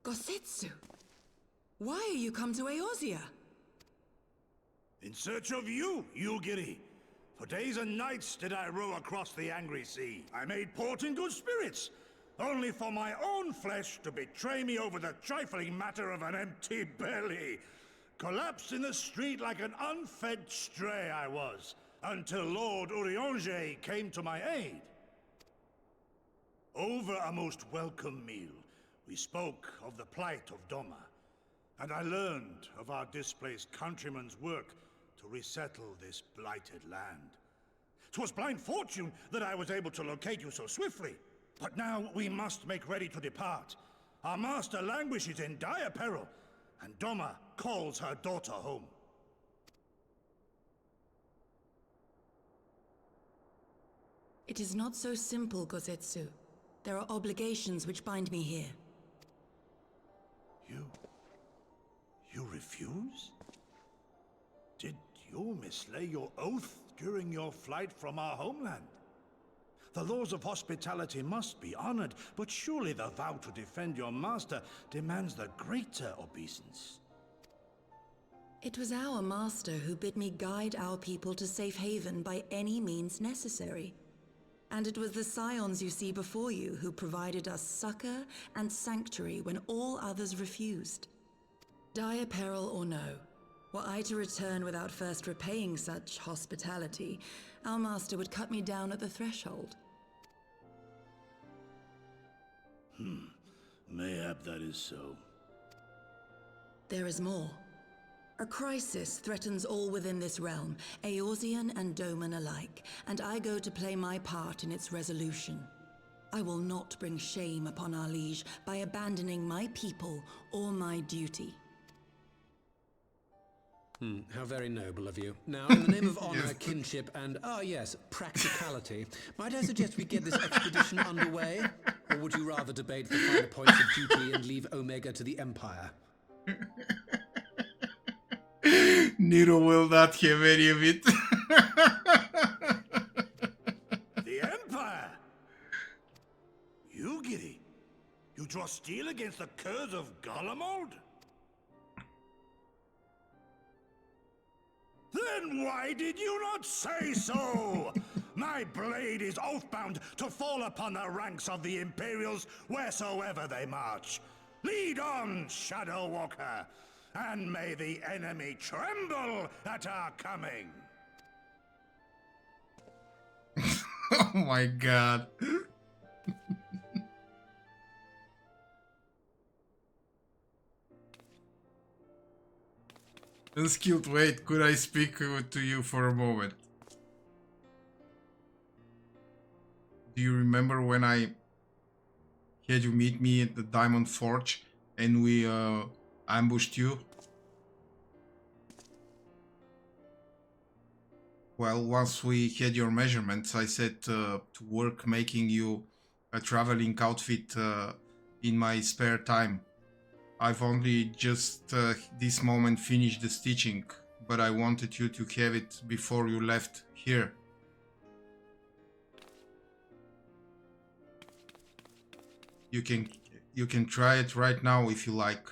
Gosetsu, why are you come to Eorzea? In search of you, Yugiri. For days and nights did I row across the angry sea. I made port in good spirits, only for my own flesh to betray me over the trifling matter of an empty belly. Collapsed in the street like an unfed stray I was, until Lord Urianger came to my aid. Over a most welcome meal, we spoke of the plight of Doma, and I learned of our displaced countrymen's work to resettle this blighted land. 'Twas blind fortune that I was able to locate you so swiftly, but now we must make ready to depart. Our master languishes in dire peril, and Doma calls her daughter home. It is not so simple, Gosetsu. There are obligations which bind me here. You refuse? Did you mislay your oath during your flight from our homeland? The laws of hospitality must be honored, but surely the vow to defend your master demands the greater obeisance. It was our master who bid me guide our people to safe haven by any means necessary. And it was the Scions you see before you who provided us succor and sanctuary when all others refused. Dire peril or no, were I to return without first repaying such hospitality, our master would cut me down at the threshold. Mayhap that is so. There is more. A crisis threatens all within this realm, Eorzean and Doman alike, and I go to play my part in its resolution. I will not bring shame upon our liege by abandoning my people or my duty. How very noble of you. Now, in the name of honor, kinship, and, yes, practicality, might I suggest we get this expedition underway? Or would you rather debate the finer points of duty and leave Omega to the Empire? Nero will not have any of it. The Empire? Yugiri, you draw steel against the curse of Garlemald? Then why did you not say so? My blade is oathbound to fall upon the ranks of the Imperials wheresoever they march. Lead on, Shadow Walker, and may the enemy tremble at our coming. Oh my god. Unskilled, wait, could I speak to you for a moment? Do you remember when I had you meet me at the Diamond Forge and we ambushed you? Well, once we had your measurements, I set to work making you a traveling outfit in my spare time. I've only just this moment finished the stitching, but I wanted you to have it before you left here. You can try it right now if you like.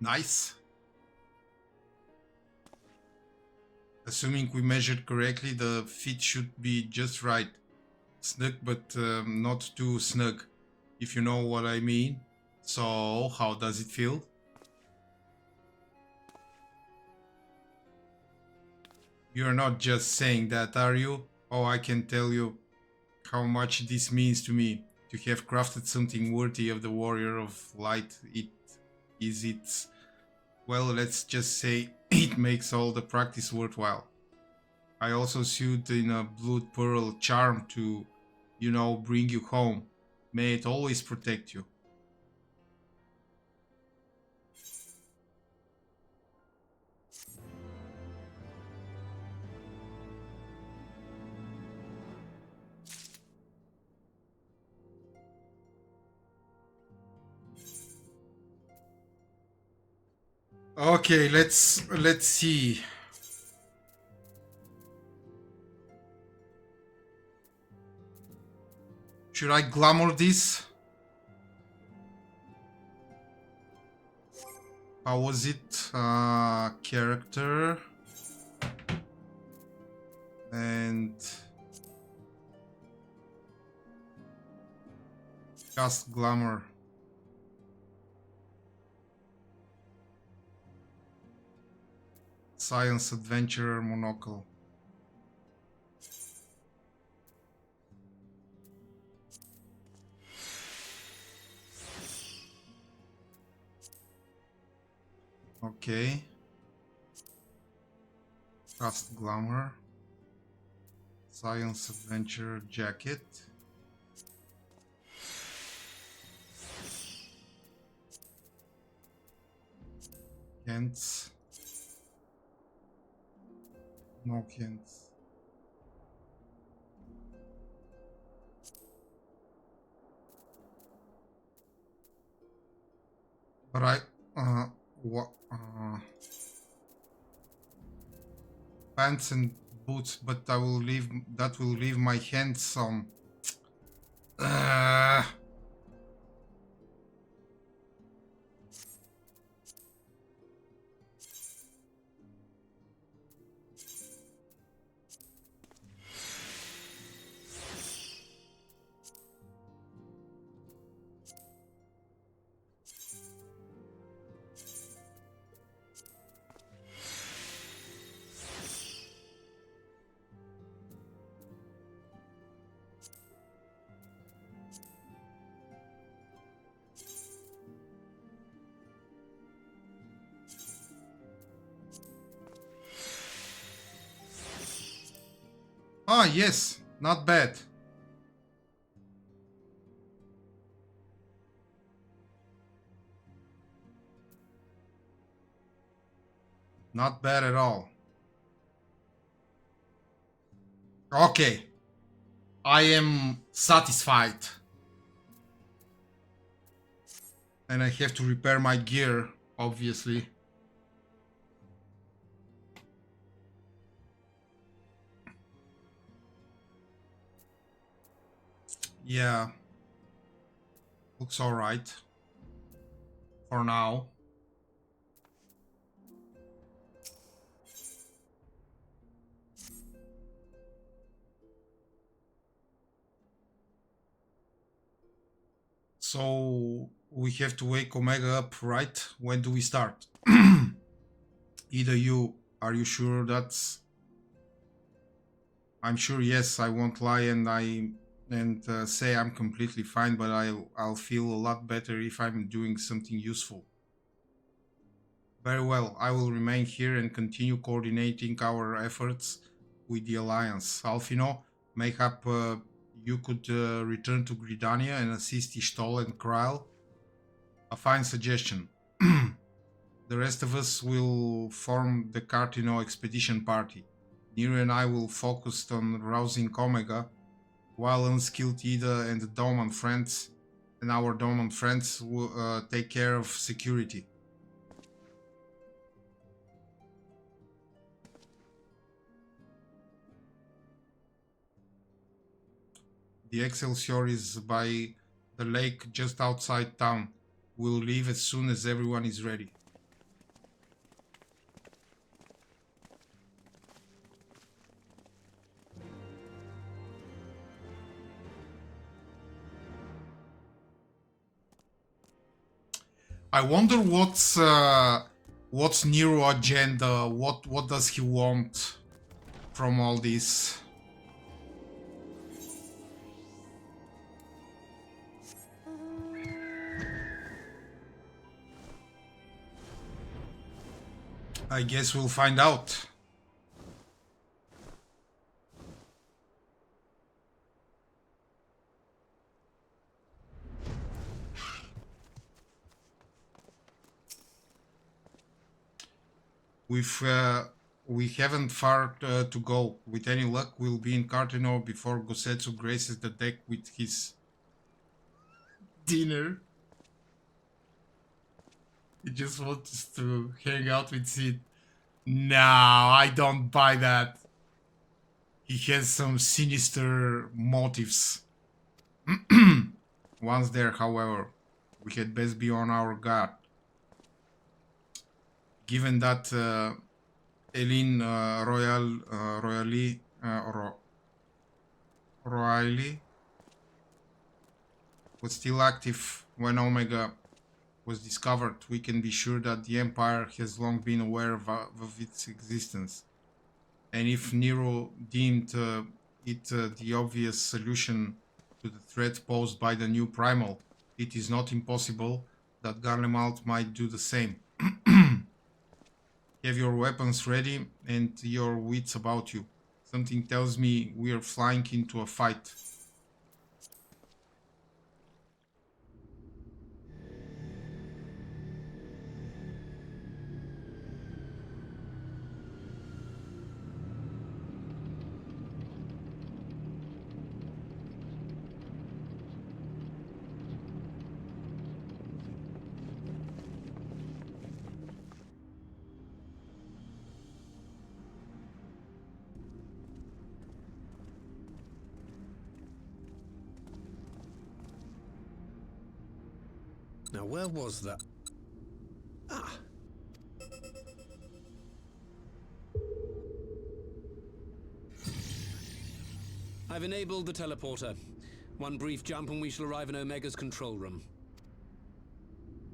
Nice. Assuming we measured correctly, the fit should be just right. Snug, but not too snug, if you know what I mean. So, how does it feel? You're not just saying that, are you? Oh, I can tell you how much this means to me. To have crafted something worthy of the warrior of light, well, let's just say it makes all the practice worthwhile. I also sewed in a blood pearl charm to, you know, bring you home. May it always protect you. Okay, let's see. Should I glamour this? How was it? Character and cast glamour. Science adventurer monocle. Okay. Cast glamour. Science adventure jacket. Kents. No Kents. But what? Pants and boots, but that will leave my hands some. Ah, yes, not bad. Not bad at all. Okay. I am satisfied. And I have to repair my gear, obviously. Yeah. Looks alright. For now. So we have to wake Omega up, right? When do we start? Either you, are you sure that's... I'm sure, yes, I won't lie and say I'm completely fine, but I'll feel a lot better if I'm doing something useful. Very well, I will remain here and continue coordinating our efforts with the Alliance. Alfino, mayhap you could return to Gridania and assist Ishtol and Krile. A fine suggestion. The rest of us will form the Cartino expedition party. Nero and I will focus on rousing Omega, while unskilled Ida and the Doman friends and our Doman friends will take care of security. The Excelsior is by the lake just outside town. We'll leave as soon as everyone is ready. I wonder what's Nero agenda. What does he want from all this? I guess we'll find out. We haven't far to go. With any luck, we'll be in Cartino before Gosetsu graces the deck with his dinner. He just wants to hang out with Sid. No, I don't buy that. He has some sinister motives. Once there, however, we had best be on our guard. Given that Eileen Royally was still active when Omega was discovered, we can be sure that the Empire has long been aware of its existence. And if Nero deemed it the obvious solution to the threat posed by the new Primal, it is not impossible that Garlemald might do the same. Have your weapons ready and your wits about you. Something tells me we are flying into a fight. Now, where was that? Ah. I've enabled the teleporter. One brief jump and we shall arrive in Omega's control room.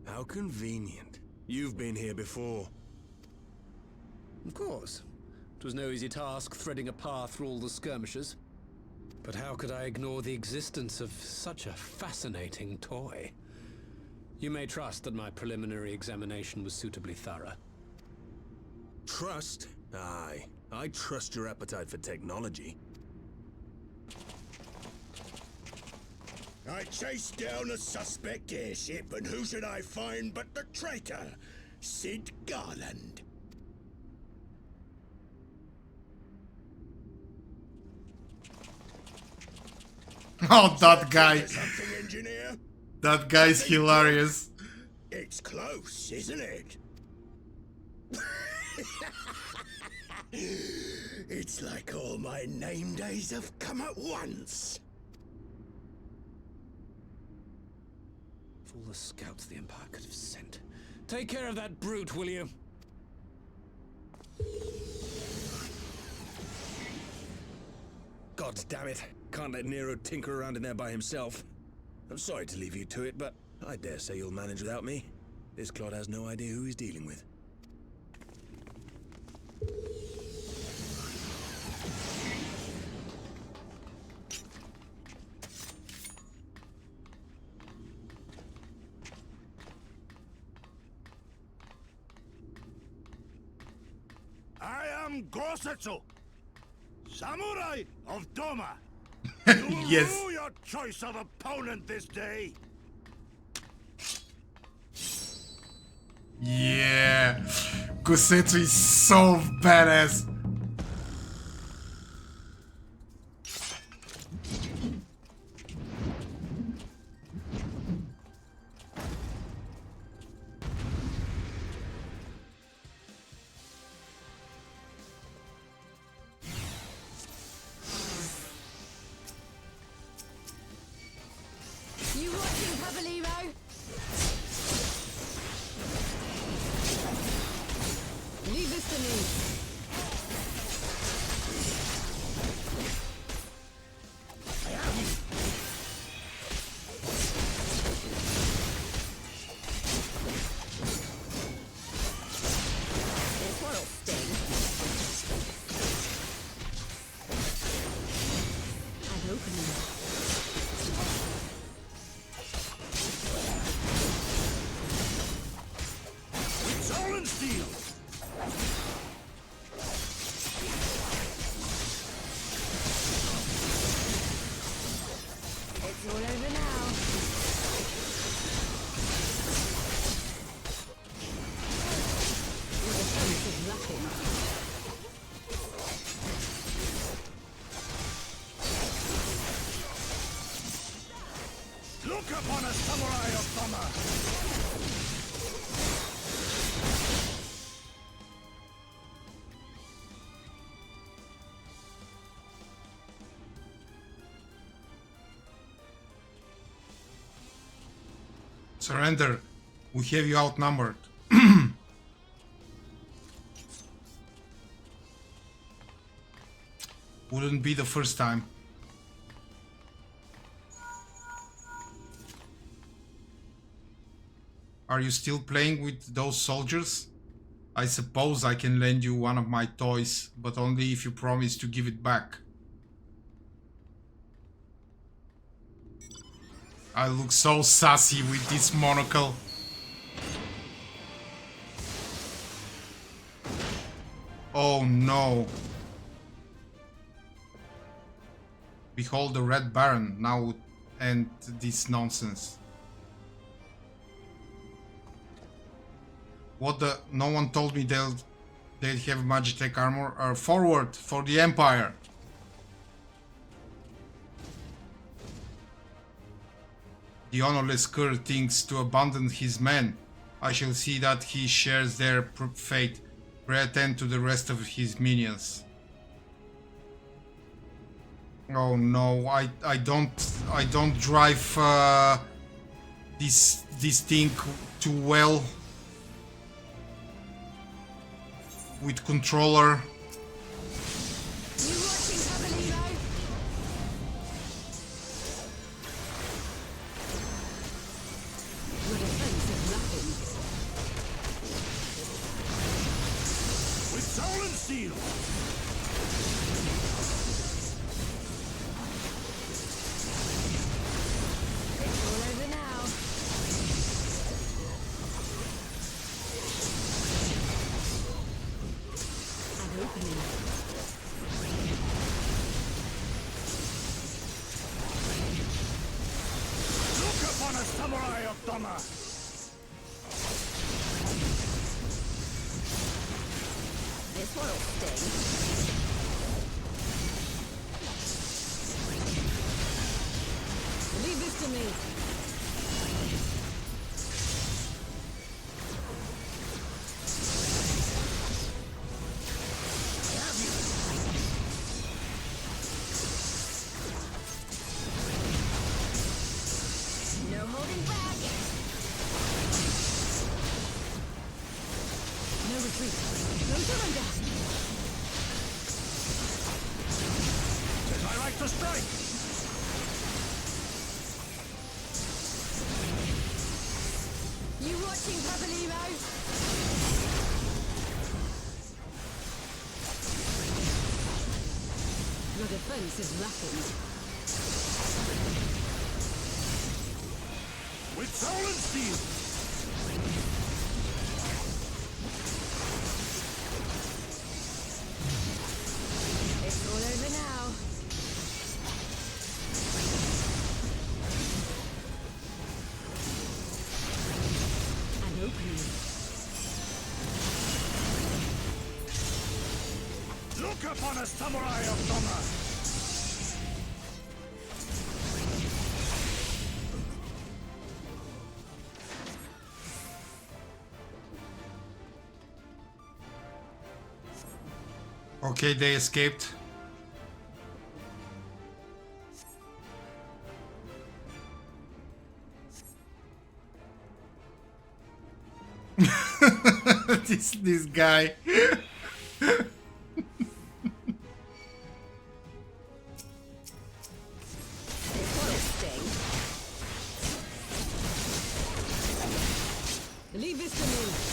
How convenient. You've been here before. Of course. It was no easy task threading a path through all the skirmishes. But how could I ignore the existence of such a fascinating toy? You may trust that my preliminary examination was suitably thorough. Trust? Aye. I trust your appetite for technology. I chased down a suspect airship, and who should I find but the traitor, Sid Garland. Oh, that guy. Something, engineer? That guy's hilarious. It's close, isn't it? It's like all my name days have come at once. Of all the scouts the Empire could have sent. Take care of that brute, will you? God damn it. Can't let Nero tinker around in there by himself. I'm sorry to leave you to it, but I dare say you'll manage without me. This clod has no idea who he's dealing with. I am Gosetsu, Samurai of Doma. Yes. Rue your choice of opponent this day. Yeah, Gosetsu is so badass. You watching, Cavallero? Leave this to me. This one'll sting. And open them. Soul Steel. It's all over now. Your defense is lacking. Look upon a samurai of Doma. Surrender. We have you outnumbered. Wouldn't be the first time. Are you still playing with those soldiers? I suppose I can lend you one of my toys, but only if you promise to give it back. I look so sassy with this monocle. Oh no. Behold the Red Baron, now end this nonsense. What the? No one told me they'd have Magitech armor. Forward for the Empire. The honorless cur thinks to abandon his men. I shall see that he shares their fate. Pray attend to the rest of his minions. Oh no, I don't drive this thing too well with controller. You watching, Cavallero? Your defense is lacking. With Soul and Steel. It's all over now. And opening. Look upon a samurai of Doma. This one'll sting. Leave this to me. No holding back. No retreat. No surrender. Tis my right to strike. defense is lacking. With soul and steel! It's all over now. An opening. Look upon us, samurai of Doma! Okay, they escaped. this guy. Leave this to me.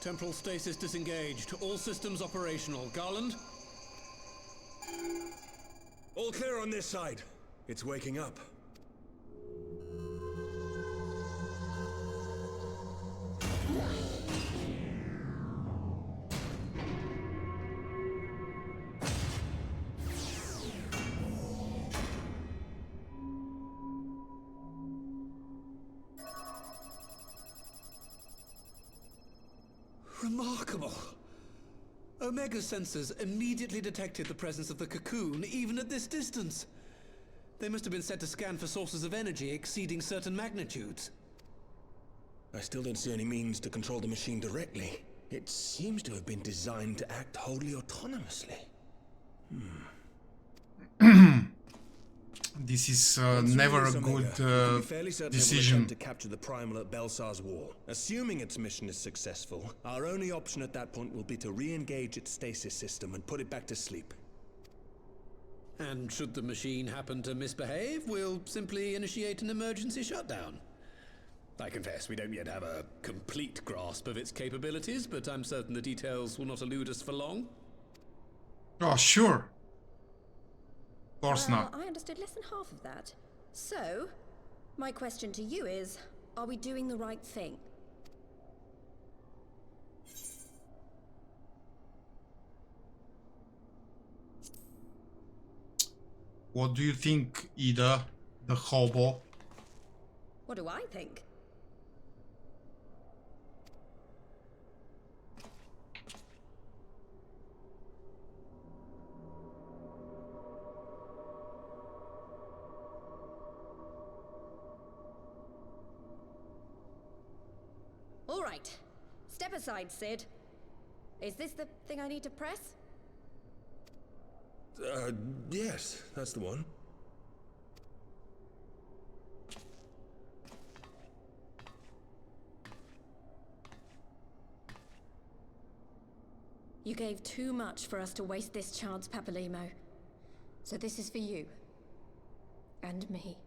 Temporal stasis disengaged. All systems operational. Garland? All clear on this side. It's waking up. Remarkable. Omega sensors immediately detected the presence of the cocoon, even at this distance. They must have been set to scan for sources of energy exceeding certain magnitudes. I still don't see any means to control the machine directly. It seems to have been designed to act wholly autonomously. This is never a good decision. To capture the primal at Belsar's wall. Assuming its mission is successful, our only option at that point will be to re-engage its stasis system and put it back to sleep. And should the machine happen to misbehave, we'll simply initiate an emergency shutdown. I confess we don't yet have a complete grasp of its capabilities, but I'm certain the details will not elude us for long. Oh, sure. Of course Well, not. I understood less than half of that. So, my question to you is, are we doing the right thing? What do you think, Ida, the hobo? What do I think? All right. Step aside, Sid. Is this the thing I need to press? Yes, that's the one. You gave too much for us to waste this chance, Papalimo. So this is for you. And me.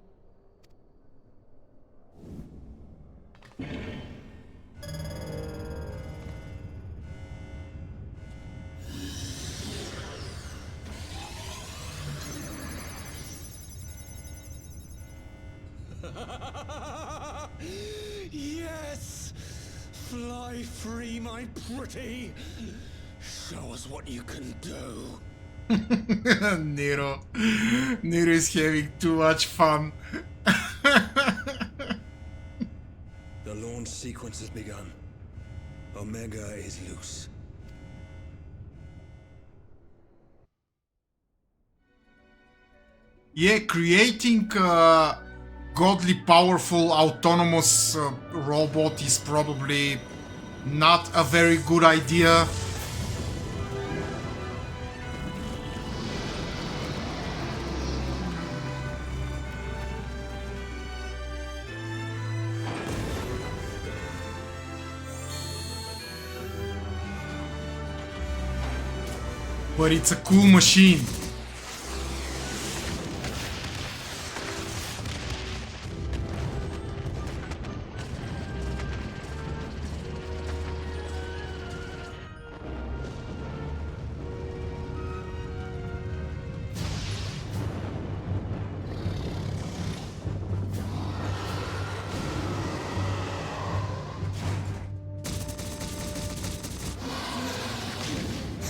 Yes! Fly free, my pretty! Show us what you can do. Nero. Nero is having too much fun. The launch sequence has begun. Omega is loose. Yeah, creating a godly powerful autonomous robot is probably not a very good idea. But it's a cool machine.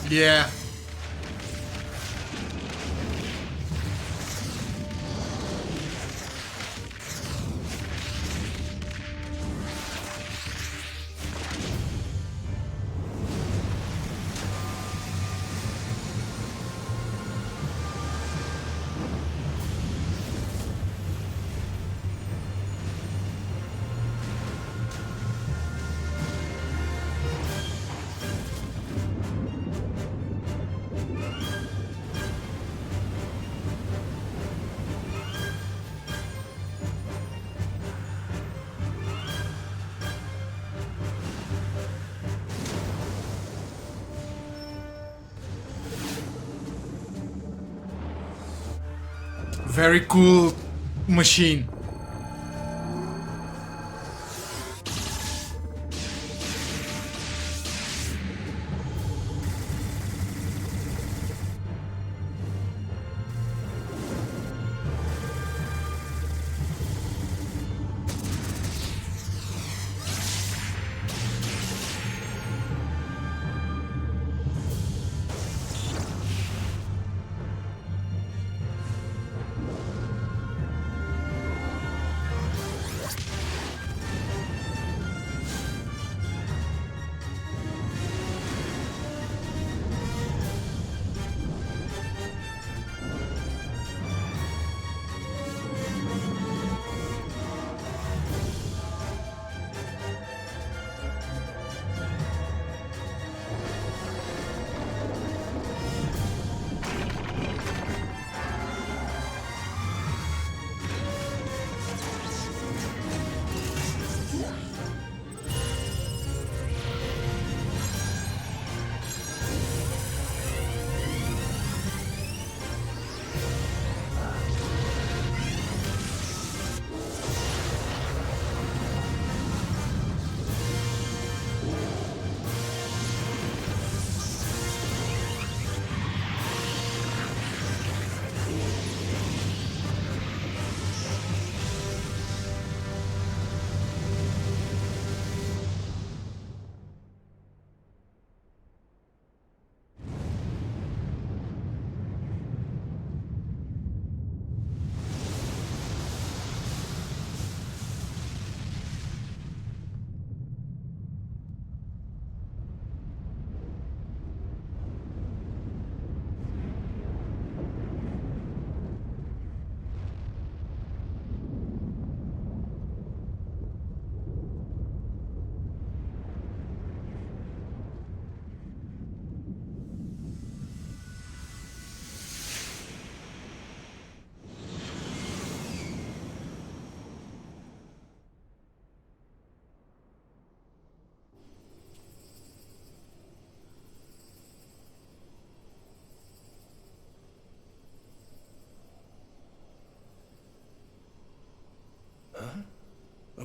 Yeah. Very cool machine.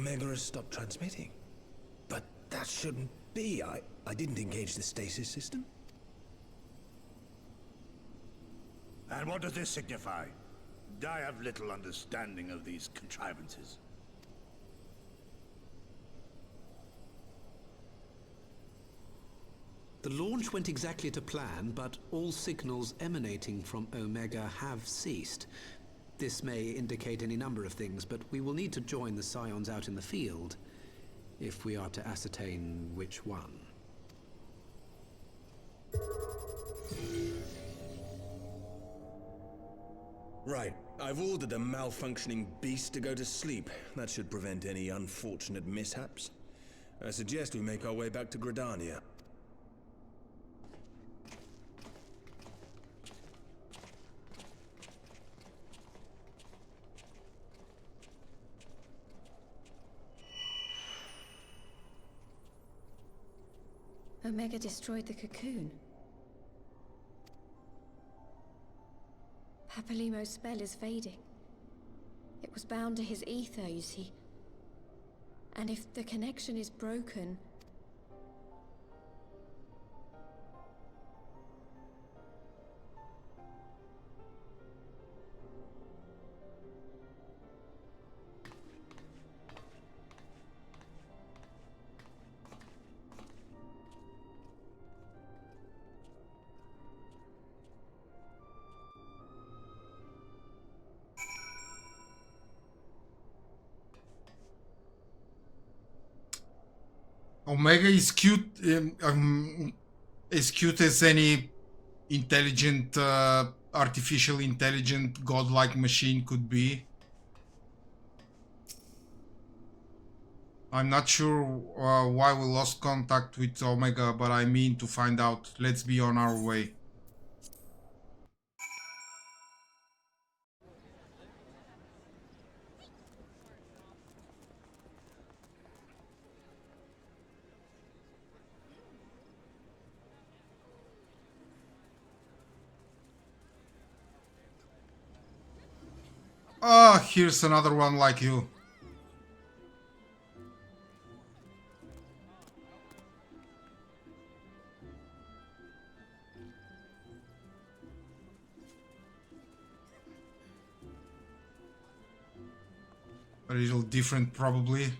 Omega has stopped transmitting. But that shouldn't be. I didn't engage the stasis system. And what does this signify? I have little understanding of these contrivances. The launch went exactly to plan, but all signals emanating from Omega have ceased. This may indicate any number of things, but we will need to join the Scions out in the field if we are to ascertain which one. Right. I've ordered a malfunctioning beast to go to sleep. That should prevent any unfortunate mishaps. I suggest we make our way back to Gridania. Omega destroyed the cocoon. Papalimo's spell is fading. It was bound to his ether, you see. And if the connection is broken... Omega is cute, as cute as any intelligent, artificial intelligent, godlike machine could be. I'm not sure why we lost contact with Omega, but I mean to find out. Let's be on our way. Ah, here's another one like you. A little different, probably.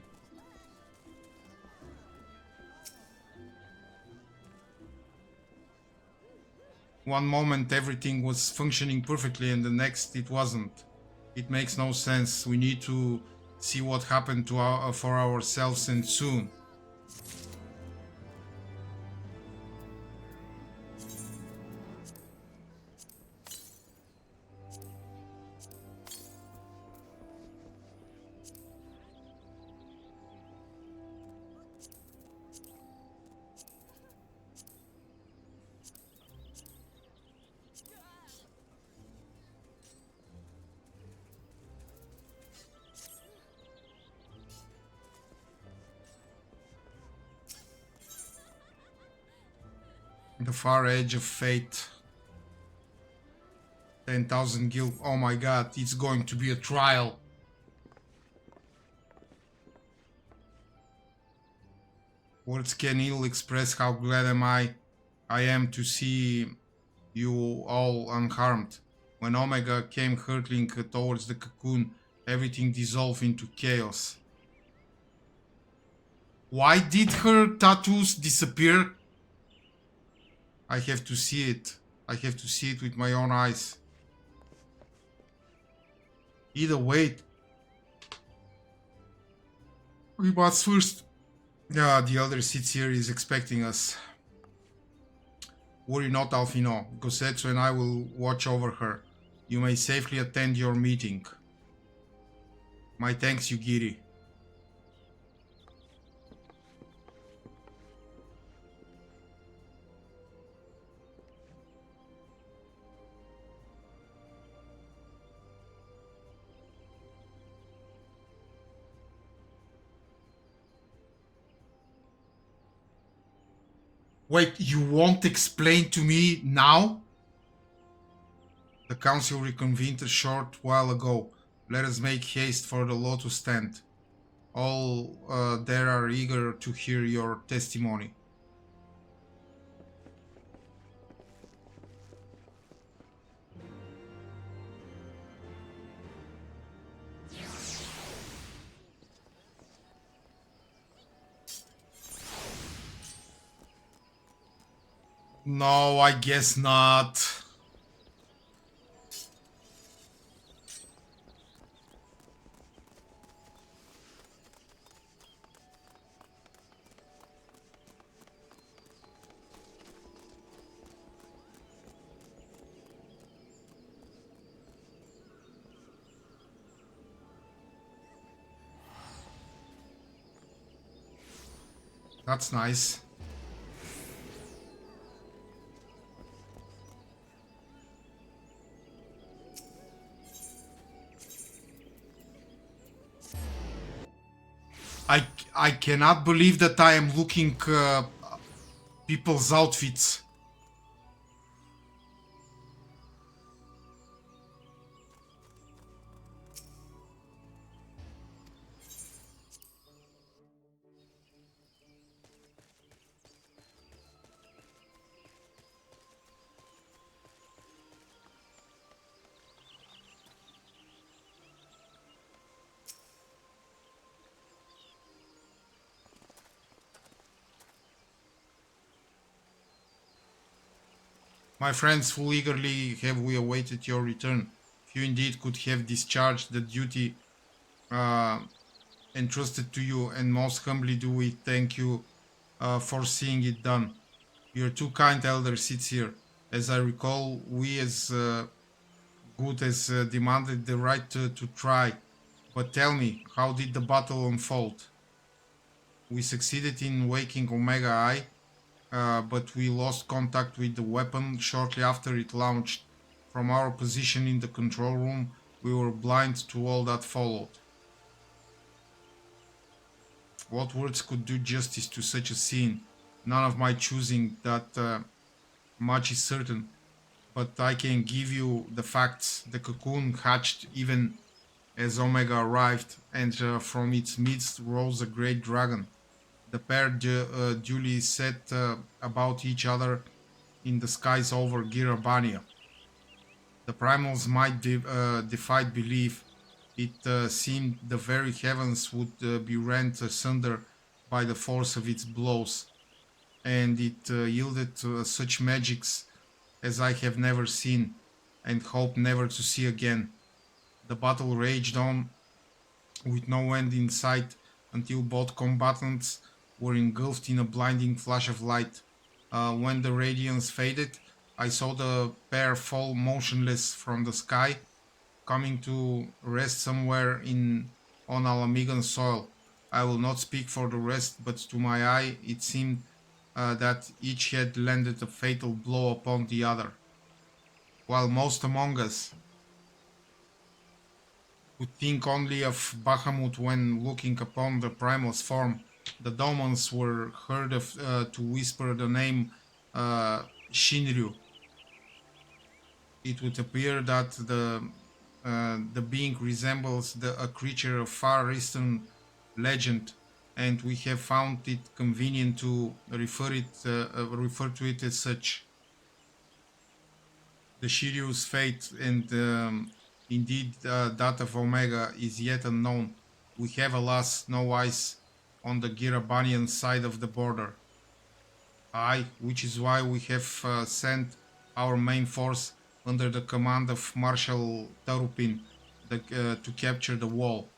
One moment everything was functioning perfectly and the next it wasn't. It makes no sense. We need to see what happened to for ourselves, and soon. The far edge of fate. 10,000 gil. Oh my god, it's going to be a trial. Words can ill express how glad I am to see you all unharmed. When Omega came hurtling towards the cocoon, everything dissolved into chaos. Why did her tattoos disappear? I have to see it. I have to see it with my own eyes. Either way. We must first... Yeah, the elder sits here, is expecting us. Worry not, Alfino. Gosetsu and I will watch over her. You may safely attend your meeting. My thanks, Yugiri. Wait, you won't explain to me now? The council reconvened a short while ago. Let us make haste for the law to stand. All there are eager to hear your testimony. No, I guess not. That's nice. I cannot believe that I am looking people's outfits. My friends, full eagerly have we awaited your return. If you indeed could have discharged the duty entrusted to you, and most humbly do we thank you for seeing it done. Your two kind elder sits here. As I recall, we as good as demanded the right to try. But tell me, how did the battle unfold? We succeeded in waking Omega Eye, but we lost contact with the weapon shortly after it launched. From our position in the control room, we were blind to all that followed. What words could do justice to such a scene? None of my choosing, that much is certain. But I can give you the facts. The cocoon hatched even as Omega arrived, and from its midst rose a great dragon. The pair duly set about each other in the skies over Girabania. The primal's might defied belief. It seemed the very heavens would be rent asunder by the force of its blows, and it yielded such magics as I have never seen, and hope never to see again. The battle raged on, with no end in sight, until both combatants were engulfed in a blinding flash of light. When the radiance faded, I saw the pair fall motionless from the sky, coming to rest somewhere on Alamigan soil. I will not speak for the rest, but to my eye it seemed that each had landed a fatal blow upon the other. While most among us would think only of Bahamut when looking upon the primal's form, the demons were heard of to whisper the name Shinryu. It would appear that the being resembles a creature of Far Eastern legend, and we have found it convenient to refer to it as such. The Shiryu's fate, and indeed that of Omega, is yet unknown. We have, alas, no eyes on the Girabanian side of the border. Aye, which is why we have sent our main force under the command of Marshal Tarupin to capture the wall.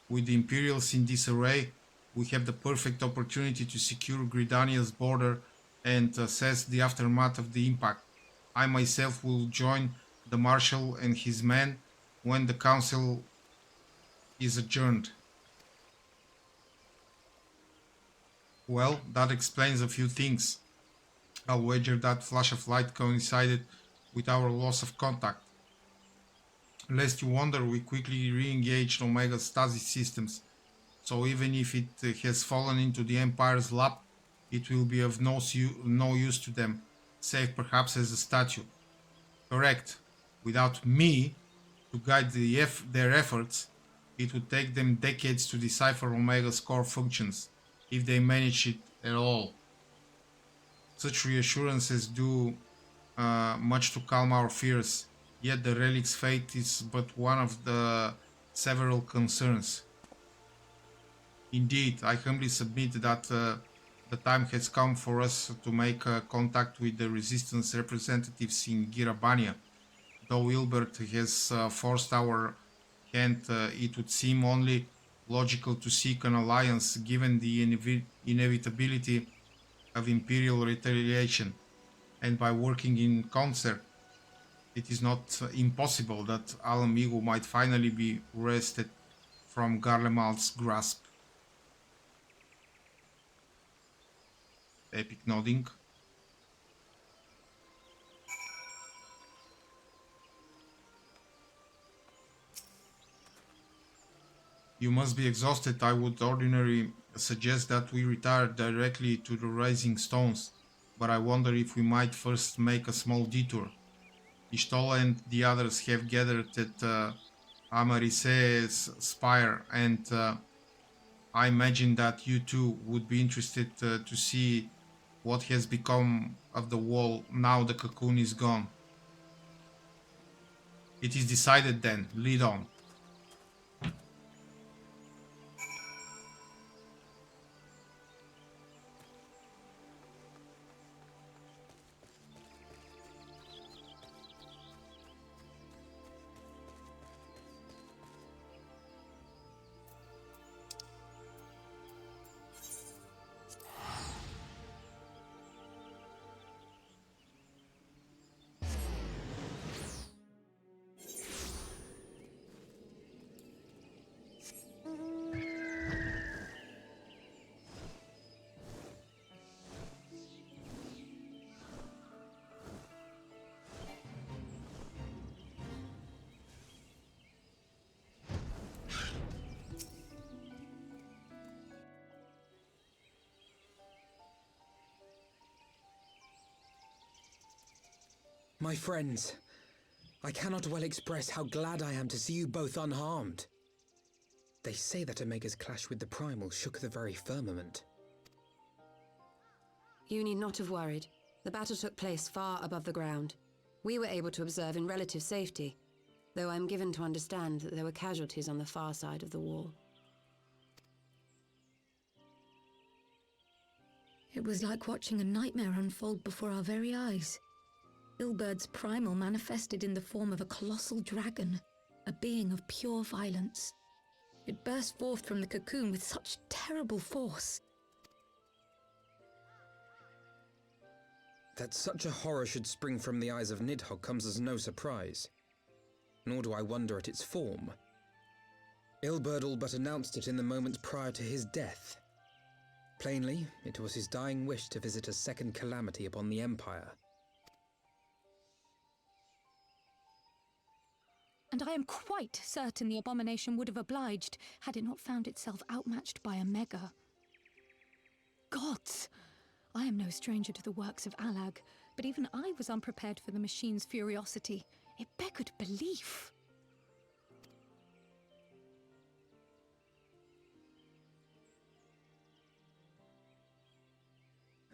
With the Imperials in disarray, we have the perfect opportunity to secure Gridania's border and assess the aftermath of the impact. I myself will join the Marshal and his men when the council is adjourned. Well, that explains a few things. I'll wager that flash of light coincided with our loss of contact. Lest you wonder, we quickly re-engaged Omega's stasis systems, so even if it has fallen into the Empire's lap, it will be of no use to them, save perhaps as a statue. Correct. Without me to guide their efforts, It would take them decades to decipher Omega's core functions, if they manage it at all. Such reassurances do much to calm our fears, yet the relic's fate is but one of the several concerns. Indeed, I humbly submit that the time has come for us to make contact with the resistance representatives in Girabania. Though Wilbert has forced our hand, it would seem only logical to seek an alliance given the inevitability of imperial retaliation, and by working in concert, it is not impossible that Alamigo might finally be wrested from Garlemald's grasp. Epic nodding. You must be exhausted. I would ordinarily suggest that we retire directly to the Rising Stones, but I wonder if we might first make a small detour. Ishtola and the others have gathered at Amarise's spire, and I imagine that you too would be interested to see what has become of the wall now the cocoon is gone. It is decided then. Lead on. My friends, I cannot well express how glad I am to see you both unharmed. They say that Omega's clash with the Primal shook the very firmament. You need not have worried. The battle took place far above the ground. We were able to observe in relative safety, though I'm given to understand that there were casualties on the far side of the wall. It was like watching a nightmare unfold before our very eyes. Ilbird's primal manifested in the form of a colossal dragon, a being of pure violence. It burst forth from the cocoon with such terrible force. That such a horror should spring from the eyes of Nidhogg comes as no surprise. Nor do I wonder at its form. Ilberd all but announced it in the moments prior to his death. Plainly, it was his dying wish to visit a second calamity upon the Empire. And I am quite certain the abomination would have obliged had it not found itself outmatched by Omega. Gods! I am no stranger to the works of Alag, but even I was unprepared for the machine's furiosity. It beggared belief.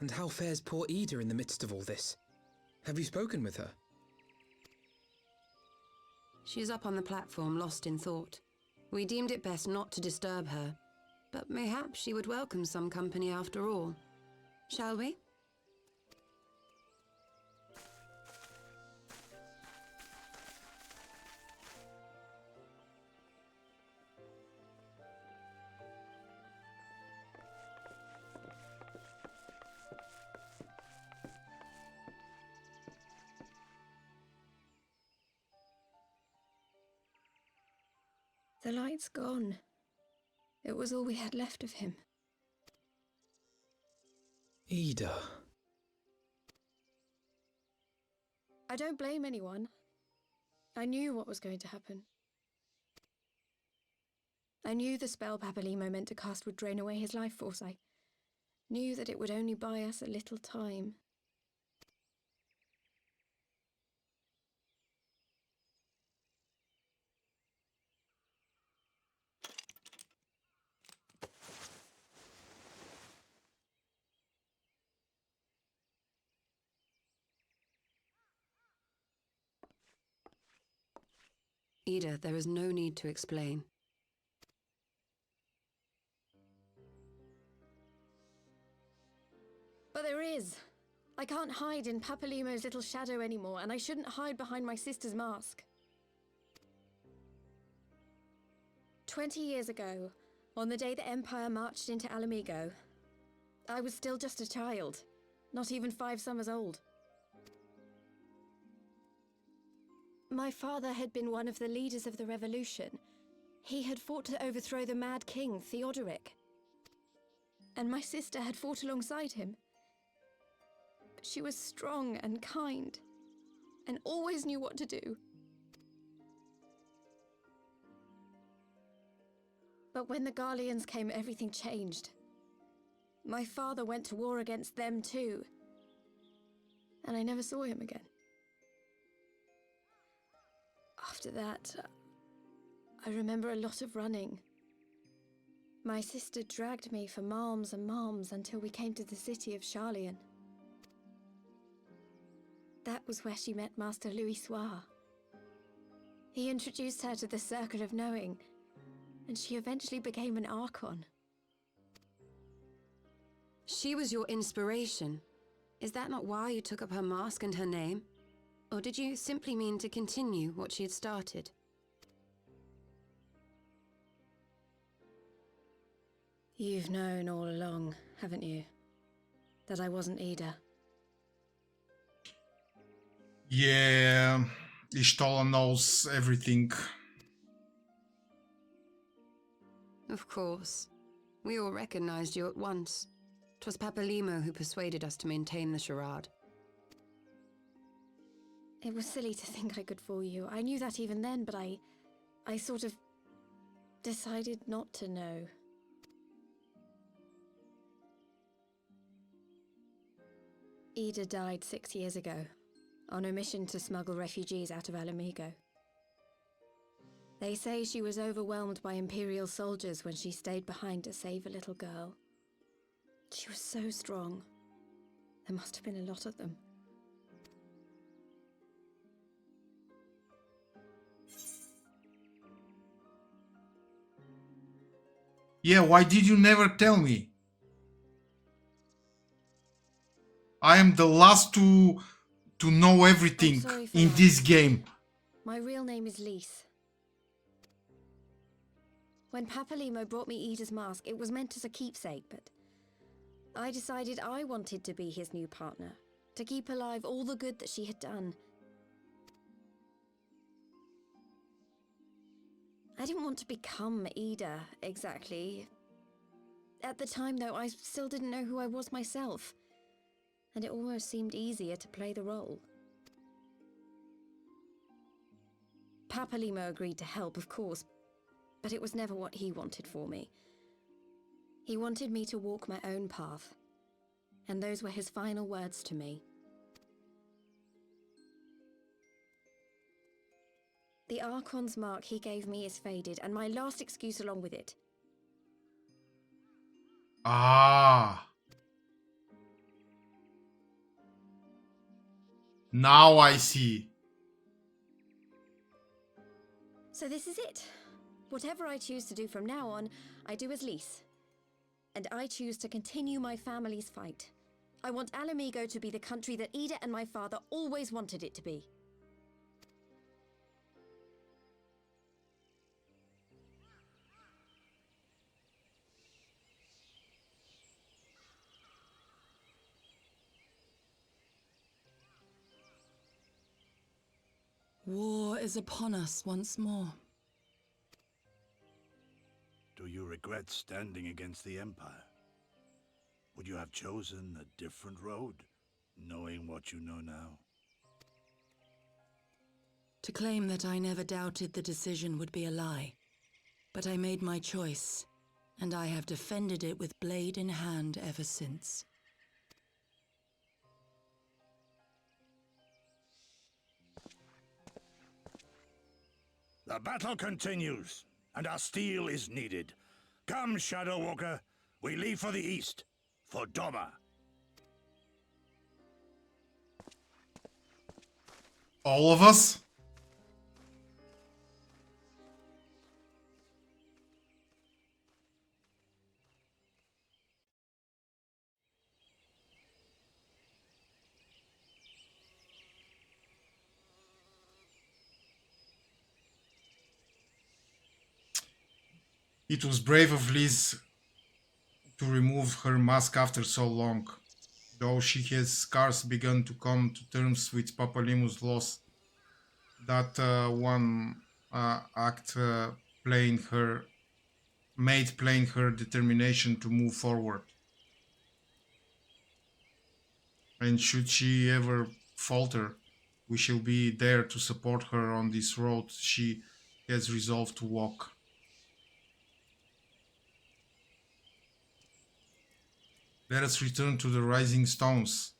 And how fares poor Ida in the midst of all this? Have you spoken with her? She is up on the platform, lost in thought. We deemed it best not to disturb her, but mayhap she would welcome some company after all. Shall we? The light's gone. It was all we had left of him. Ida. I don't blame anyone. I knew what was going to happen. I knew the spell Papalimo meant to cast would drain away his life force. I knew that it would only buy us a little time. Ida, there is no need to explain. But there is. I can't hide in Papalimo's little shadow anymore, and I shouldn't hide behind my sister's mask. 20 years ago, on the day the Empire marched into Alamigo, I was still just a child, not even 5 summers old. My father had been one of the leaders of the revolution. He had fought to overthrow the Mad King, Theodoric. And my sister had fought alongside him. But she was strong and kind, and always knew what to do. But when the Garleans came, everything changed. My father went to war against them too, and I never saw him again. After that, I remember a lot of running. My sister dragged me for malms and malms until we came to the city of Charlian. That was where she met Master Louis Soir. He introduced her to the Circle of Knowing, and she eventually became an Archon. She was your inspiration. Is that not why you took up her mask and her name? Or did you simply mean to continue what she had started? You've known all along, haven't you? That I wasn't Ida. Yeah, Ishtola knows everything. Of course. We all recognized you at once. 'Twas Papalimo who persuaded us to maintain the charade. It was silly to think I could fool you. I knew that even then, but I sort of decided not to know. Ida died 6 years ago, on a mission to smuggle refugees out of Alamigo. They say she was overwhelmed by Imperial soldiers when she stayed behind to save a little girl. She was so strong. There must have been a lot of them. Yeah, why did you never tell me? I am the last to know everything sorry for in that. this game. My real name is Lise. When Papalimo brought me Ida's mask, it was meant as a keepsake, but I decided I wanted to be his new partner, to keep alive all the good that she had done. I didn't want to become Ida, exactly. At the time, though, I still didn't know who I was myself, and it almost seemed easier to play the role. Papalimo agreed to help, of course, but it was never what he wanted for me. He wanted me to walk my own path, and those were his final words to me. The Archon's mark he gave me is faded, and my last excuse along with it. Ah. Now I see. So this is it. Whatever I choose to do from now on, I do as Lise. And I choose to continue my family's fight. I want Alamigo to be the country that Ida and my father always wanted it to be. War is upon us once more. Do you regret standing against the Empire? Would you have chosen a different road, knowing what you know now? To claim that I never doubted the decision would be a lie. But I made my choice, and I have defended it with blade in hand ever since. The battle continues, and our steel is needed. Come, Shadow Walker, we leave for the east, for Doma. All of us? It was brave of Liz to remove her mask after so long, though she has scarce begun to come to terms with Papalymus' loss. That one act made plain her determination to move forward. And should she ever falter, we shall be there to support her on this road she has resolved to walk. Let us return to the Rising Stones.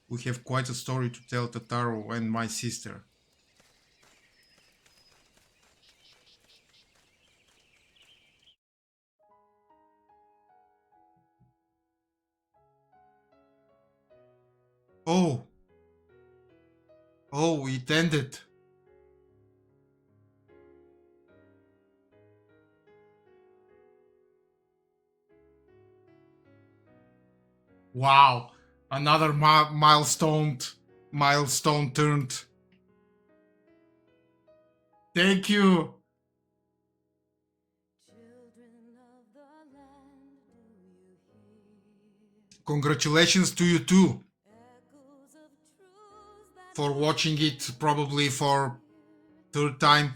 We have quite a story to tell Tataru and my sister. Oh! Oh, it ended! Wow! Another milestone turned. Thank you! Congratulations to you too for watching it probably for third time.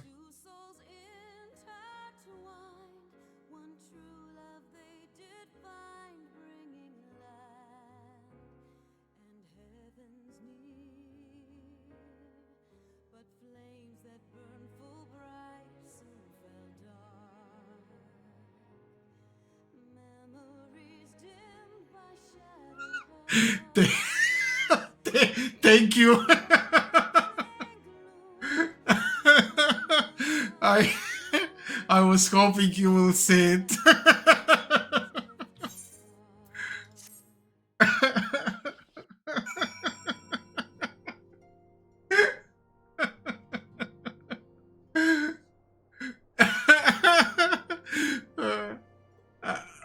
Thank you. I was hoping you will say it.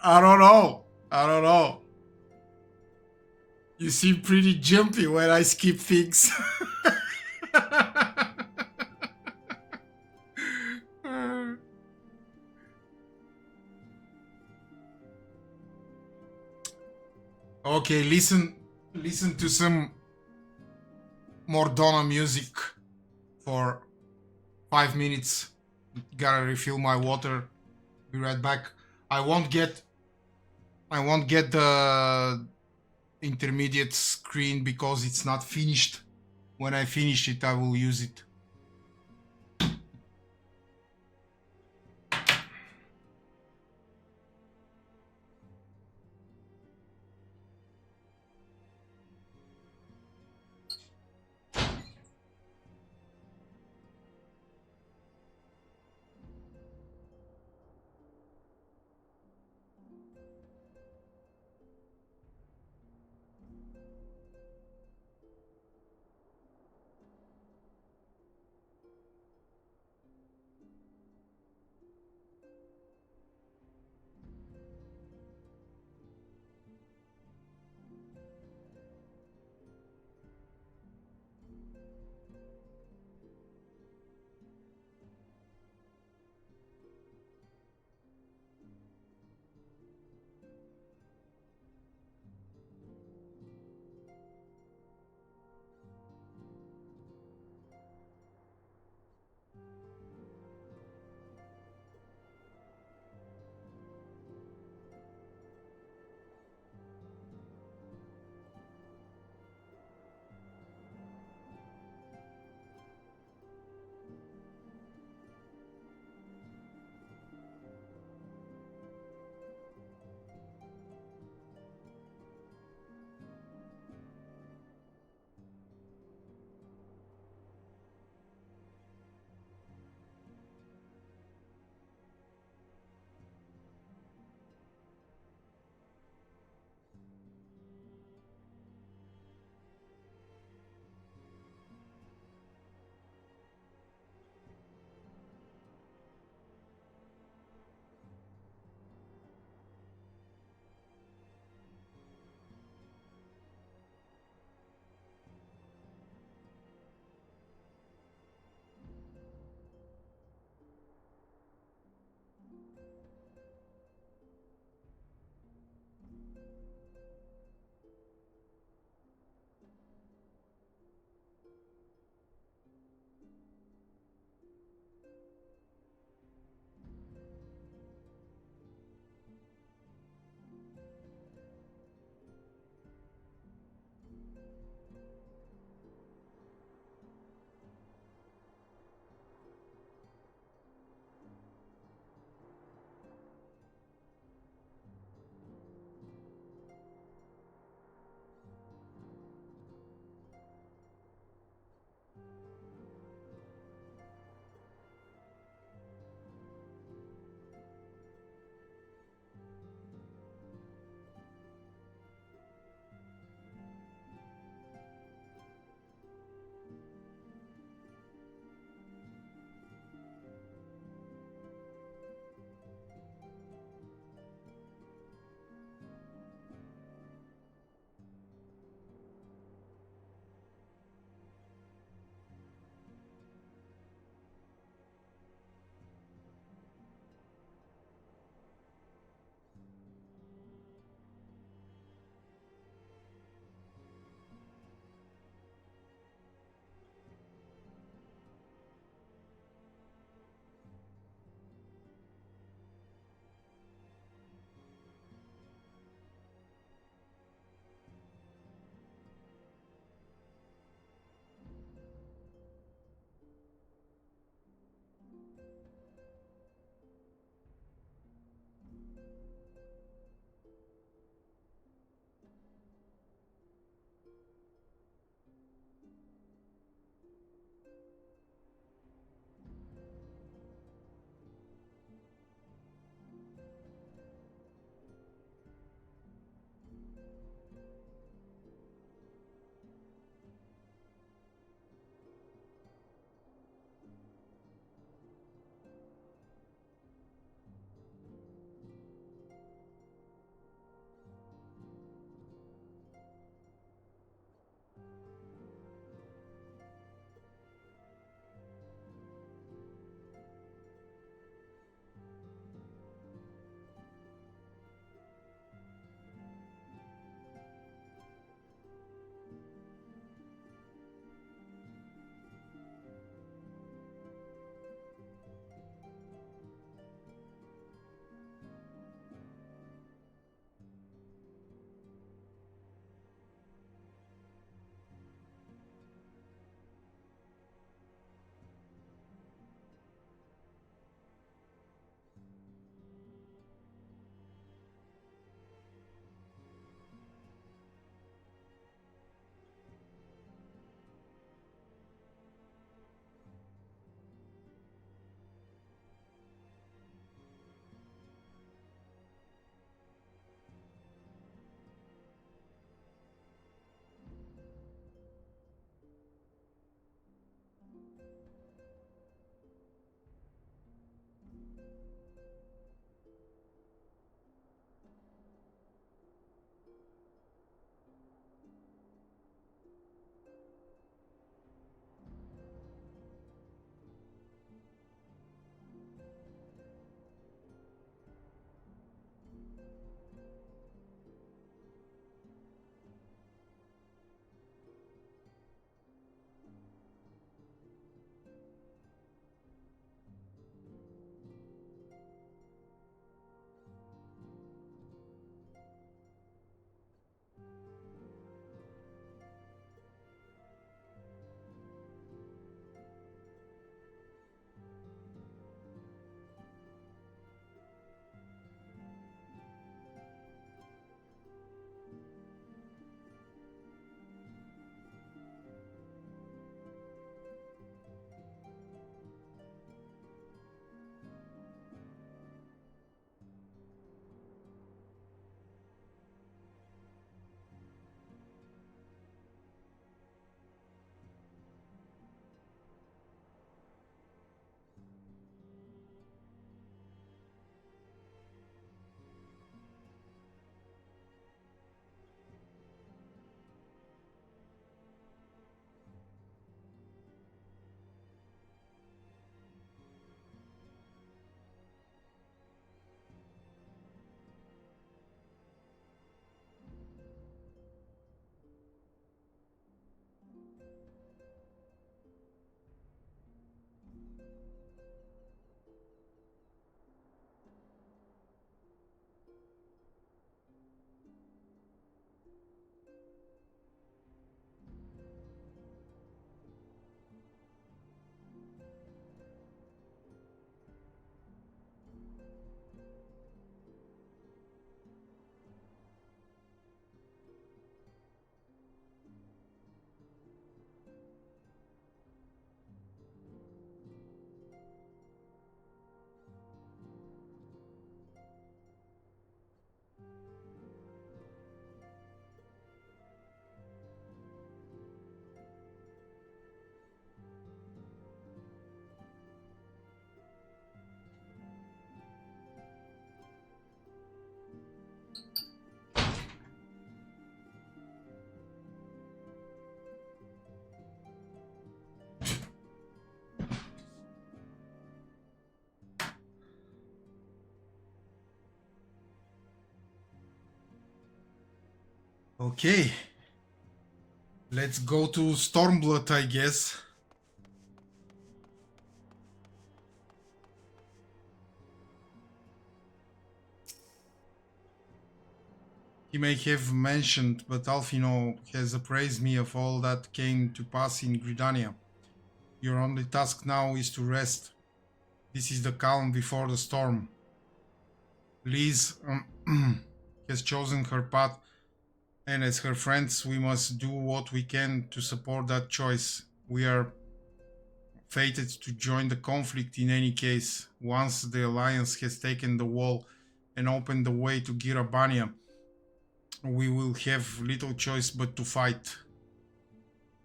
I don't know. You seem pretty jumpy when I skip things. Okay, listen to some more Donna music for 5 minutes. Gotta refill my water. Be right back. I won't get the intermediate screen because it's not finished. When I finish it, I will use it. Okay. Let's go to Stormblood, I guess. He may have mentioned, but Alfino has appraised me of all that came to pass in Gridania. Your only task now is to rest. This is the calm before the storm. Liz has chosen her path, and as her friends, we must do what we can to support that choice. We are fated to join the conflict in any case. Once the Alliance has taken the wall and opened the way to Girabania, we will have little choice but to fight.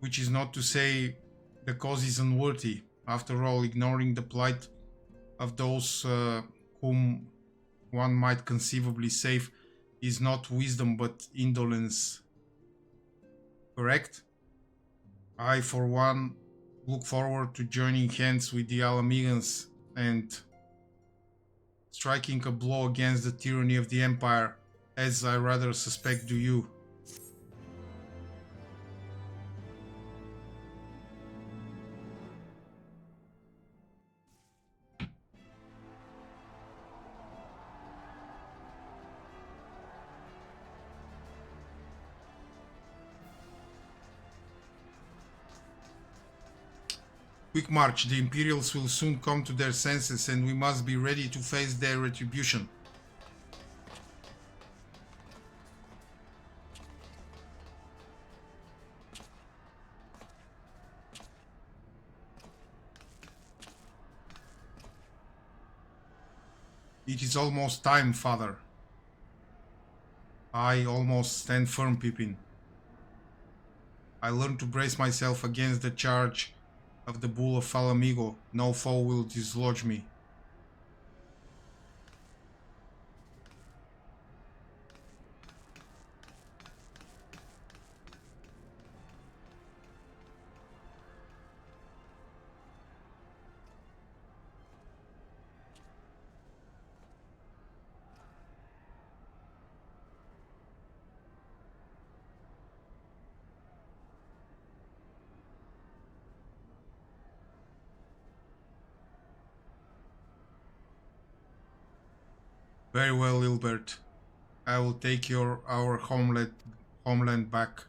Which is not to say the cause is unworthy. After all, ignoring the plight of those whom one might conceivably save is not wisdom but indolence. Correct? I, for one, look forward to joining hands with the Alamegans and striking a blow against the tyranny of the Empire, as I rather suspect do you. Quick march, the Imperials will soon come to their senses and we must be ready to face their retribution. It is almost time, father. I almost stand firm, Pippin. I learned to brace myself against the charge of the Bull of Falamigo. No foe will dislodge me. Very well, Ilbert. I will take our homeland back.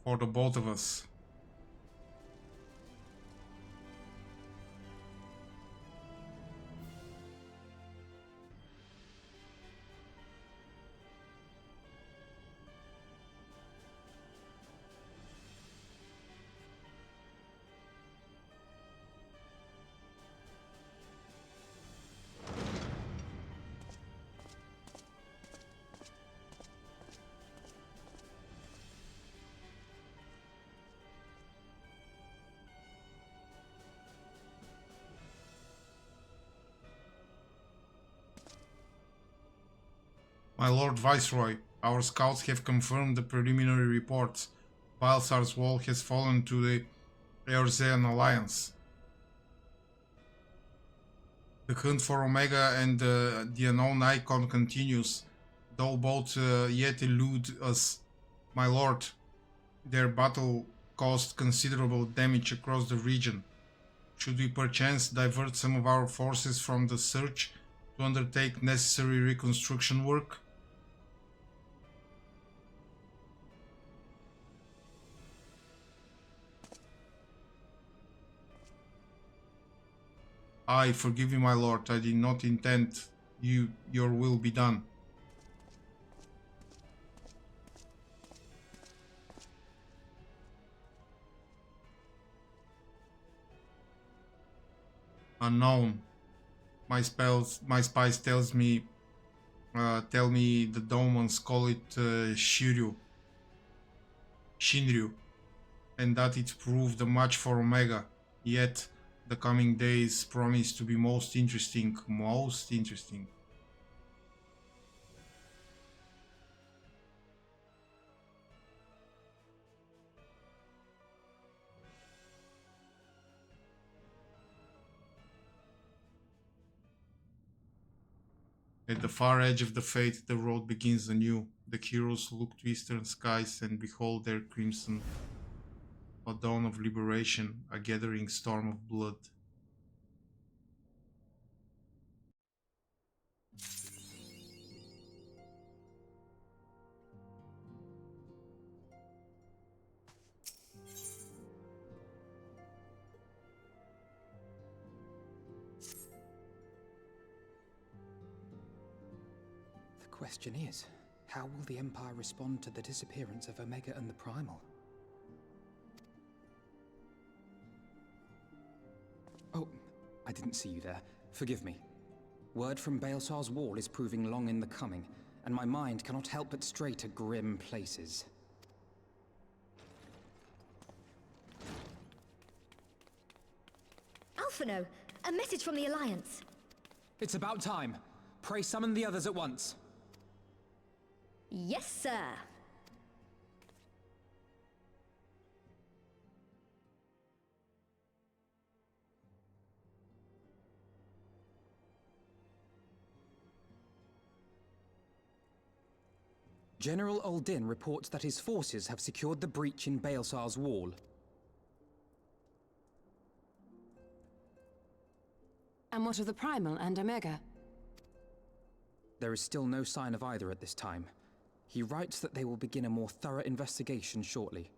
For the both of us. My Lord Viceroy, our scouts have confirmed the preliminary reports. Balsar's wall has fallen to the Eorzean Alliance. The hunt for Omega and the unknown icon continues, though both yet elude us. My lord, their battle caused considerable damage across the region. Should we perchance divert some of our forces from the search to undertake necessary reconstruction work? I forgive you, my lord. I did not intend your will be done. Unknown. My spies tell me the Domans call it Shinryu, and that it proved a match for Omega. Yet the coming days promise to be most interesting. Most interesting. At the far edge of the fate, the road begins anew. The heroes look to eastern skies and behold their crimson, a dawn of liberation, a gathering storm of blood. The question is, how will the Empire respond to the disappearance of Omega and the Primal? Oh, I didn't see you there. Forgive me. Word from Baelsar's wall is proving long in the coming, and my mind cannot help but stray to grim places. Alphino, a message from the Alliance. It's about time. Pray summon the others at once. Yes, sir. General Uldin reports that his forces have secured the breach in Baelsar's wall. And what of the Primal and Omega? There is still no sign of either at this time. He writes that they will begin a more thorough investigation shortly.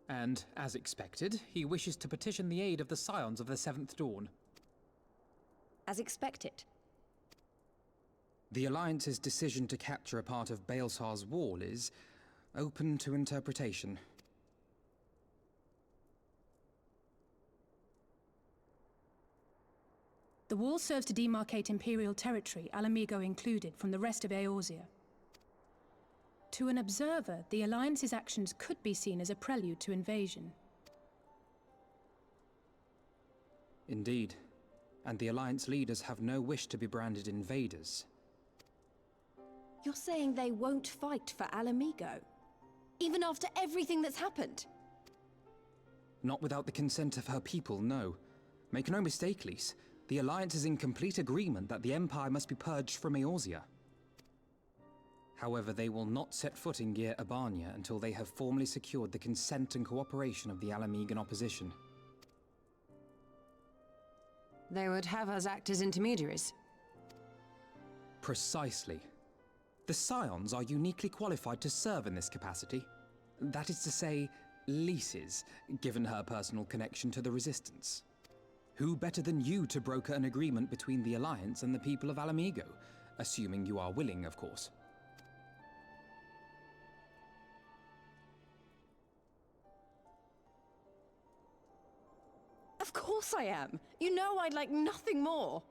And, as expected, he wishes to petition the aid of the Scions of the Seventh Dawn. As expected. The Alliance's decision to capture a part of Baelsar's wall is open to interpretation. The wall serves to demarcate Imperial territory, Alamigo included, from the rest of Eorzea. To an observer, the Alliance's actions could be seen as a prelude to invasion. Indeed. And the Alliance leaders have no wish to be branded invaders. You're saying they won't fight for Alamigo? Even after everything that's happened? Not without the consent of her people, no. Make no mistake, Lys. The Alliance is in complete agreement that the Empire must be purged from Eorzea. However, they will not set foot in Gyr Abania until they have formally secured the consent and cooperation of the Alamigan opposition. They would have us act as intermediaries. Precisely. The Scions are uniquely qualified to serve in this capacity. That is to say, Lys's, given her personal connection to the Resistance. Who better than you to broker an agreement between the Alliance and the people of Alamigo? Assuming you are willing, of course. Of course I am. You know I'd like nothing more.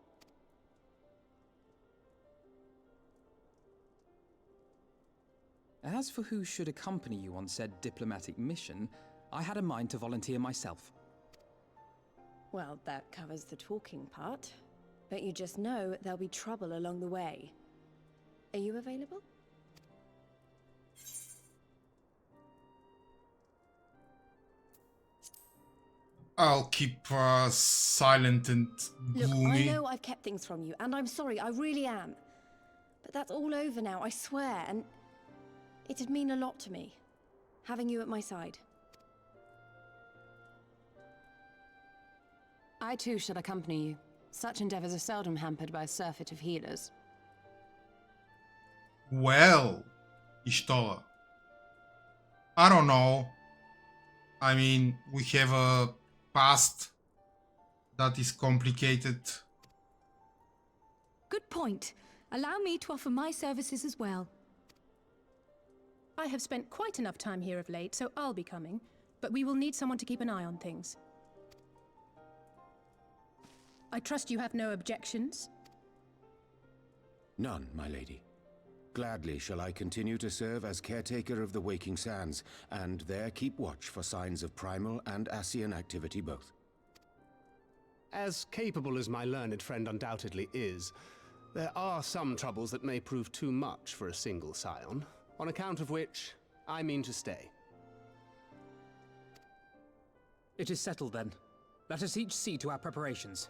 As for who should accompany you on said diplomatic mission, I had a mind to volunteer myself. Well, that covers the talking part. But you just know there'll be trouble along the way. Are you available? I'll keep silent and gloomy. Look, I know I've kept things from you, and I'm sorry, I really am. But that's all over now, I swear, and it'd mean a lot to me, having you at my side. I too shall accompany you. Such endeavors are seldom hampered by a surfeit of healers. Well, Ishtola, I don't know. I mean, we have a past that is complicated. Good point. Allow me to offer my services as well. I have spent quite enough time here of late, so I'll be coming. But we will need someone to keep an eye on things. I trust you have no objections? None, my lady. Gladly shall I continue to serve as caretaker of the Waking Sands, and there keep watch for signs of primal and Ascian activity both. As capable as my learned friend undoubtedly is, there are some troubles that may prove too much for a single scion, on account of which I mean to stay. It is settled then. Let us each see to our preparations.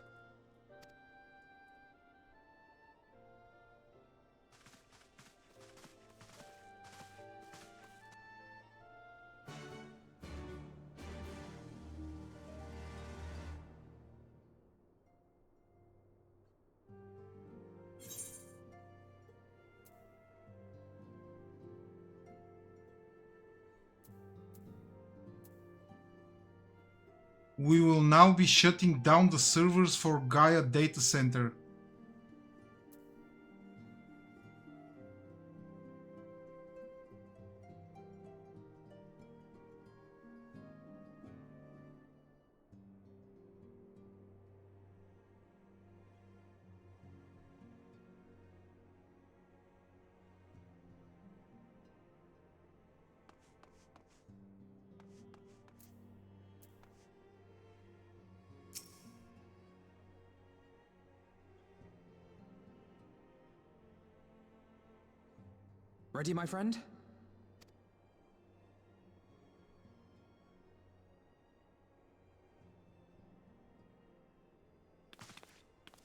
We will now be shutting down the servers for Gaia Data Center. Ready, my friend?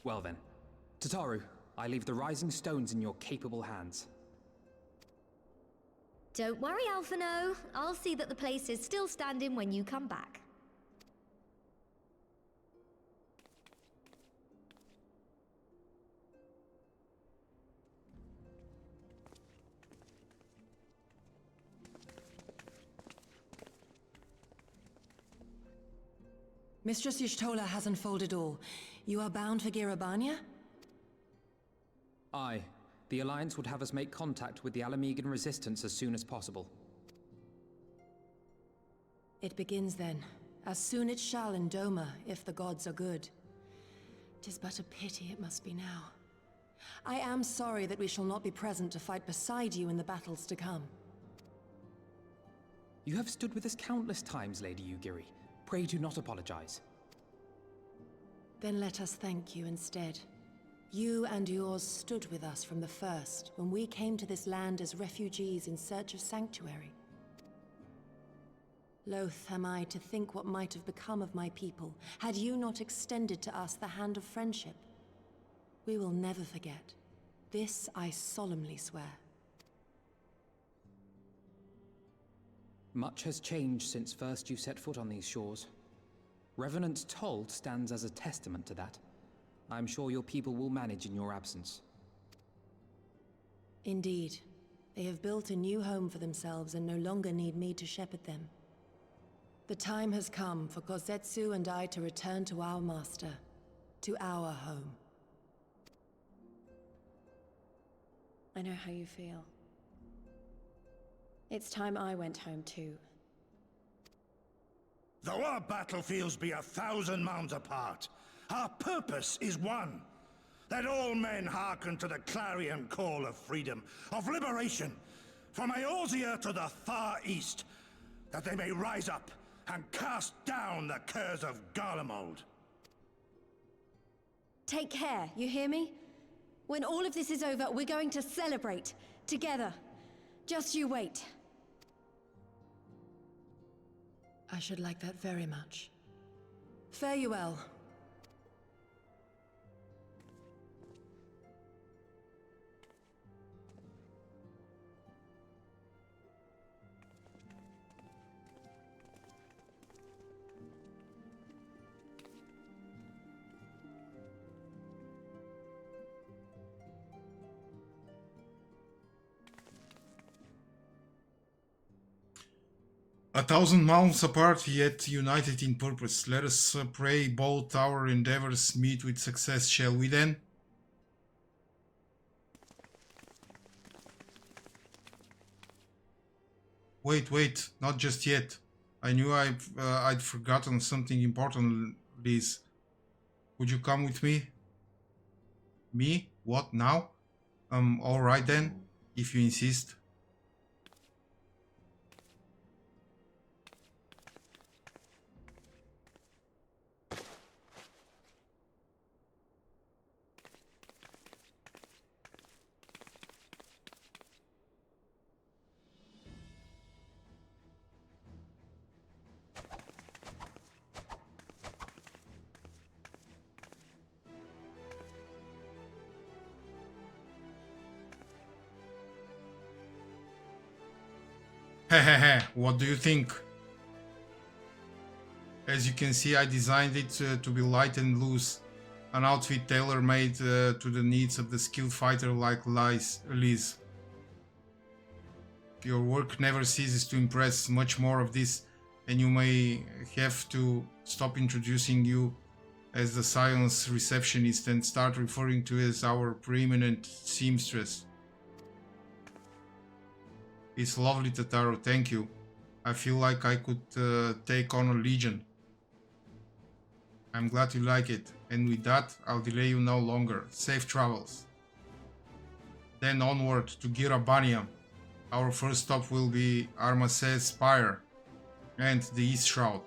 Well then. Tataru, I leave the rising stones in your capable hands. Don't worry, Alphino. I'll see that the place is still standing when you come back. Mistress Y'shtola has unfolded all. You are bound for Girabania? Aye. The Alliance would have us make contact with the Alamegan resistance as soon as possible. It begins then. As soon it shall in Doma, if the gods are good. 'Tis but a pity it must be now. I am sorry that we shall not be present to fight beside you in the battles to come. You have stood with us countless times, Lady Yugiri. Pray do not apologize. Then let us thank you instead. You and yours stood with us from the first, when we came to this land as refugees in search of sanctuary. Loath am I to think what might have become of my people, had you not extended to us the hand of friendship. We will never forget. This I solemnly swear. Much has changed since first you set foot on these shores. Revenant's Toll stands as a testament to that. I'm sure your people will manage in your absence. Indeed. They have built a new home for themselves and no longer need me to shepherd them. The time has come for Kozetsu and I to return to our master, to our home. I know how you feel. It's time I went home too. Though our battlefields be 1,000 mounds apart, our purpose is one. Let all men hearken to the clarion call of freedom, of liberation, from Eorzea to the far east, that they may rise up and cast down the curse of Garlemald. Take care, you hear me? When all of this is over, we're going to celebrate, together. Just you wait. I should like that very much. Fare you well. A 1,000 mounds apart, yet united in purpose. Let us pray both our endeavors meet with success, shall we then? Wait, not just yet. I knew I'd forgotten something important, Liz. Would you come with me? Me? What, now? Alright then, if you insist. Hehehe, what do you think? As you can see, I designed it to be light and loose. An outfit tailor-made to the needs of the skilled fighter like Liz. Your work never ceases to impress. Much more of this and you may have to stop introducing you as the Scion's receptionist and start referring to you as our preeminent seamstress. It's lovely, Tataru, thank you. I feel like I could take on a legion. I'm glad you like it, and with that, I'll delay you no longer. Safe travels. Then onward to Girabania. Our first stop will be Armace's Spire and the East Shroud.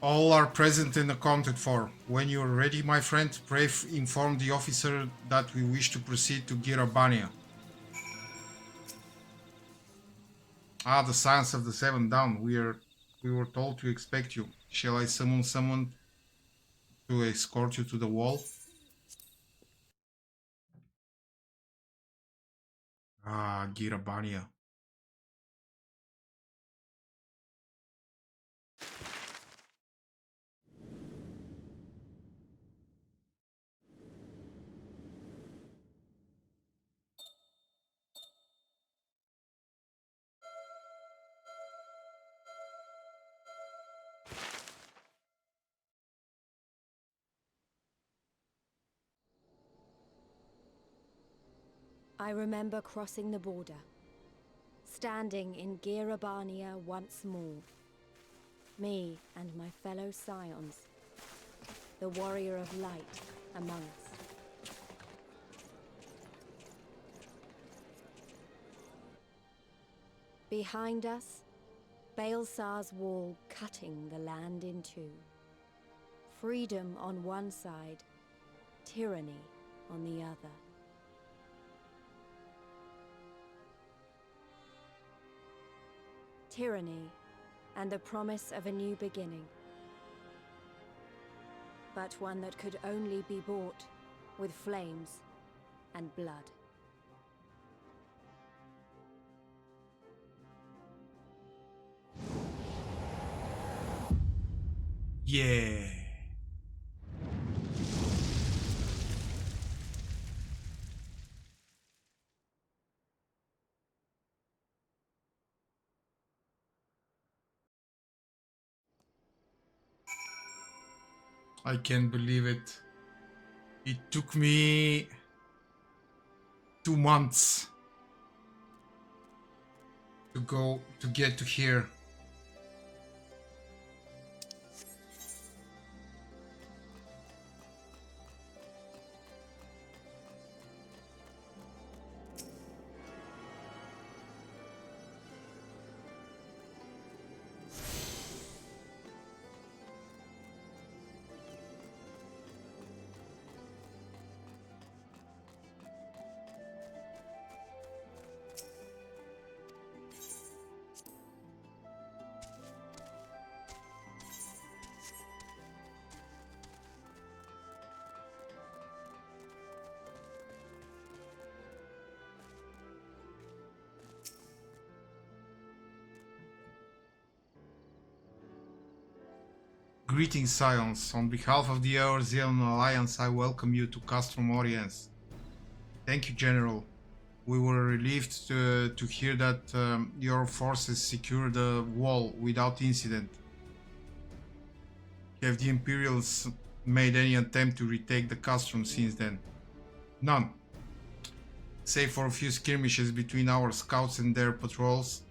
All are present and accounted for. When you are ready, my friend, pray inform the officer that we wish to proceed to Girabania. Ah, the Scions of the Seven down. We were told to expect you. Shall I summon someone to escort you to the wall? Ah, Girabania. I remember crossing the border, standing in Girabania once more. Me and my fellow Scions, the warrior of light among us. Behind us, Baelsar's wall cutting the land in two. Freedom on one side, tyranny on the other. Tyranny and the promise of a new beginning. But one that could only be bought with flames and blood. Yeah. I can't believe it. It took me 2 months to get to here. Greetings, Scions. On behalf of the Eorzean Alliance, I welcome you to Castrum Oriens. Thank you, General. We were relieved to hear that your forces secured the wall without incident. Have the Imperials made any attempt to retake the Castrum since then? None. Save for a few skirmishes between our scouts and their patrols,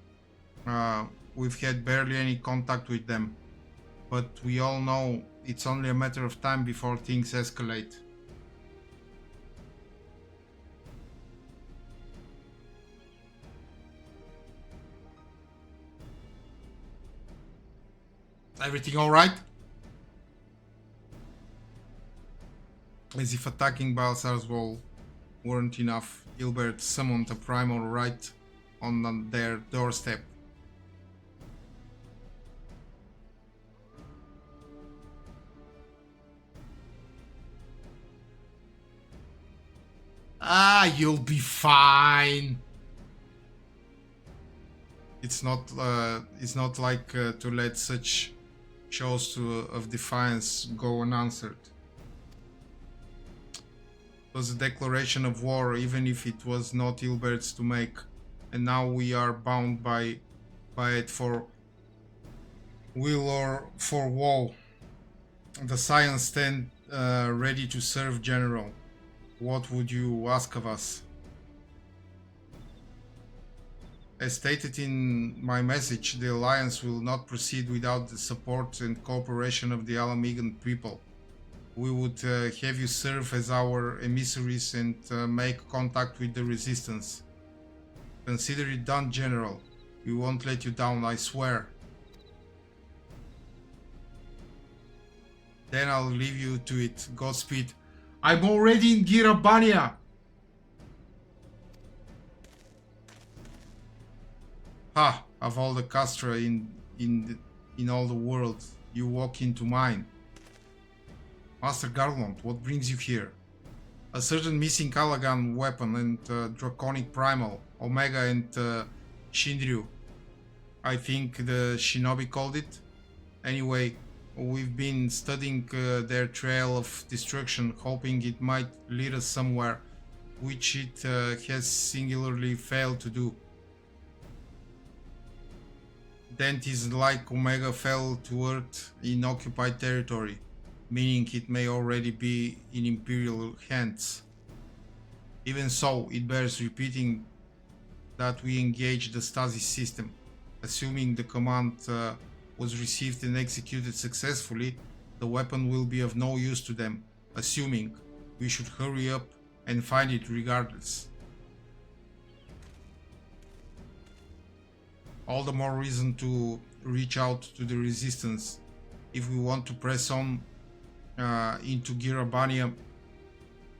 we've had barely any contact with them. But we all know it's only a matter of time before things escalate. Everything alright? As if attacking Balsar's wall weren't enough, Ilbert summoned a primal right on their doorstep. Ah, you'll be fine. It's not like to let such shows of defiance go unanswered. It was a declaration of war, even if it was not Ilbert's to make, and now we are bound by it for will or for woe. The Scions stand ready to serve, General. What would you ask of us? As stated in my message, the Alliance will not proceed without the support and cooperation of the Alamegan people. We would have you serve as our emissaries and make contact with the Resistance. Consider it done, General. We won't let you down, I swear. Then I'll leave you to it. Godspeed. I'm already in Girabania! Ha! Of all the Castra in all the world, you walk into mine. Master Garland, what brings you here? A certain missing Callaghan weapon and Draconic Primal, Omega and Shinryu. I think the Shinobi called it. Anyway, we've been studying their trail of destruction, hoping it might lead us somewhere, which it has singularly failed to do. Then it is like Omega fell to Earth in occupied territory, meaning it may already be in Imperial hands. Even so, it bears repeating that we engage the stasis system. Assuming the command was received and executed successfully, the weapon will be of no use to them. Assuming, we should hurry up and find it regardless. All the more reason to reach out to the Resistance. If we want to press on into Girabania,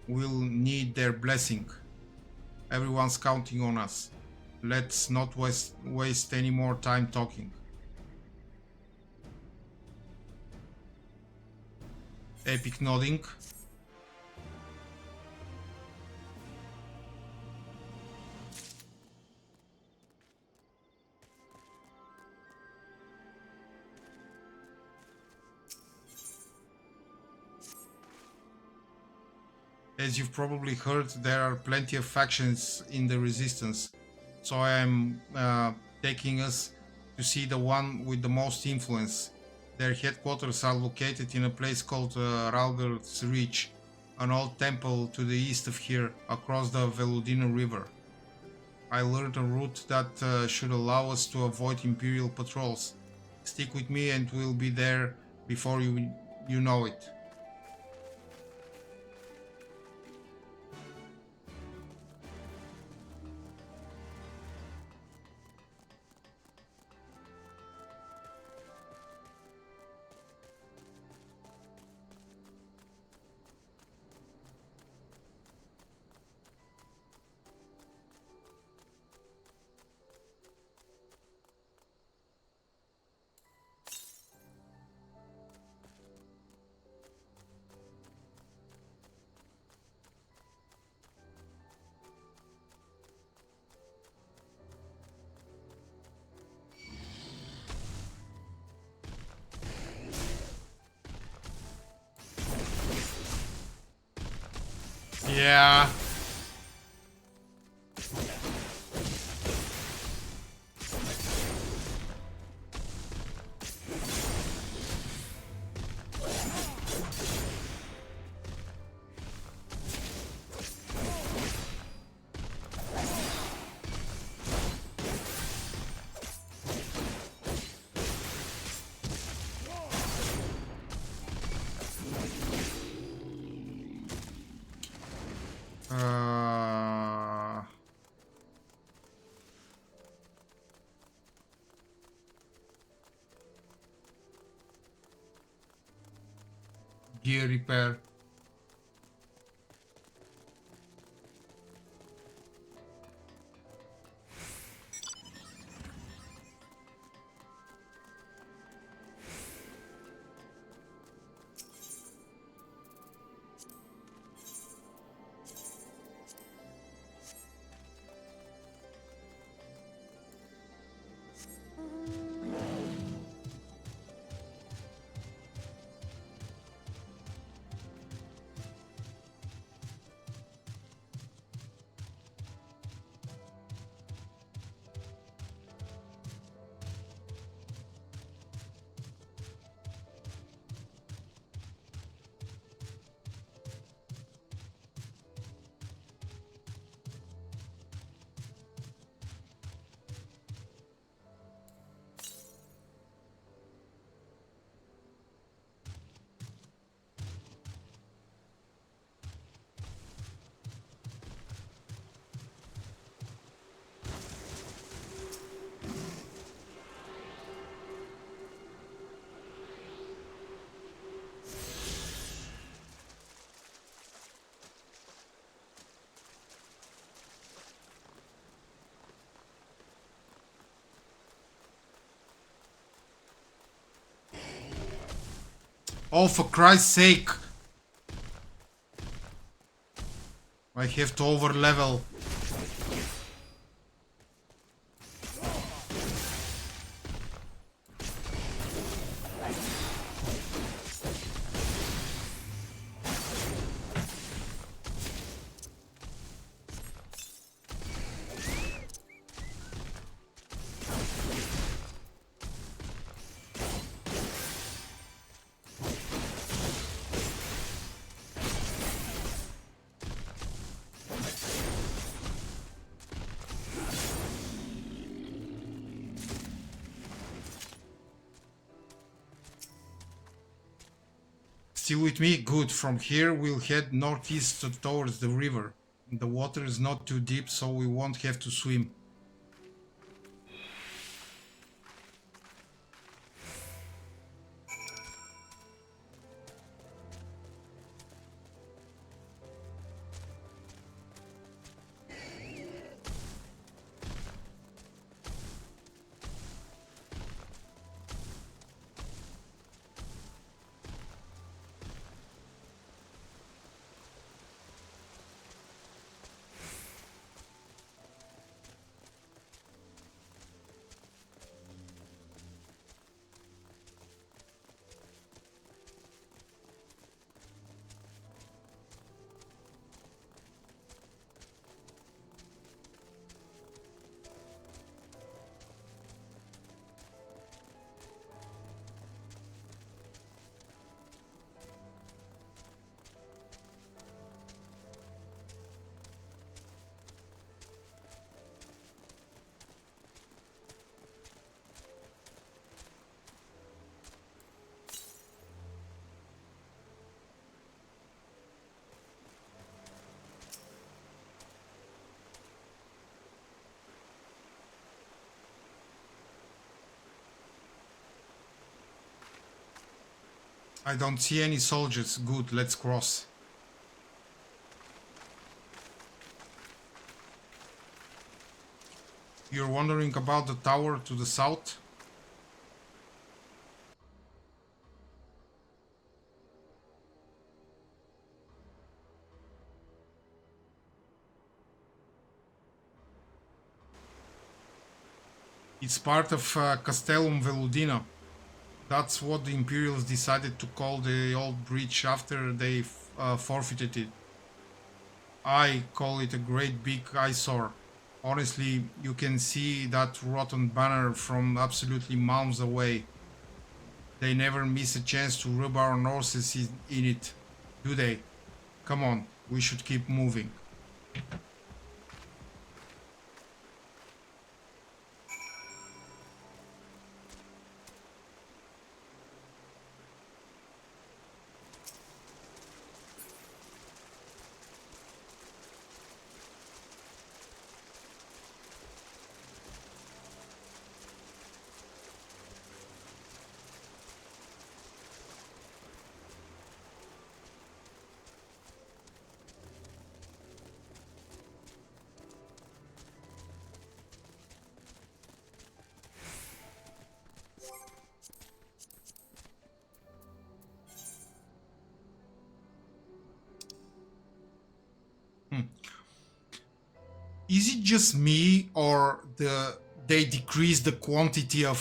we'll need their blessing. Everyone's counting on us. Let's not waste any more time talking. Epic nodding. As you've probably heard, there are plenty of factions in the Resistance, so I am taking us to see the one with the most influence. Their headquarters are located in a place called Ralgar's Reach, an old temple to the east of here, across the Veludino River. I learned a route that should allow us to avoid Imperial patrols. Stick with me and we'll be there before you know it. Yeah. gear repair. Oh, for Christ's sake! I have to overlevel. Still with me? Good. From here we'll head northeast towards the river. The water is not too deep, so we won't have to swim. I don't see any soldiers. Good, let's cross. You're wondering about the tower to the south? It's part of Castellum Veludina. That's what the Imperials decided to call the old bridge after they forfeited it. I call it a great big eyesore. Honestly, you can see that rotten banner from absolutely miles away. They never miss a chance to rub our noses in it, do they? Come on, we should keep moving. Is it just me, or they decrease the quantity of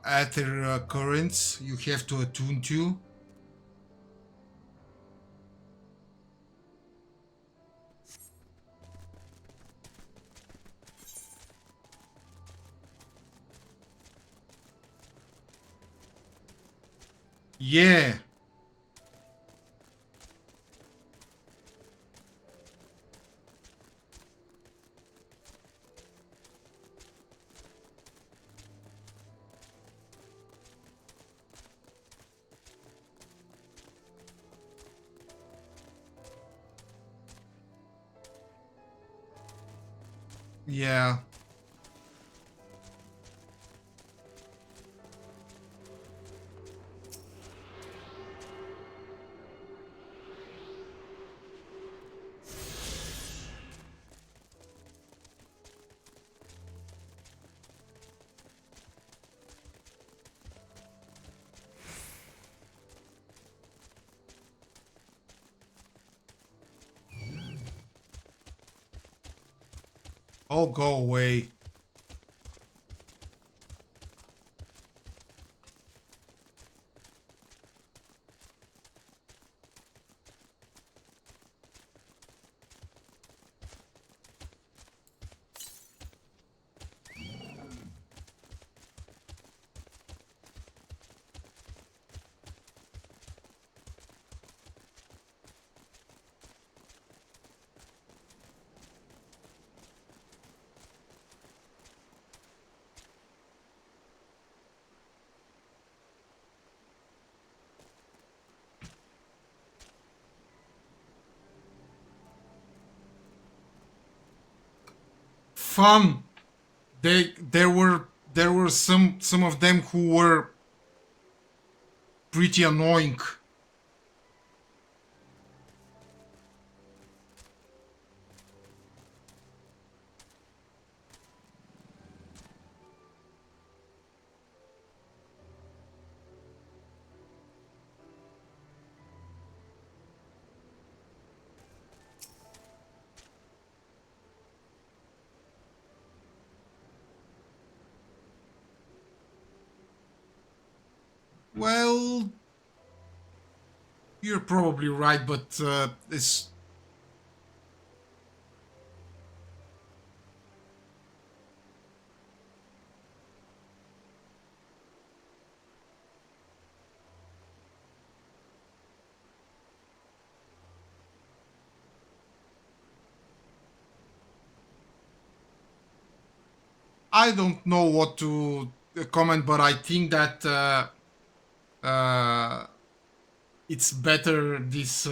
ether currents you have to attune to? Yeah. Yeah. Oh, go away. Fun. There were some of them who were pretty annoying. Well, you're probably right, but it's... I don't know what to comment, but I think that it's better this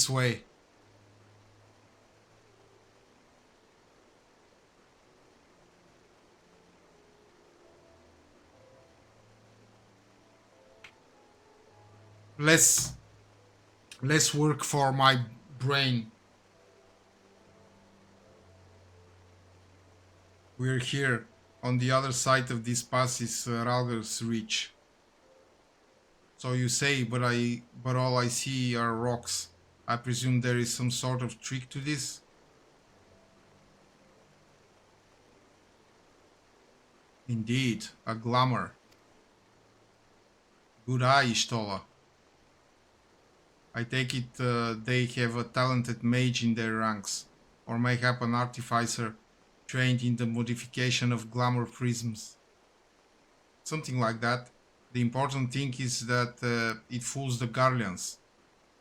way. Less work for my brain. We're here. On the other side of this pass is Ralger's Reach. So you say, but all I see are rocks. I presume there is some sort of trick to this? Indeed, a glamour. Good eye, Ishtola. I take it they have a talented mage in their ranks, or mayhap an artificer trained in the modification of glamour prisms. Something like that. The important thing is that it fools the Garleans.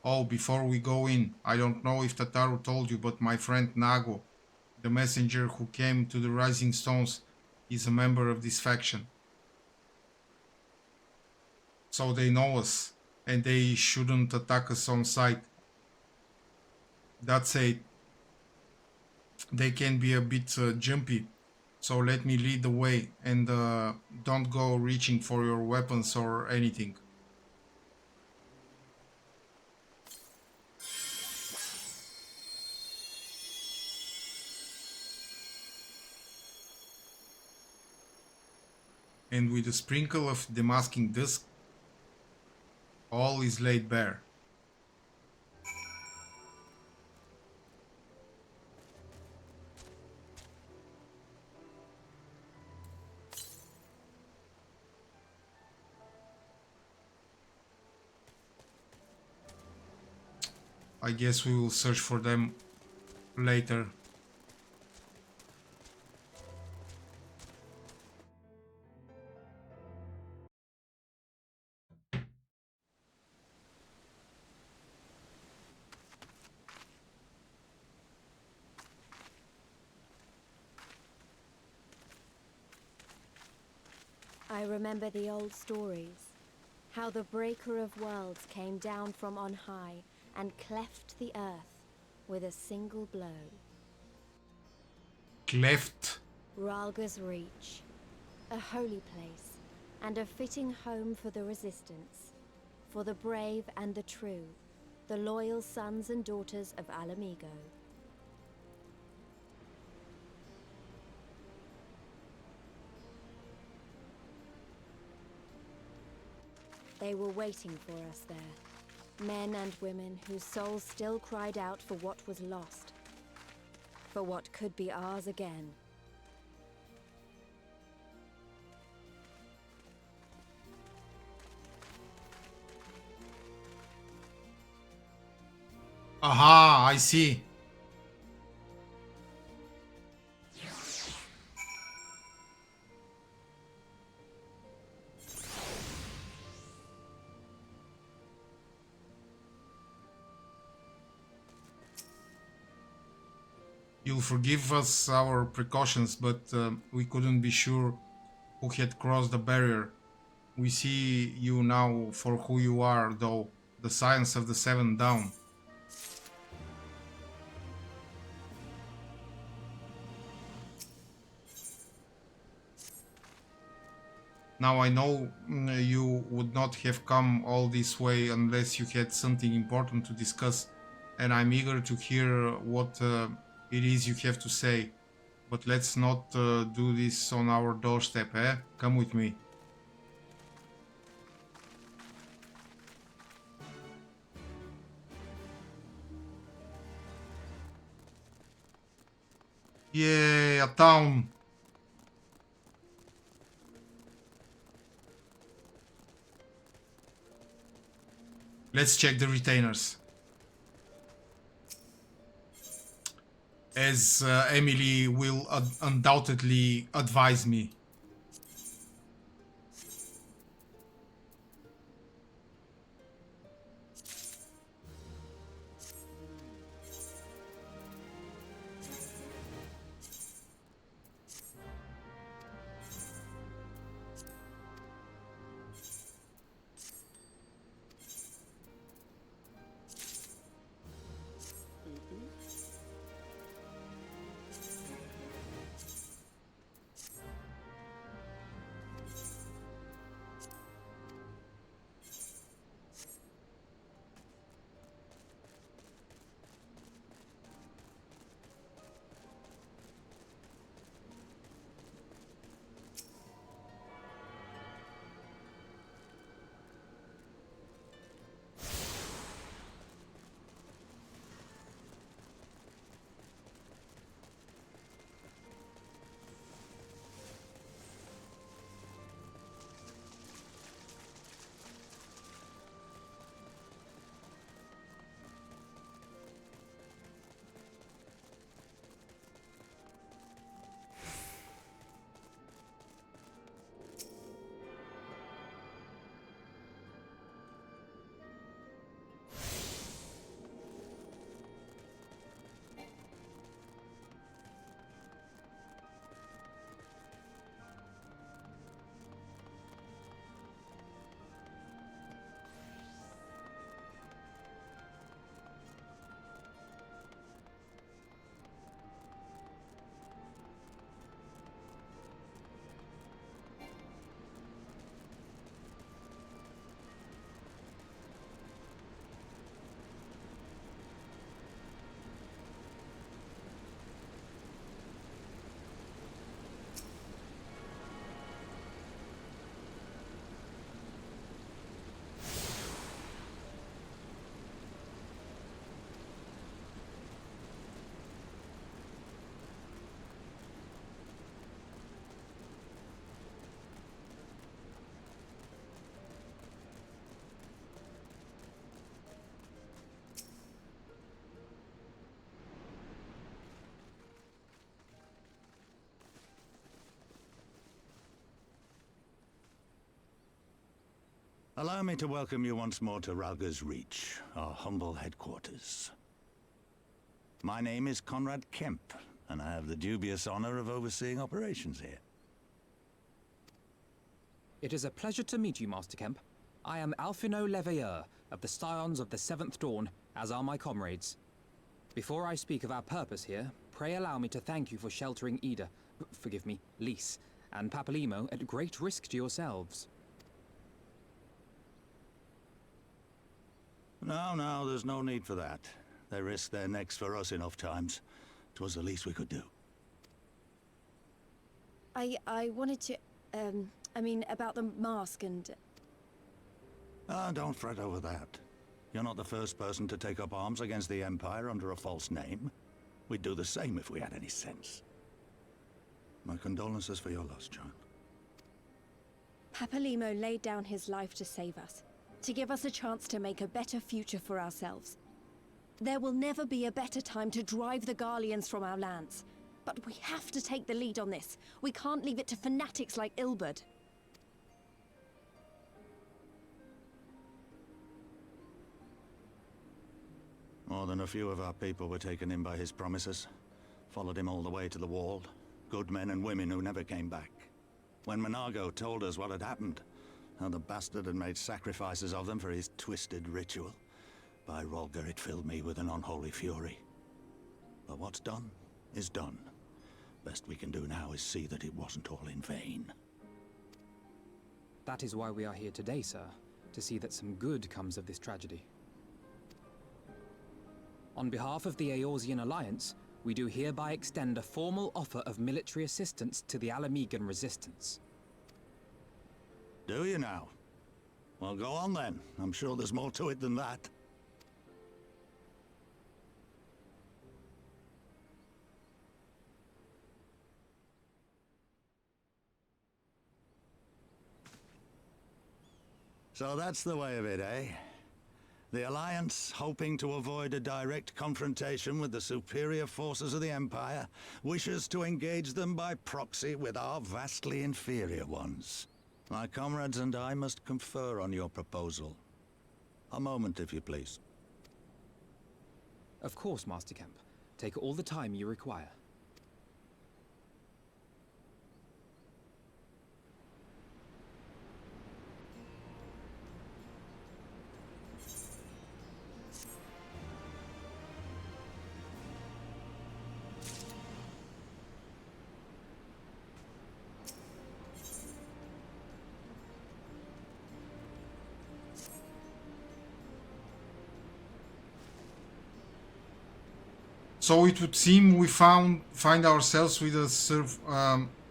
Oh, before we go in, I don't know if Tataru told you, but my friend Nago, the messenger who came to the Rising Stones, is a member of this faction. So they know us, and they shouldn't attack us on sight. That said, they can be a bit jumpy, so let me lead the way, and don't go reaching for your weapons or anything. And with a sprinkle of demasking dust, all is laid bare. I guess we will search for them later. I remember the old stories. How the Breaker of Worlds came down from on high and cleft the earth with a single blow. Cleft? Ralga's Reach. A holy place, and a fitting home for the Resistance. For the brave and the true. The loyal sons and daughters of Alamigo. They were waiting for us there. Men and women whose souls still cried out for what was lost. For what could be ours again. Aha, I see. You'll forgive us our precautions, but we couldn't be sure who had crossed the barrier. We see you now for who you are, though. The Scions of the Seven down. Now I know you would not have come all this way unless you had something important to discuss, and I'm eager to hear what it is you have to say. But let's not do this on our doorstep, eh? Come with me. Yay, a town! Let's check the retainers. As Emily will undoubtedly advise me. Allow me to welcome you once more to Ralga's Reach, our humble headquarters. My name is Conrad Kemp, and I have the dubious honor of overseeing operations here. It is a pleasure to meet you, Master Kemp. I am Alphino Leveilleur of the Scions of the Seventh Dawn, as are my comrades. Before I speak of our purpose here, pray allow me to thank you for sheltering Ida, forgive me, Lys, and Papalimo at great risk to yourselves. No, there's no need for that. They risked their necks for us enough times. 'Twas the least we could do. I wanted to, I mean, about the mask and... Don't fret over that. You're not the first person to take up arms against the Empire under a false name. We'd do the same if we had any sense. My condolences for your loss, child. Papalimo laid down his life to save us, to give us a chance to make a better future for ourselves. There will never be a better time to drive the Garleans from our lands. But we have to take the lead on this. We can't leave it to fanatics like Ilberd. More than a few of our people were taken in by his promises. Followed him all the way to the wall. Good men and women who never came back. When Monago told us what had happened, how the bastard had made sacrifices of them for his twisted ritual, by Rolgar it filled me with an unholy fury. But what's done is done. Best we can do now is see that it wasn't all in vain. That is why we are here today, sir, to see that some good comes of this tragedy. On behalf of the Eorzean Alliance, we do hereby extend a formal offer of military assistance to the Alamegan resistance. Do you now? Well, go on then. I'm sure there's more to it than that. So that's the way of it, eh? The Alliance, hoping to avoid a direct confrontation with the superior forces of the Empire, wishes to engage them by proxy with our vastly inferior ones. My comrades and I must confer on your proposal. A moment, if you please. Of course, Master Kemp. Take all the time you require. So it would seem we find ourselves with a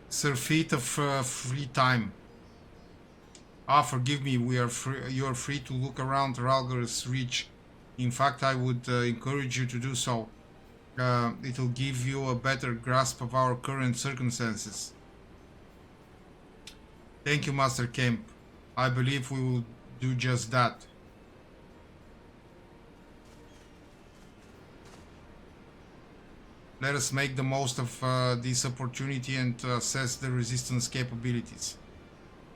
surfeit of free time. Forgive me, you are free to look around Ralgar's Reach. In fact, I would encourage you to do so. It will give you a better grasp of our current circumstances. Thank you, Master Kemp. I believe we will do just that. Let us make the most of this opportunity and assess the resistance capabilities.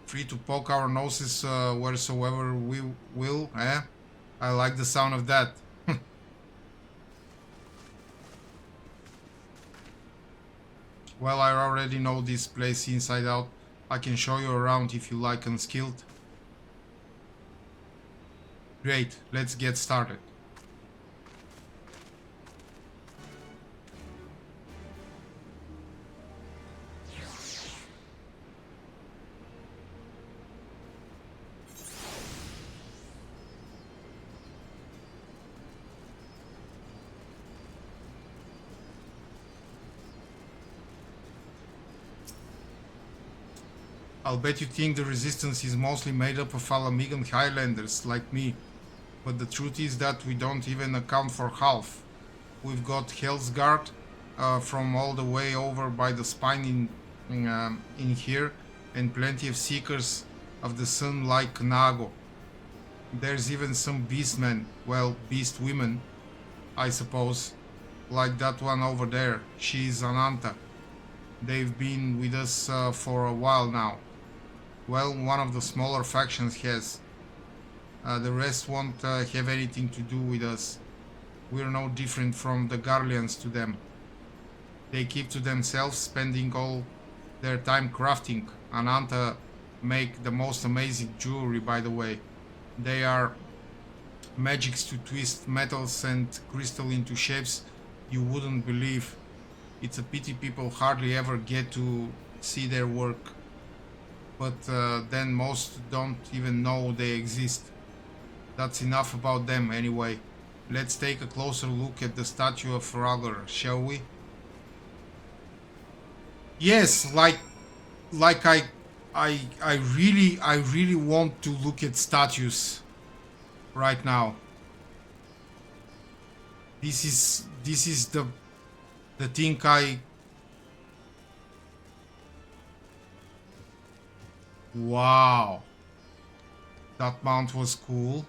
Free to poke our noses wheresoever we will, eh? I like the sound of that. Well, I already know this place inside out. I can show you around if you like unskilled. Great, let's get started. I'll bet you think the resistance is mostly made up of Alamegan Highlanders like me, but the truth is that we don't even account for half. We've got Hell's Guard from all the way over by the spine in here, and plenty of Seekers of the Sun like Nago. There's even some beastmen, well, beast women, I suppose, like that one over there. She's Ananta. They've been with us for a while now. Well, one of the smaller factions has. The rest won't have anything to do with us. We're no different from the Guardians to them. They keep to themselves, spending all their time crafting. Ananta make the most amazing jewelry, by the way. They are magics to twist metals and crystal into shapes you wouldn't believe. It's a pity people hardly ever get to see their work. But then most don't even know they exist. That's enough about them anyway. Let's take a closer look at the statue of Ragnar, shall we? Yes, like I really want to look at statues right now. This is the thing Wow. That mount was cool.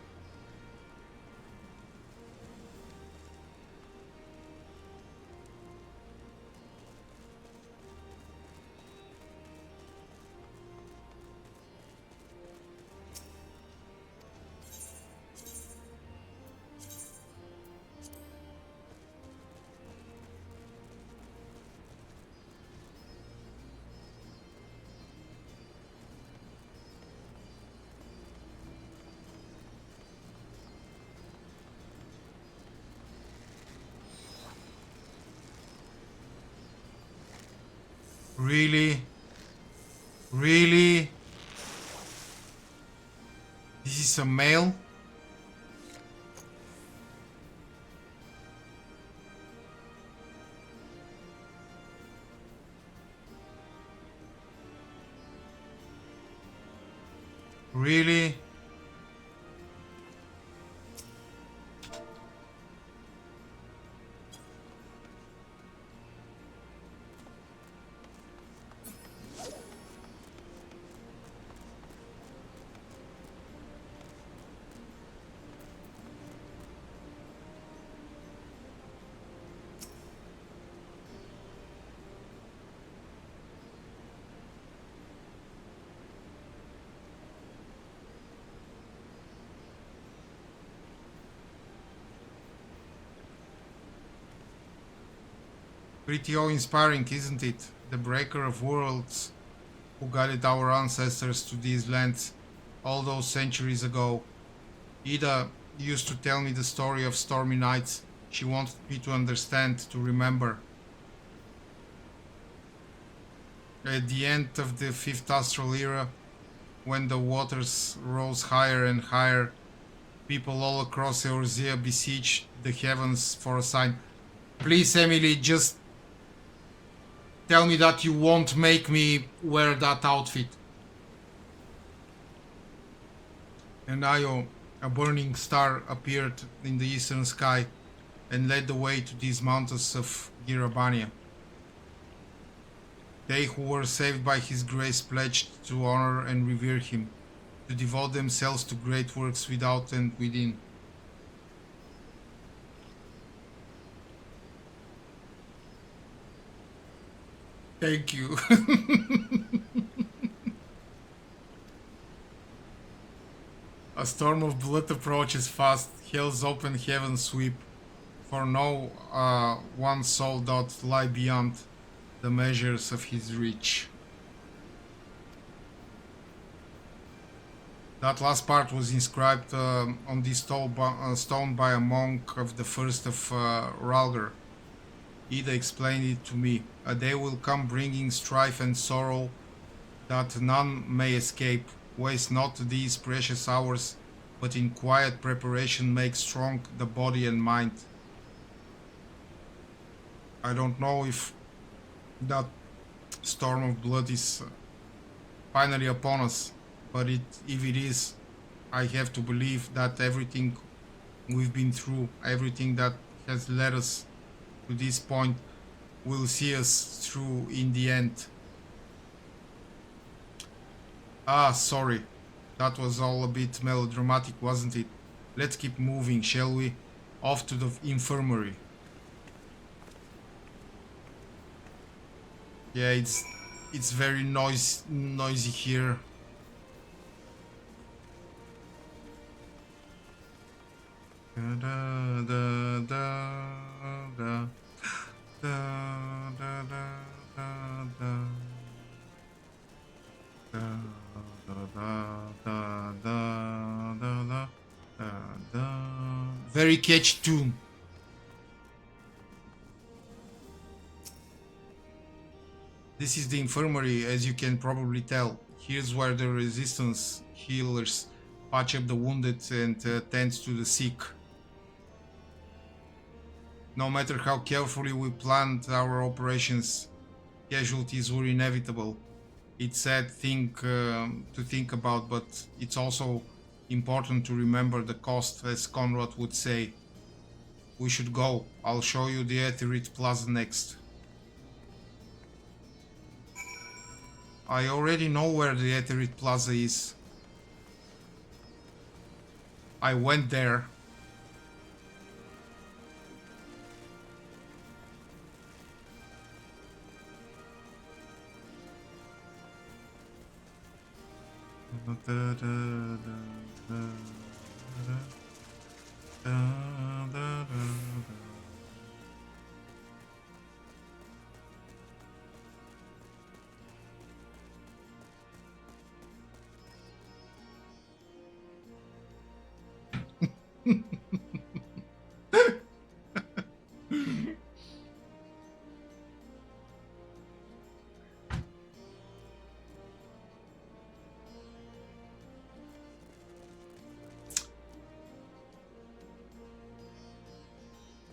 Really? Really? This is a male? Really? Pretty awe-inspiring, isn't it? The breaker of worlds who guided our ancestors to these lands all those centuries ago. Ida used to tell me the story of stormy nights. She wanted me to understand, to remember. At the end of the 5th Astral Era, when the waters rose higher and higher, people all across Eorzea besieged the heavens for a sign. Please, Emily, just tell me that you won't make me wear that outfit. And Io, a burning star, appeared in the eastern sky and led the way to these mountains of Girabania. They who were saved by his grace pledged to honor and revere him, to devote themselves to great works without and within. Thank you. A storm of blood approaches fast, hell's open heaven sweep, for no one soul doth lie beyond the measures of his reach. That last part was inscribed on this stone by a monk of the first of Ralgar. Ida explained it to me. A day will come bringing strife and sorrow that none may escape. Waste not these precious hours, but in quiet preparation make strong the body and mind. I don't know if that storm of blood is finally upon us, but if it is, I have to believe that everything we've been through, everything that has led us to this point, will see us through in the end. Ah, sorry. That was all a bit melodramatic, wasn't it? Let's keep moving, shall we? Off to the infirmary. Yeah, it's very noisy here. Da, da, da, da, da, da, da, da, da. Very catchy tune. This is the infirmary, as you can probably tell. Here's where the resistance healers patch up the wounded and tend to the sick. No matter how carefully we planned our operations, casualties were inevitable. It's a sad thing to think about, but it's also important to remember the cost, as Conrad would say. We should go. I'll show you the Aetherite Plaza next. I already know where the Aetherite Plaza is. I went there.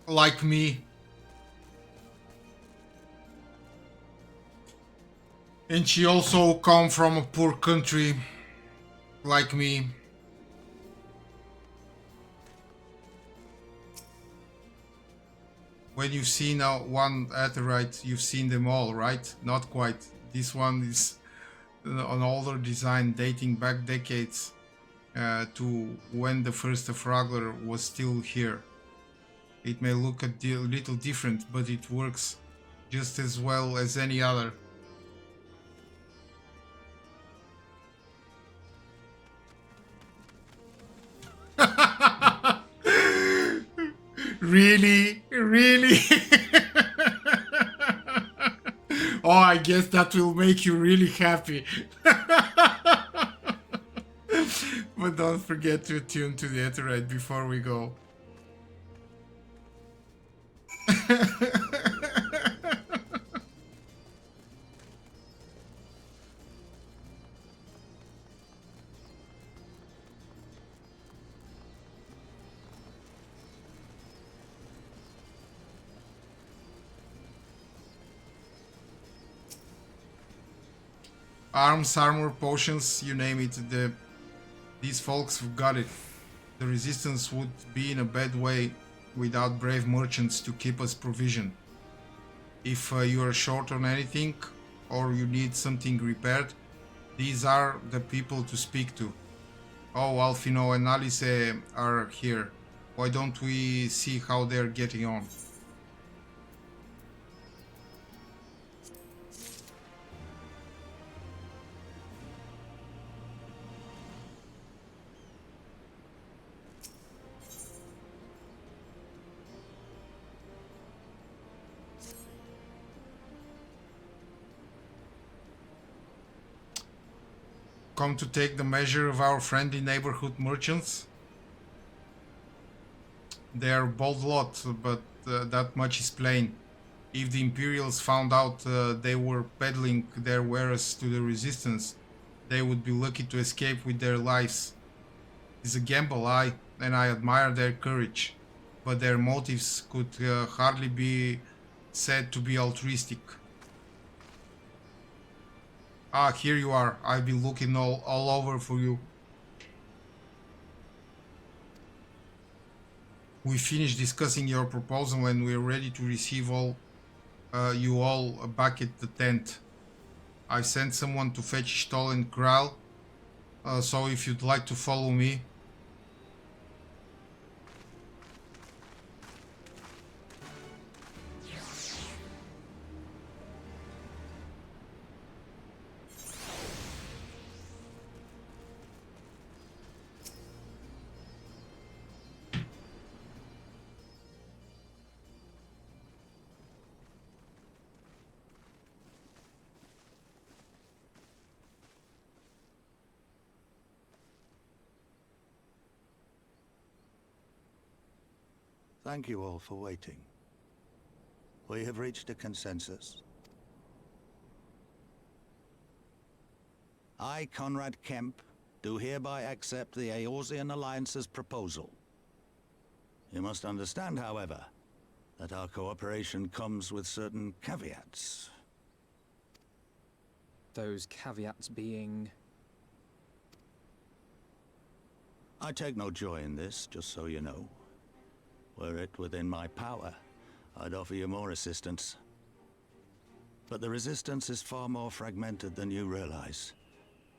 Like me. And she also come from a poor country, like me. When you've seen one Aetherite, you've seen them all, right? Not quite. This one is an older design dating back decades to when the first Fragler was still here. It may look a little different, but it works just as well as any other. Really? Really? Oh, I guess that will make you really happy. But don't forget to attune to the Aetherite before we go. Arms, armor, potions, you name it, these folks have got it. The resistance would be in a bad way without brave merchants to keep us provisioned. If you are short on anything or you need something repaired, these are the people to speak to. Oh, Alfino and Alice are here. Why don't we see how they're getting on? Come to take the measure of our friendly neighborhood merchants? They are a bold lot, but that much is plain. If the Imperials found out they were peddling their wares to the Resistance, they would be lucky to escape with their lives. It's a gamble, and I admire their courage, but their motives could hardly be said to be altruistic. Ah, here you are. I've been looking all over for you. We finished discussing your proposal and we're ready to receive you all back at the tent. I sent someone to fetch Stoll and Kral, so if you'd like to follow me. Thank you all for waiting. We have reached a consensus. I, Conrad Kemp, do hereby accept the Eorzean Alliance's proposal. You must understand, however, that our cooperation comes with certain caveats. Those caveats being... I take no joy in this, just so you know. Were it within my power, I'd offer you more assistance. But the resistance is far more fragmented than you realize.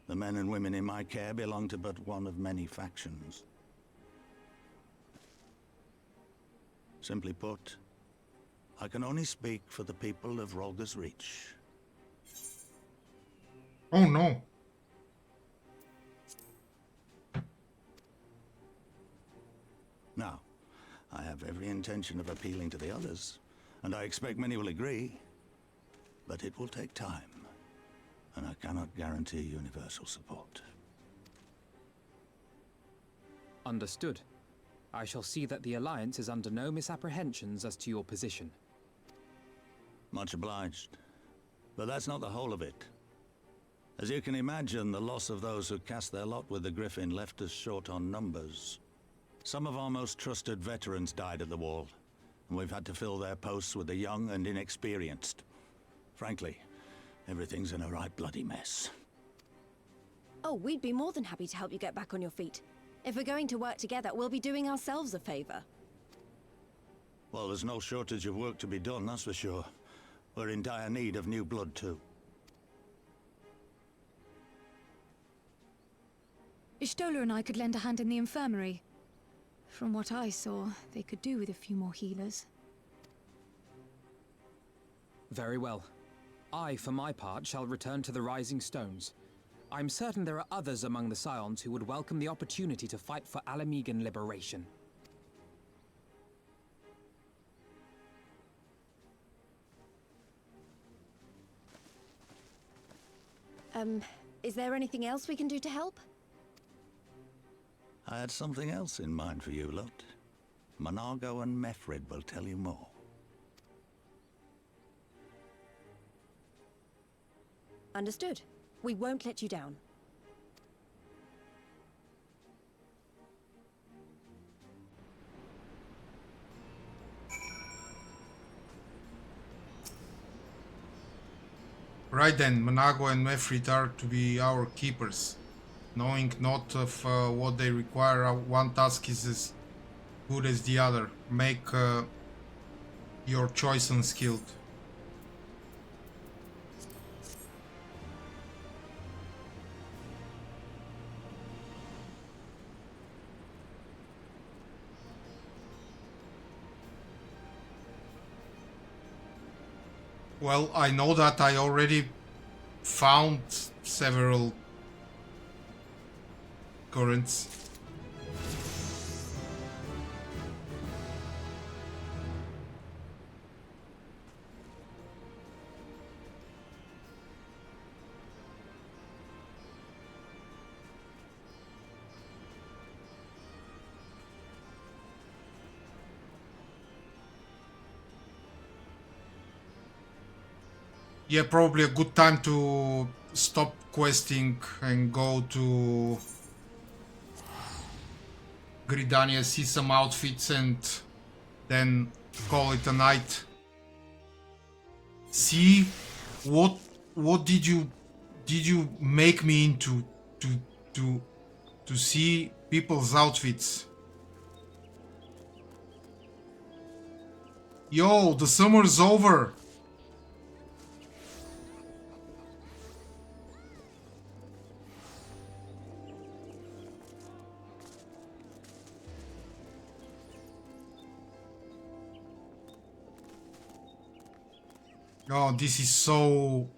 The men and women in my care belong to but one of many factions. Simply put, I can only speak for the people of Rolga's Reach. Oh no. Now, I have every intention of appealing to the others, and I expect many will agree. But it will take time, and I cannot guarantee universal support. Understood. I shall see that the Alliance is under no misapprehensions as to your position. Much obliged. But that's not the whole of it. As you can imagine, the loss of those who cast their lot with the Griffin left us short on numbers. Some of our most trusted veterans died at the wall, and we've had to fill their posts with the young and inexperienced. Frankly, everything's in a right bloody mess. Oh, we'd be more than happy to help you get back on your feet. If we're going to work together, we'll be doing ourselves a favor. Well, there's no shortage of work to be done, that's for sure. We're in dire need of new blood, too. Ishtola and I could lend a hand in the infirmary. From what I saw, they could do with a few more healers. Very well. I, for my part, shall return to the Rising Stones. I'm certain there are others among the Scions who would welcome the opportunity to fight for Alamegan liberation. Is there anything else we can do to help? I had something else in mind for you lot. Monargo and Mefrid will tell you more. Understood. We won't let you down. Right then, Monago and Mefrit are to be our keepers. Knowing not of what they require, one task is as good as the other. Make your choice unskilled. Well, I know that I already found several currents. Yeah, probably a good time to stop questing and go to Gridania, see some outfits and then call it a night. See what did you make me into to see people's outfits? Yo, the summer's over. Oh, this is so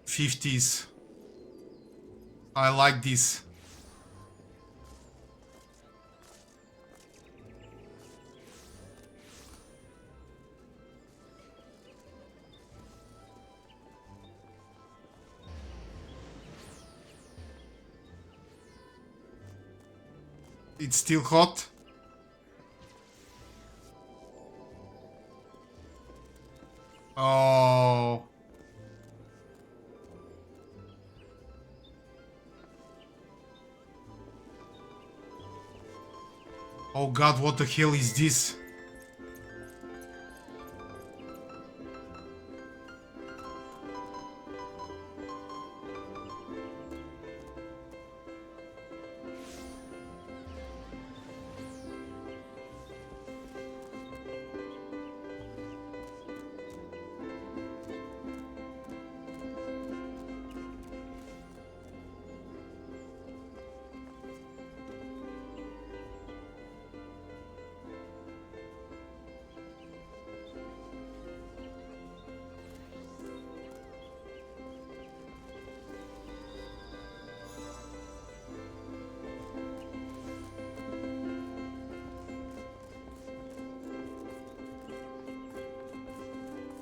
50s. I like this. It's still hot. Oh. Oh god, what the hell is this?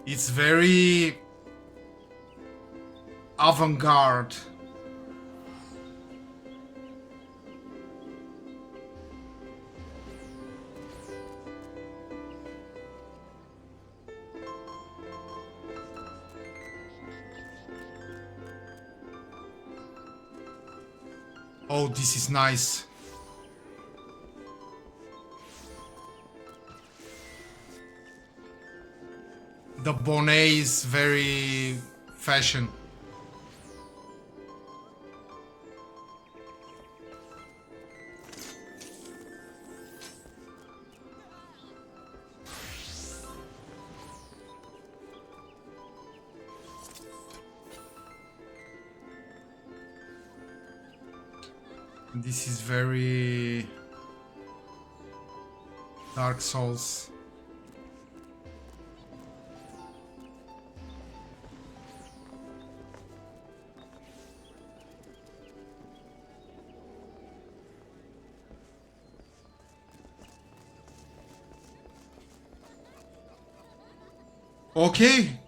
It's very avant-garde. Oh, this is nice. The bonnet is very fashion. This is very Dark Souls. Okay,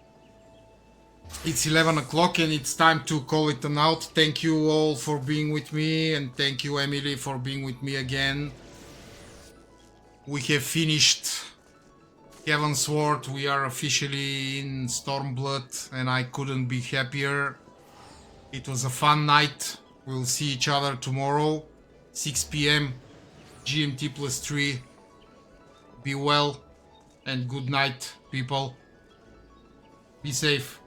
it's 11 o'clock and it's time to call it an out. Thank you all for being with me, and thank you, Emily, for being with me again. We have finished Havensward. We are officially in Stormblood and I couldn't be happier. It was a fun night. We'll see each other tomorrow, 6 PM GMT +3. Be well and good night, people. Be safe.